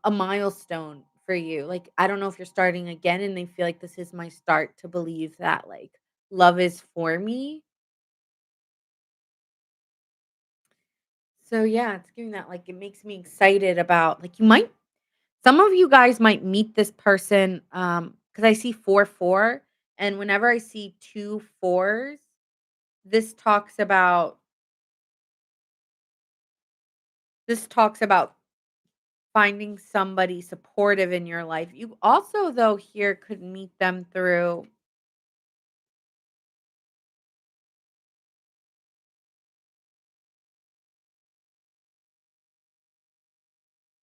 a milestone for you. Like, I don't know if you're starting again and they feel like this is my start to believe that like love is for me. So yeah, it's giving that like it makes me excited about like you might some of you guys might meet this person cuz I see 4 4 and whenever I see two fours, this talks about this talks about finding somebody supportive in your life. You also though here could meet them through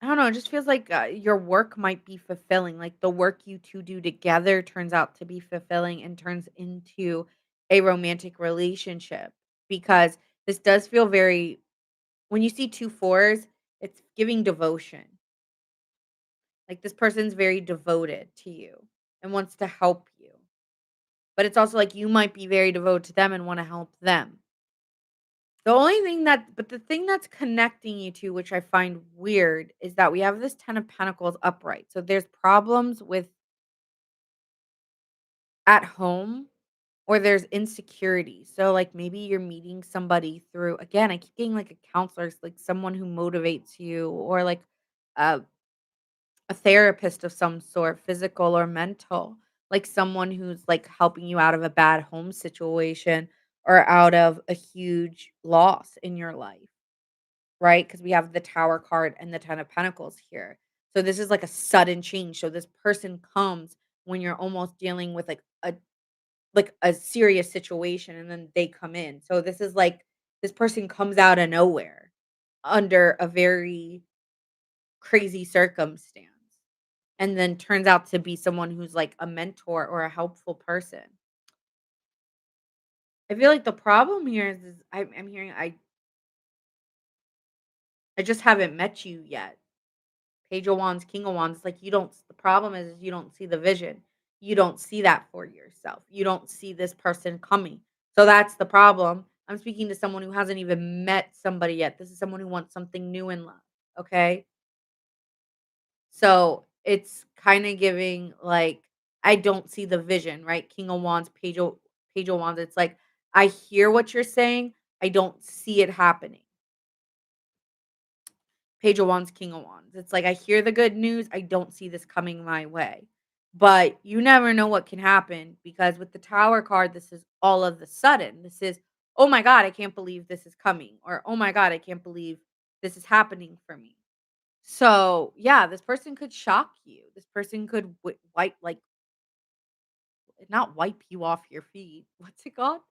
I don't know, it just feels like, your work might be fulfilling, like, the work you 2 do together turns out to be fulfilling and turns into a romantic relationship, because this does feel very when you see 2 fours, it's giving devotion, like, this person's very devoted to you and wants to help you, but it's also like you might be very devoted to them and wanna help them. The thing that's connecting you 2, which I find weird, is that we have this 10 of Pentacles upright. So there's problems with at home or there's insecurity. So like maybe you're meeting somebody through again, I keep getting like a counselor, like someone who motivates you or like a, a therapist of some sort, physical or mental, like someone who's like helping you out of a bad home situation or out of a huge loss in your life. Right? Because we have the Tower card and the Ten of Pentacles here. So this is like a sudden change. So this person comes when you're almost dealing with like a serious situation and then they come in. So this is like this person comes out of nowhere under a very crazy circumstance and then turns out to be someone who's like a mentor or a helpful person. I feel like the problem here is I'm hearing I just haven't met you yet. Page of Wands, King of Wands, like, you don't the problem is you don't see the vision. You don't see that for yourself. You don't see this person coming. So that's the problem. I'm speaking to someone who hasn't even met somebody yet. This is someone who wants something new in love, okay? So, it's kinda giving, like, I don't see the vision, right? King of Wands, Page of Wands, it's like, I hear what you're saying, I don't see it happening. Page of Wands, King of Wands. It's like I hear the good news, I don't see this coming my way. But you never know what can happen because with the Tower card, this is all of the sudden. This is, oh my God, I can't believe this is coming. Or, oh my God, I can't believe this is happening for me. So, yeah, this person could shock you. This person could wipe, like, not wipe you off your feet. What's it called?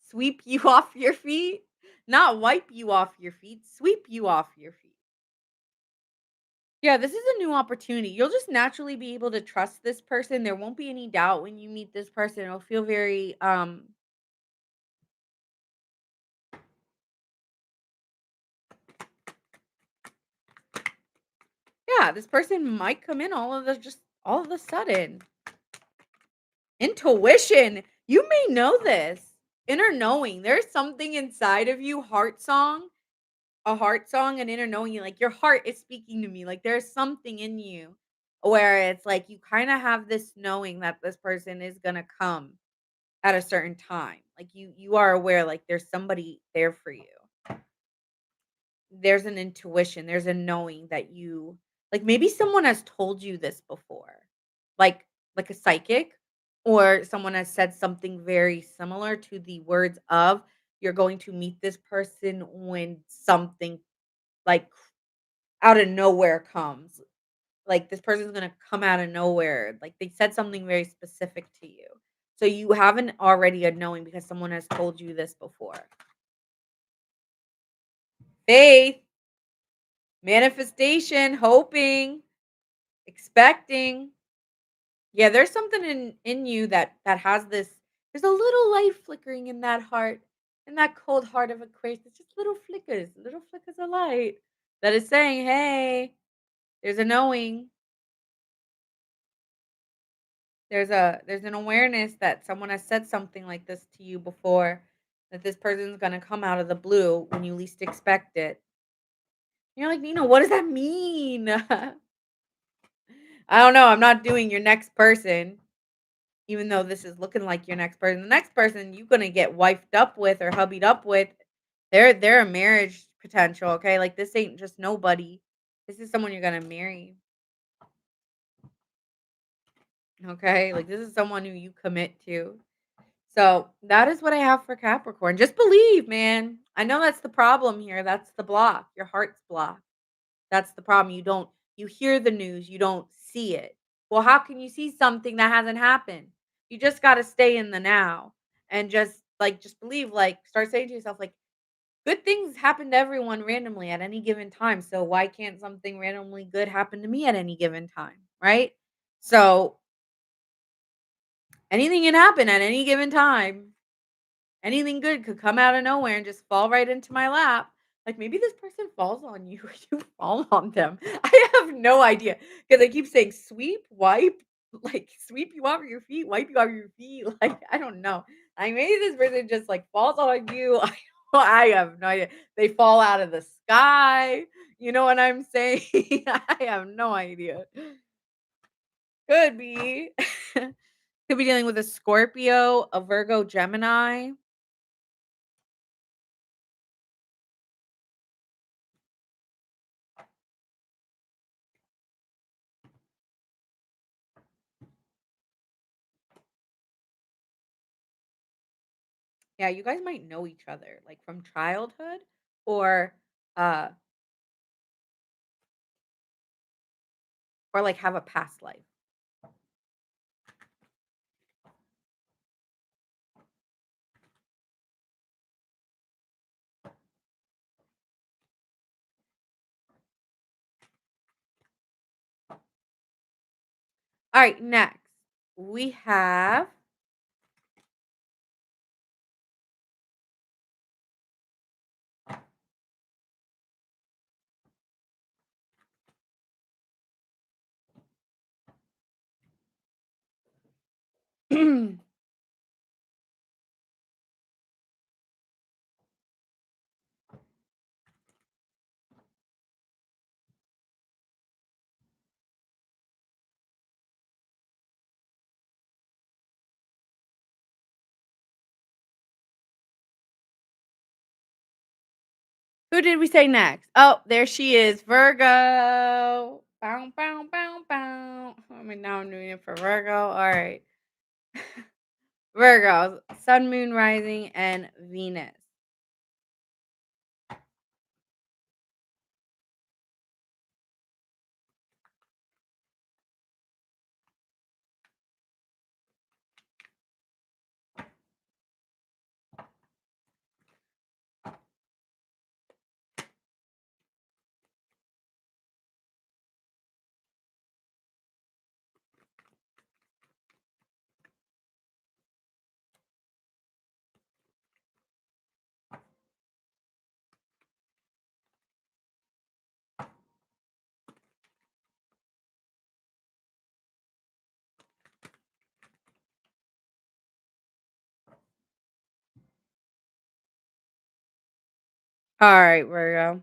Sweep you off your feet? Not wipe you off your feet, sweep you off your feet. Yeah, this is a new opportunity. You'll just naturally be able to trust this person. There won't be any doubt when you meet this person. It'll feel very yeah, this person might come in all of a sudden. Intuition. You may know this. Inner knowing. There's something inside of you, a heart song and inner knowing, like your heart is speaking to me. Like there's something in you where it's like you kind of have this knowing that this person is gonna come at a certain time. Like you are aware like there's somebody there for you. There's an intuition, there's a knowing that you like maybe someone has told you this before. Like like a psychic or someone has said something very similar to the words of you're going to meet this person when something like out of nowhere comes. Like this person's going to come out of nowhere. Like they said something very specific to you. So you haven't already a knowing because someone has told you this before. Faith, manifestation, hoping, expecting. Yeah, there's something in you that has this there's a little light flickering in that heart, in that cold heart of Aquarius. It's just little flickers of light that is saying, "Hey, there's a knowing. There's an awareness that someone has said something like this to you before, that this person's gonna come out of the blue when you least expect it." You're like, "Nina, what does that mean?" I don't know, I'm not doing your next person, even though this is looking like your next person. The next person you gonna get wifed up with or hubbied up with, they're a marriage potential, okay? Like, this ain't just nobody. This is someone you're gonna marry, okay? Like, this is someone who you commit to. So, that is what I have for Capricorn. Just believe, man. I know that's the problem here, that's the block. Your heart's blocked. That's the problem. You hear the news, you don't see it. Well, how can you see something that hasn't happened? You just got to stay in the now and just believe, like start saying to yourself like good things happen to everyone randomly at any given time. So why can't something randomly good happen to me at any given time, right? So anything can happen at any given time. Anything good could come out of nowhere and just fall right into my lap. Like, maybe this person falls on you, you fall on them. I have no idea because I keep saying sweep, wipe, like, sweep you off your feet, wipe you off your feet, like, I don't know. Like, maybe this person just, like, falls on you. I have no idea. They fall out of the sky, you know what I'm saying? I have no idea. Could be. Could be dealing with a Scorpio, a Virgo, Gemini. Yeah, you guys might know each other, like, from childhood or, uh like, have a past life. Alright, next, we have who did we say next? Oh, there she is, Virgo. Bow, bow, bow, bow. I mean, now I'm doing it for Virgo, alright. Virgo, Sun, Moon, Rising, and Venus. Alright, Virgo.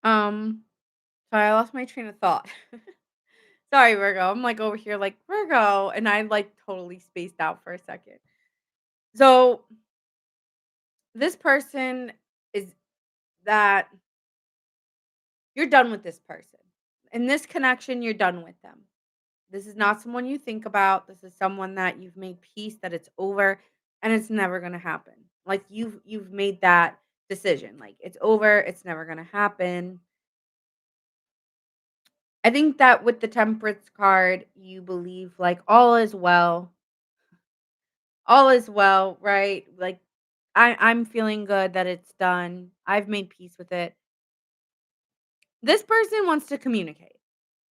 Um, Sorry, I lost my train of thought. Sorry, Virgo, I'm, like, over here like, "Virgo," and I, like, totally spaced out for a second. So this person is that you're done with this person. In this connection, you're done with them. This is not someone you think about. This is someone that you've made peace that it's over and it's never going to happen. Like you've made that decision. Like it's over, it's never going to happen. I think that with the Temperance card, you believe like all is well. All is well, right? Like I'm feeling good that it's done. I've made peace with it. This person wants to communicate.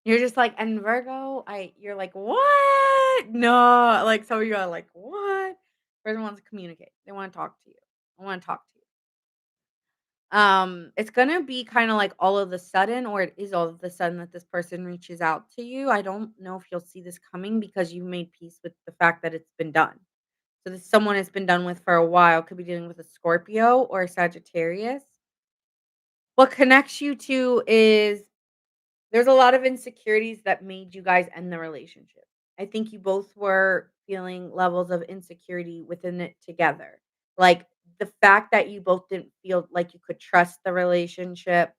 You're just like, and Virgo, you're like, "What? No." Like, some of you are like, "What?" Person wants to communicate. They wanna talk to you. I wanna talk to you. It's gonna be kinda like all of the sudden, or it is all of the sudden that this person reaches out to you. I don't know if you'll see this coming because you made peace with the fact that it's been done. So this someone has been done with for a while, could be dealing with a Scorpio or a Sagittarius. What connects you 2 is there's a lot of insecurities that made you guys end the relationship. I think you both were feeling levels of insecurity within it together. Like, the fact that you both didn't feel like you could trust the relationship,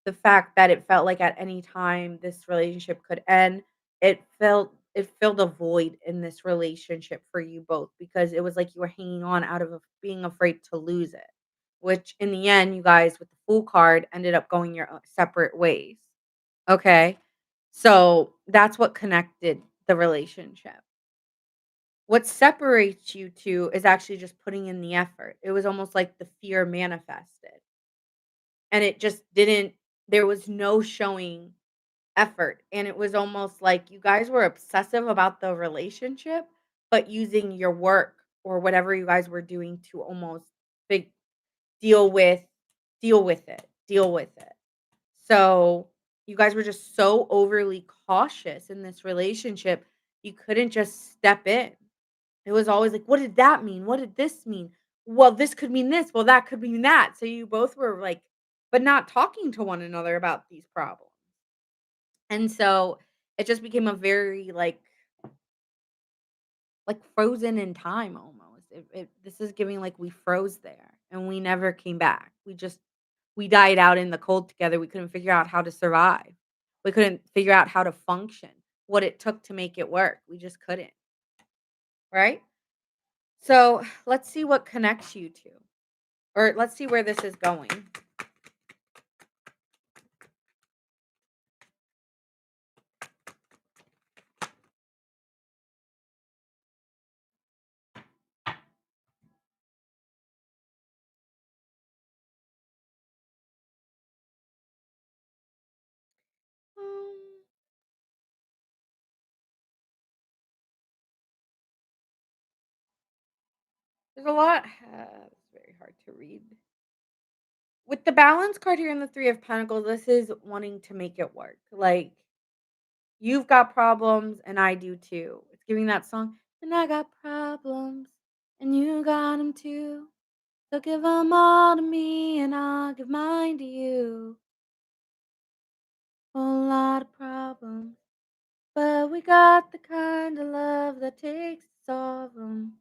the fact that it felt like at any time this relationship could end, it filled a void in this relationship for you both because it was like you were hanging on out of being afraid to lose it, which in the end, you guys with the Fool card ended up going your separate ways. Okay. So that's what connected the relationship. What separates you 2 is actually just putting in the effort. It was almost like the fear manifested, and it just didn't there was no showing effort, and it was almost like you guys were obsessive about the relationship, but using your work or whatever you guys were doing to almost big deal with deal with it. So, you guys were just so overly cautious in this relationship, you couldn't just step in. It was always like, "What did that mean? What did this mean? Well, this could mean this. Well, that could mean that." So you both were like but not talking to one another about these problems. And so, it just became a very, frozen in time almost. This is giving like we froze there and we never came back. We died out in the cold together. We couldn't figure out how to survive. We couldn't figure out how to function, what it took to make it work. We just couldn't, right? So, let's see what connects you 2, or let's see where this is going. Um, there's a lot it's very hard to read. With the balance card here in the 3 of Pentacles, this is wanting to make it work. Like, you've got problems and I do too. It's giving that song, and I got problems and you got them too. So give them all to me and I'll give mine to you. Whole lot of problems, but we got the kind of love that takes to solve them.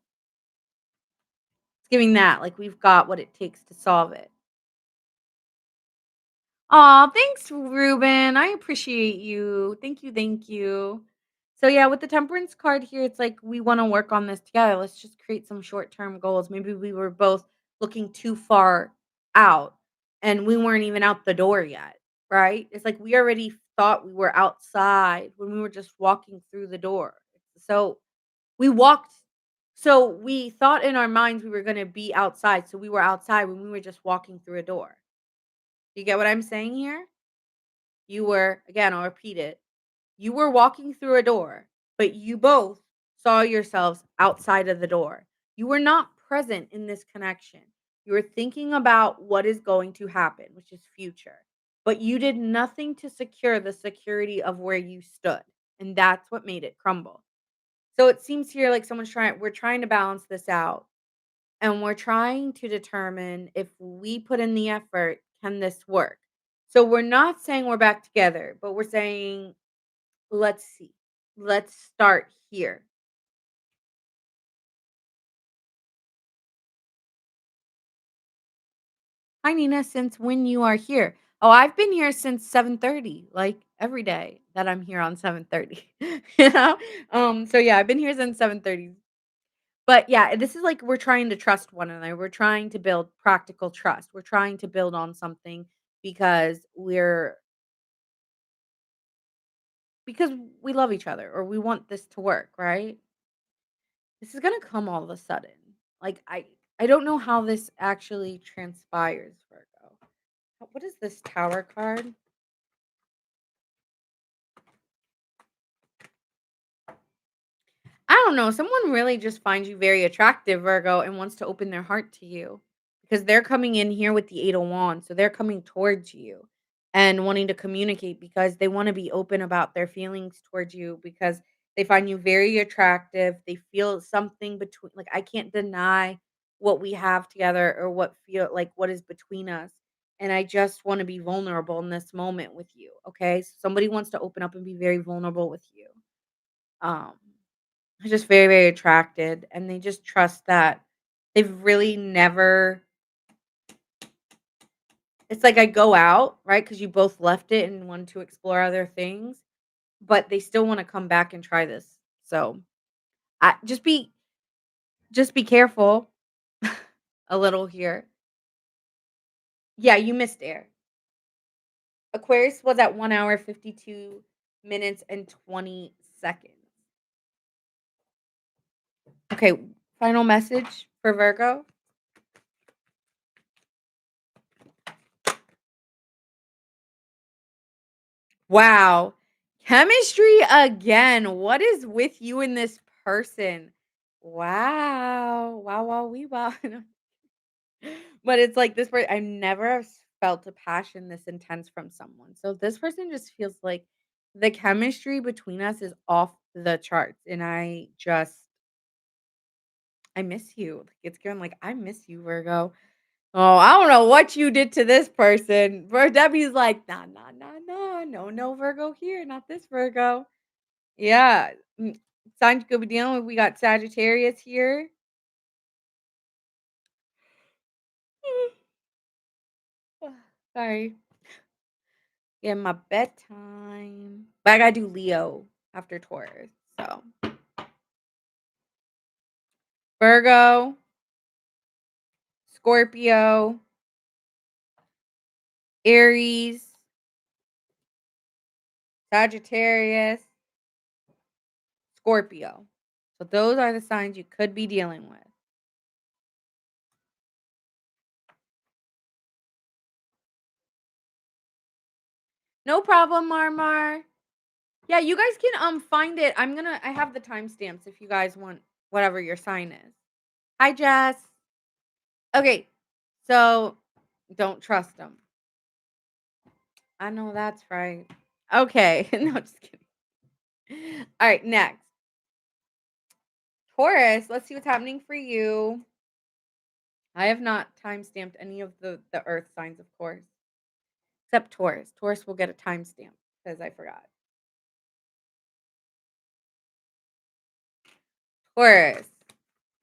It's giving that, like, we've got what it takes to solve it. Aw, thanks, Ruben. I appreciate you. Thank you, thank you. So, yeah, with the temperance card here, it's like we wanna work on this together. Let's just create some short-term goals. Maybe we were both looking too far out, and we weren't even out the door yet, right? It's like we already thought we were outside when we were just walking through the door. So, we walked so we thought in our minds we were gonna be outside, so we were outside when we were just walking through a door. You get what I'm saying here? You were again, I'll repeat it. You were walking through a door, but you both saw yourselves outside of the door. You were not present in this connection. You were thinking about what is going to happen, which is future. But you did nothing to secure the security of where you stood. And that's what made it crumble. So it seems here like we're trying to balance this out. And we're trying to determine if we put in the effort, can this work? So we're not saying we're back together, but we're saying, let's see. Let's start here. Hi Nina, since when you are here? Oh, I've been here since 7:30, like every day that I'm here on 7:30. you know? So yeah, I've been here since 7:30. But yeah, this is like we're trying to trust one another. We're trying to build practical trust. We're trying to build on something because because we love each other or we want this to work, right? This is gonna come all of a sudden. Like I don't know how this actually transpires, Virgo. What is this tower card? don't know, someone really just finds you very attractive, Virgo, and wants to open their heart to you because they're coming in here with the 8 of Wands. So they're coming towards you and wanting to communicate because they want to be open about their feelings towards you because they find you very attractive. They feel something between, like, I can't deny what we have together or what feel like what is between us. And I just want to be vulnerable in this moment with you. Okay. So somebody wants to open up and be very vulnerable with you. Um, they're just very, very attracted, and they just trust that they've really never it's like I go out, right? Because you both left it and wanted to explore other things, but they still wanna come back and try this. So, I just be careful a little here. Yeah, you missed air. Aquarius was at 1 hour, 52 minutes, and 20 seconds. Okay, final message for Virgo. Wow. Chemistry again. What is with you and this person? Wow. Wow, wow, we wow. But it's like this person, I never have felt a passion this intense from someone. So this person just feels like the chemistry between us is off the charts. And I miss you. Like it's going like, I miss you, Virgo. Oh, I don't know what you did to this person. Vir Debbie's like, "Nah, nah, nah, nah, no, no Virgo here, not this Virgo." Yeah, signs you could be dealing with, we got Sagittarius here. Sorry, yeah, my bedtime. But I gotta do Leo after Taurus, so Virgo, Scorpio, Aries, Sagittarius, Scorpio. So those are the signs you could be dealing with. No problem, Marmar. Yeah, you guys can, find it. I have the timestamps if you guys want whatever your sign is. Hi, Jess. Okay, so don't trust them. I know that's right. Okay, no, just kidding. All right, next. Taurus, let's see what's happening for you. I have not timestamped any of the earth signs, of course, except Taurus. Taurus will get a timestamp because I forgot. Taurus,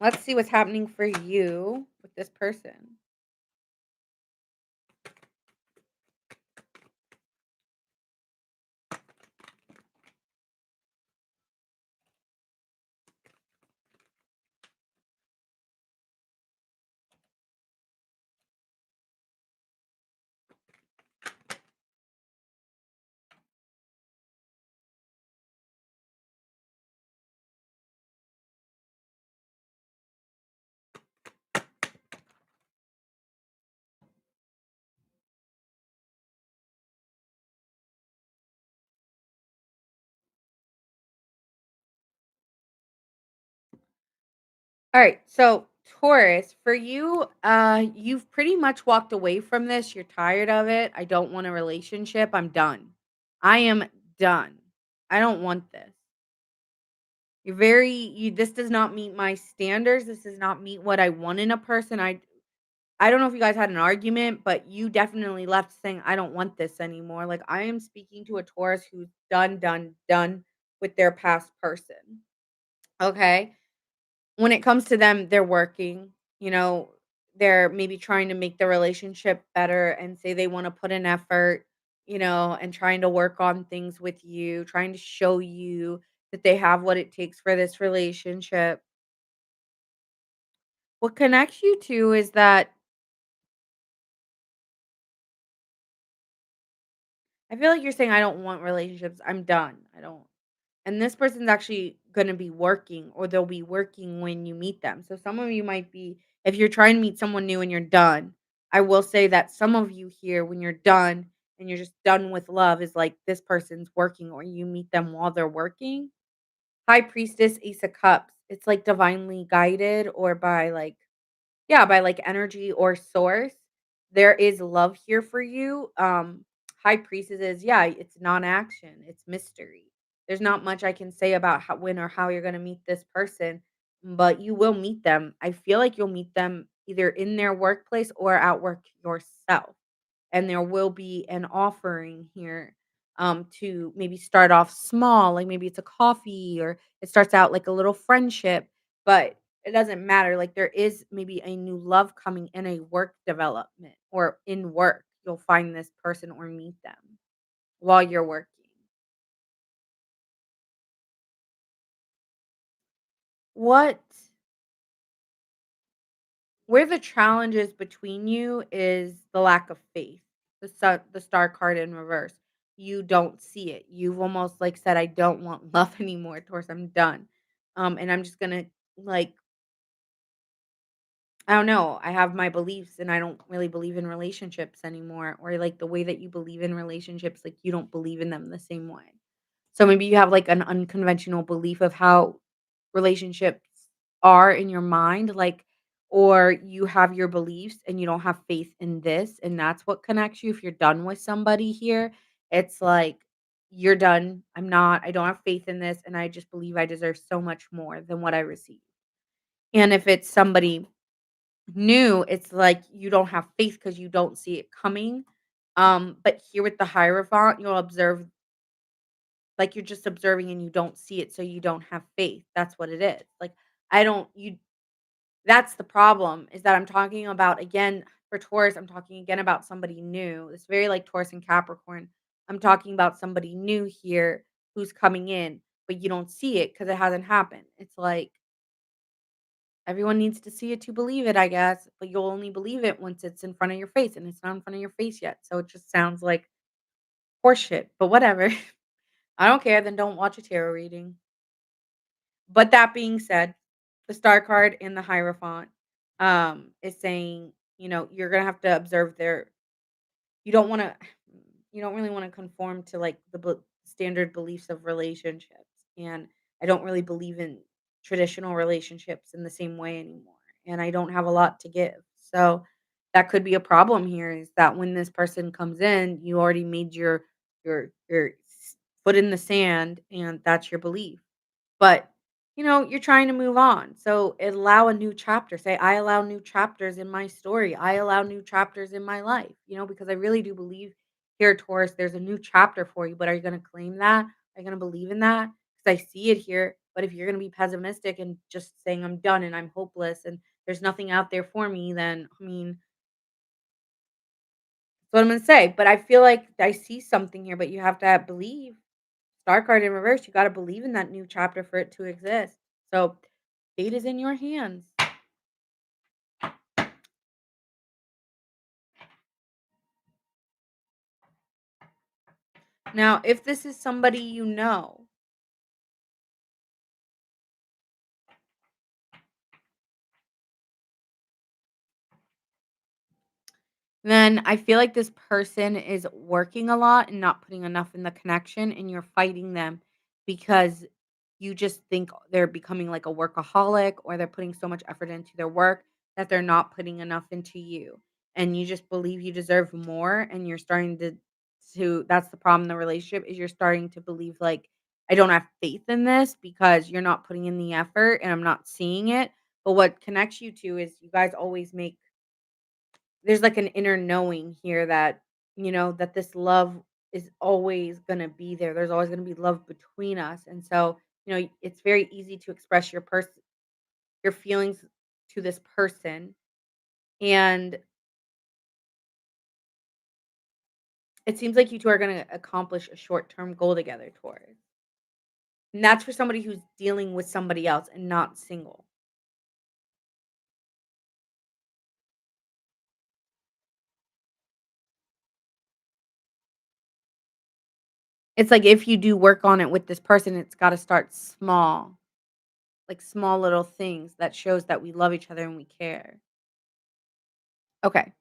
let's see what's happening for you with this person. All right, so Taurus, for you, you've pretty much walked away from this. You're tired of it. I don't want a relationship. I'm done. I am done. I don't want this. You're very you this does not meet my standards. This does not meet what I want in a person. I don't know if you guys had an argument, but you definitely left saying I don't want this anymore. Like I am speaking to a Taurus who's done, done, done with their past person. Okay? When it comes to them, they're working, you know, they're maybe trying to make the relationship better and say they wanna put an effort, and trying to work on things with you, trying to show you that they have what it takes for this relationship. What connects you 2 is that I feel like you're saying, "I don't want relationships. I'm done. I don't." And this person's actually gonna be working or they'll be working when you meet them. So some of you might be if you're trying to meet someone new and you're done, I will say that some of you here when you're done and you're just done with love is like this person's working or you meet them while they're working. High Priestess, Ace of Cups. It's, like, divinely guided or by, like yeah, by, like, energy or source. There is love here for you. High Priestess is yeah, it's non-action, it's mystery. There's not much I can say about how when or how you're gonna meet this person, but you will meet them. I feel like you'll meet them either in their workplace or at work yourself, and there will be an offering here, to maybe start off small, like, maybe it's a coffee or it starts out like a little friendship, but it doesn't matter, like, there is maybe a new love coming in a work development or in work. You'll find this person or meet them while you're working. What Where the challenge is between you is the lack of faith. The star card in reverse. You don't see it. You've almost, like, said, "I don't want love anymore, Taurus, I'm done." And I'm just gonna, like I don't know, I have my beliefs, and I don't really believe in relationships anymore, or, like, the way that you believe in relationships, like, you don't believe in them the same way. So maybe you have, like, an unconventional belief of how relationships are in your mind, like or you have your beliefs and you don't have faith in this, and that's what connects you if you're done with somebody here. It's like, "You're done. I don't have faith in this, and I just believe I deserve so much more than what I receive." And if it's somebody new, it's like you don't have faith because you don't see it coming. But here with the Hierophant, you'll observe like, you're just observing and you don't see it, so you don't have faith. That's what it is. Like, I don't you that's the problem, is that I'm talking about again, for Taurus, I'm talking again about somebody new. It's very like Taurus and Capricorn. I'm talking about somebody new here who's coming in, but you don't see it because it hasn't happened. It's like everyone needs to see it to believe it, I guess, but you'll only believe it once it's in front of your face, and it's not in front of your face yet. So it just sounds like horseshit, but whatever. I don't care, then don't watch a tarot reading. But that being said, the star card in the Hierophant, is saying, you're gonna have to observe their you don't wanna you don't really wanna conform to, like, the standard beliefs of relationships, and I don't really believe in traditional relationships in the same way anymore, and I don't have a lot to give. So, that could be a problem here is that when this person comes in, you already made your foot in the sand, and that's your belief. But, you're trying to move on. So allow a new chapter. Say, I allow new chapters in my story. I allow new chapters in my life, because I really do believe here, Taurus, there's a new chapter for you. But are you going to claim that? Are you going to believe in that? Because I see it here. But if you're going to be pessimistic and just saying, I'm done and I'm hopeless and there's nothing out there for me, then, I mean, that's what I'm going to say. But I feel like I see something here, but you have to believe. Star card in reverse, you gotta believe in that new chapter for it to exist. So, fate is in your hands. Now, if this is somebody you know, then I feel like this person is working a lot and not putting enough in the connection, and you're fighting them because you just think they're becoming like a workaholic or they're putting so much effort into their work that they're not putting enough into you. And you just believe you deserve more and you're starting to that's the problem in the relationship is you're starting to believe like I don't have faith in this because you're not putting in the effort and I'm not seeing it. But what connects you two is you guys always make there's like an inner knowing here that, that this love is always going to be there. There's always going to be love between us. And so, it's very easy to express your feelings to this person. And it seems like you two are going to accomplish a short-term goal together towards. And that's for somebody who's dealing with somebody else and not single. It's like if you do work on it with this person, it's got to start small, like small little things that shows that we love each other and we care. Okay.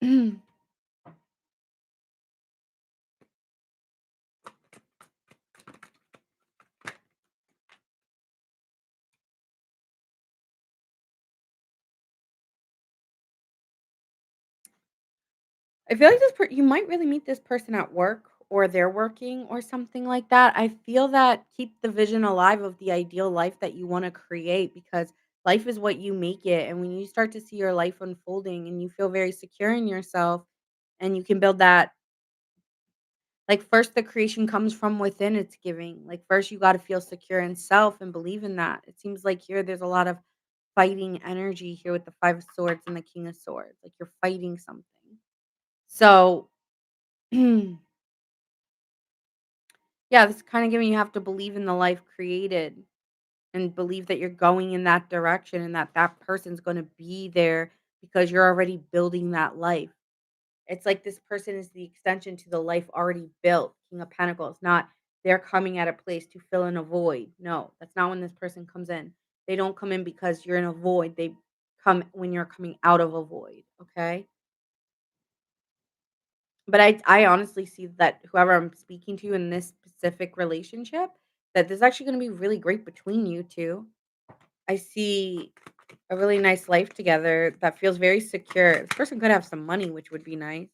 I feel like you might really meet this person at work or they're working or something like that. I feel that keep the vision alive of the ideal life that you wanna create because life is what you make it, and when you start to see your life unfolding and you feel very secure in yourself and you can build that like, first the creation comes from within, it's giving. Like, first you gotta feel secure in self and believe in that. It seems like here there's a lot of fighting energy here with the 5 of swords and the king of swords, like you're fighting something. So yeah, this is kinda giving you have to believe in the life created and believe that you're going in that direction and that that person's gonna be there because you're already building that life. It's like this person is the extension to the life already built, King of Pentacles, not they're coming at a place to fill in a void. No, that's not when this person comes in. They don't come in because you're in a void. They come when you're coming out of a void, okay? But I honestly see that whoever I'm speaking to in this specific relationship, that this is actually gonna be really great between you 2. I see a really nice life together that feels very secure. This person could have some money, which would be nice.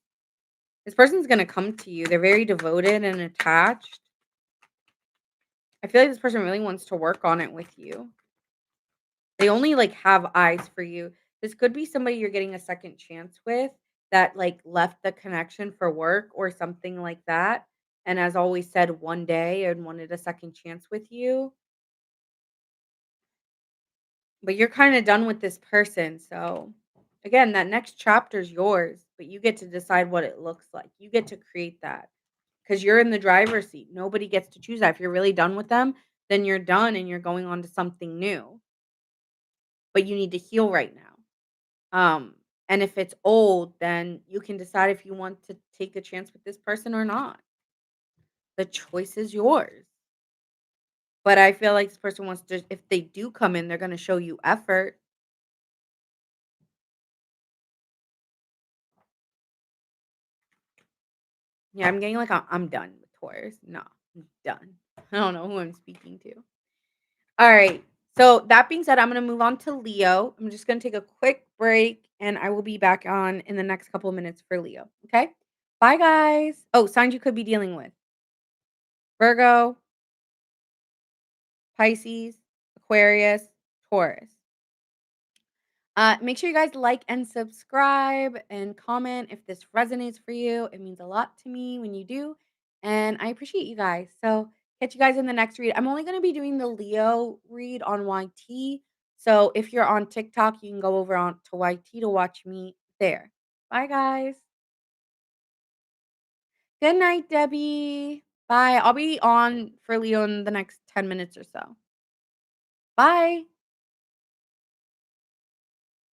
This person's gonna come to you. They're very devoted and attached. I feel like this person really wants to work on it with you. They only, like, have eyes for you. This could be somebody you're getting a second chance with that, like, left the connection for work or something like that, and has always said one day and wanted a second chance with you, but you're kinda done with this person, so, again, that next chapter is yours, but you get to decide what it looks like. You get to create that. 'Cause you're in the driver's seat. Nobody gets to choose that. If you're really done with them, then you're done and you're going on to something new, but you need to heal right now. And if it's old, then you can decide if you want to take a chance with this person or not. The choice is yours. But I feel like this person wants to if they do come in, they're gonna show you effort. Yeah, I'm getting like I'm done with Taurus. No, I'm done. I don't know who I'm speaking to. All right. So that being said, I'm going to move on to Leo. I'm just going to take a quick break and I will be back on in the next couple of minutes for Leo. Okay. Bye, guys. Oh, signs you could be dealing with Virgo, Pisces, Aquarius, Taurus. Make sure you guys like and subscribe and comment if this resonates for you. It means a lot to me when you do. And I appreciate you guys. So, catch you guys in the next read. I'm only going to be doing the Leo read on YT. So, if you're on TikTok, you can go over on to YT to watch me there. Bye, guys. Good night, Debbie. Bye. I'll be on for Leo in the next 10 minutes or so. Bye.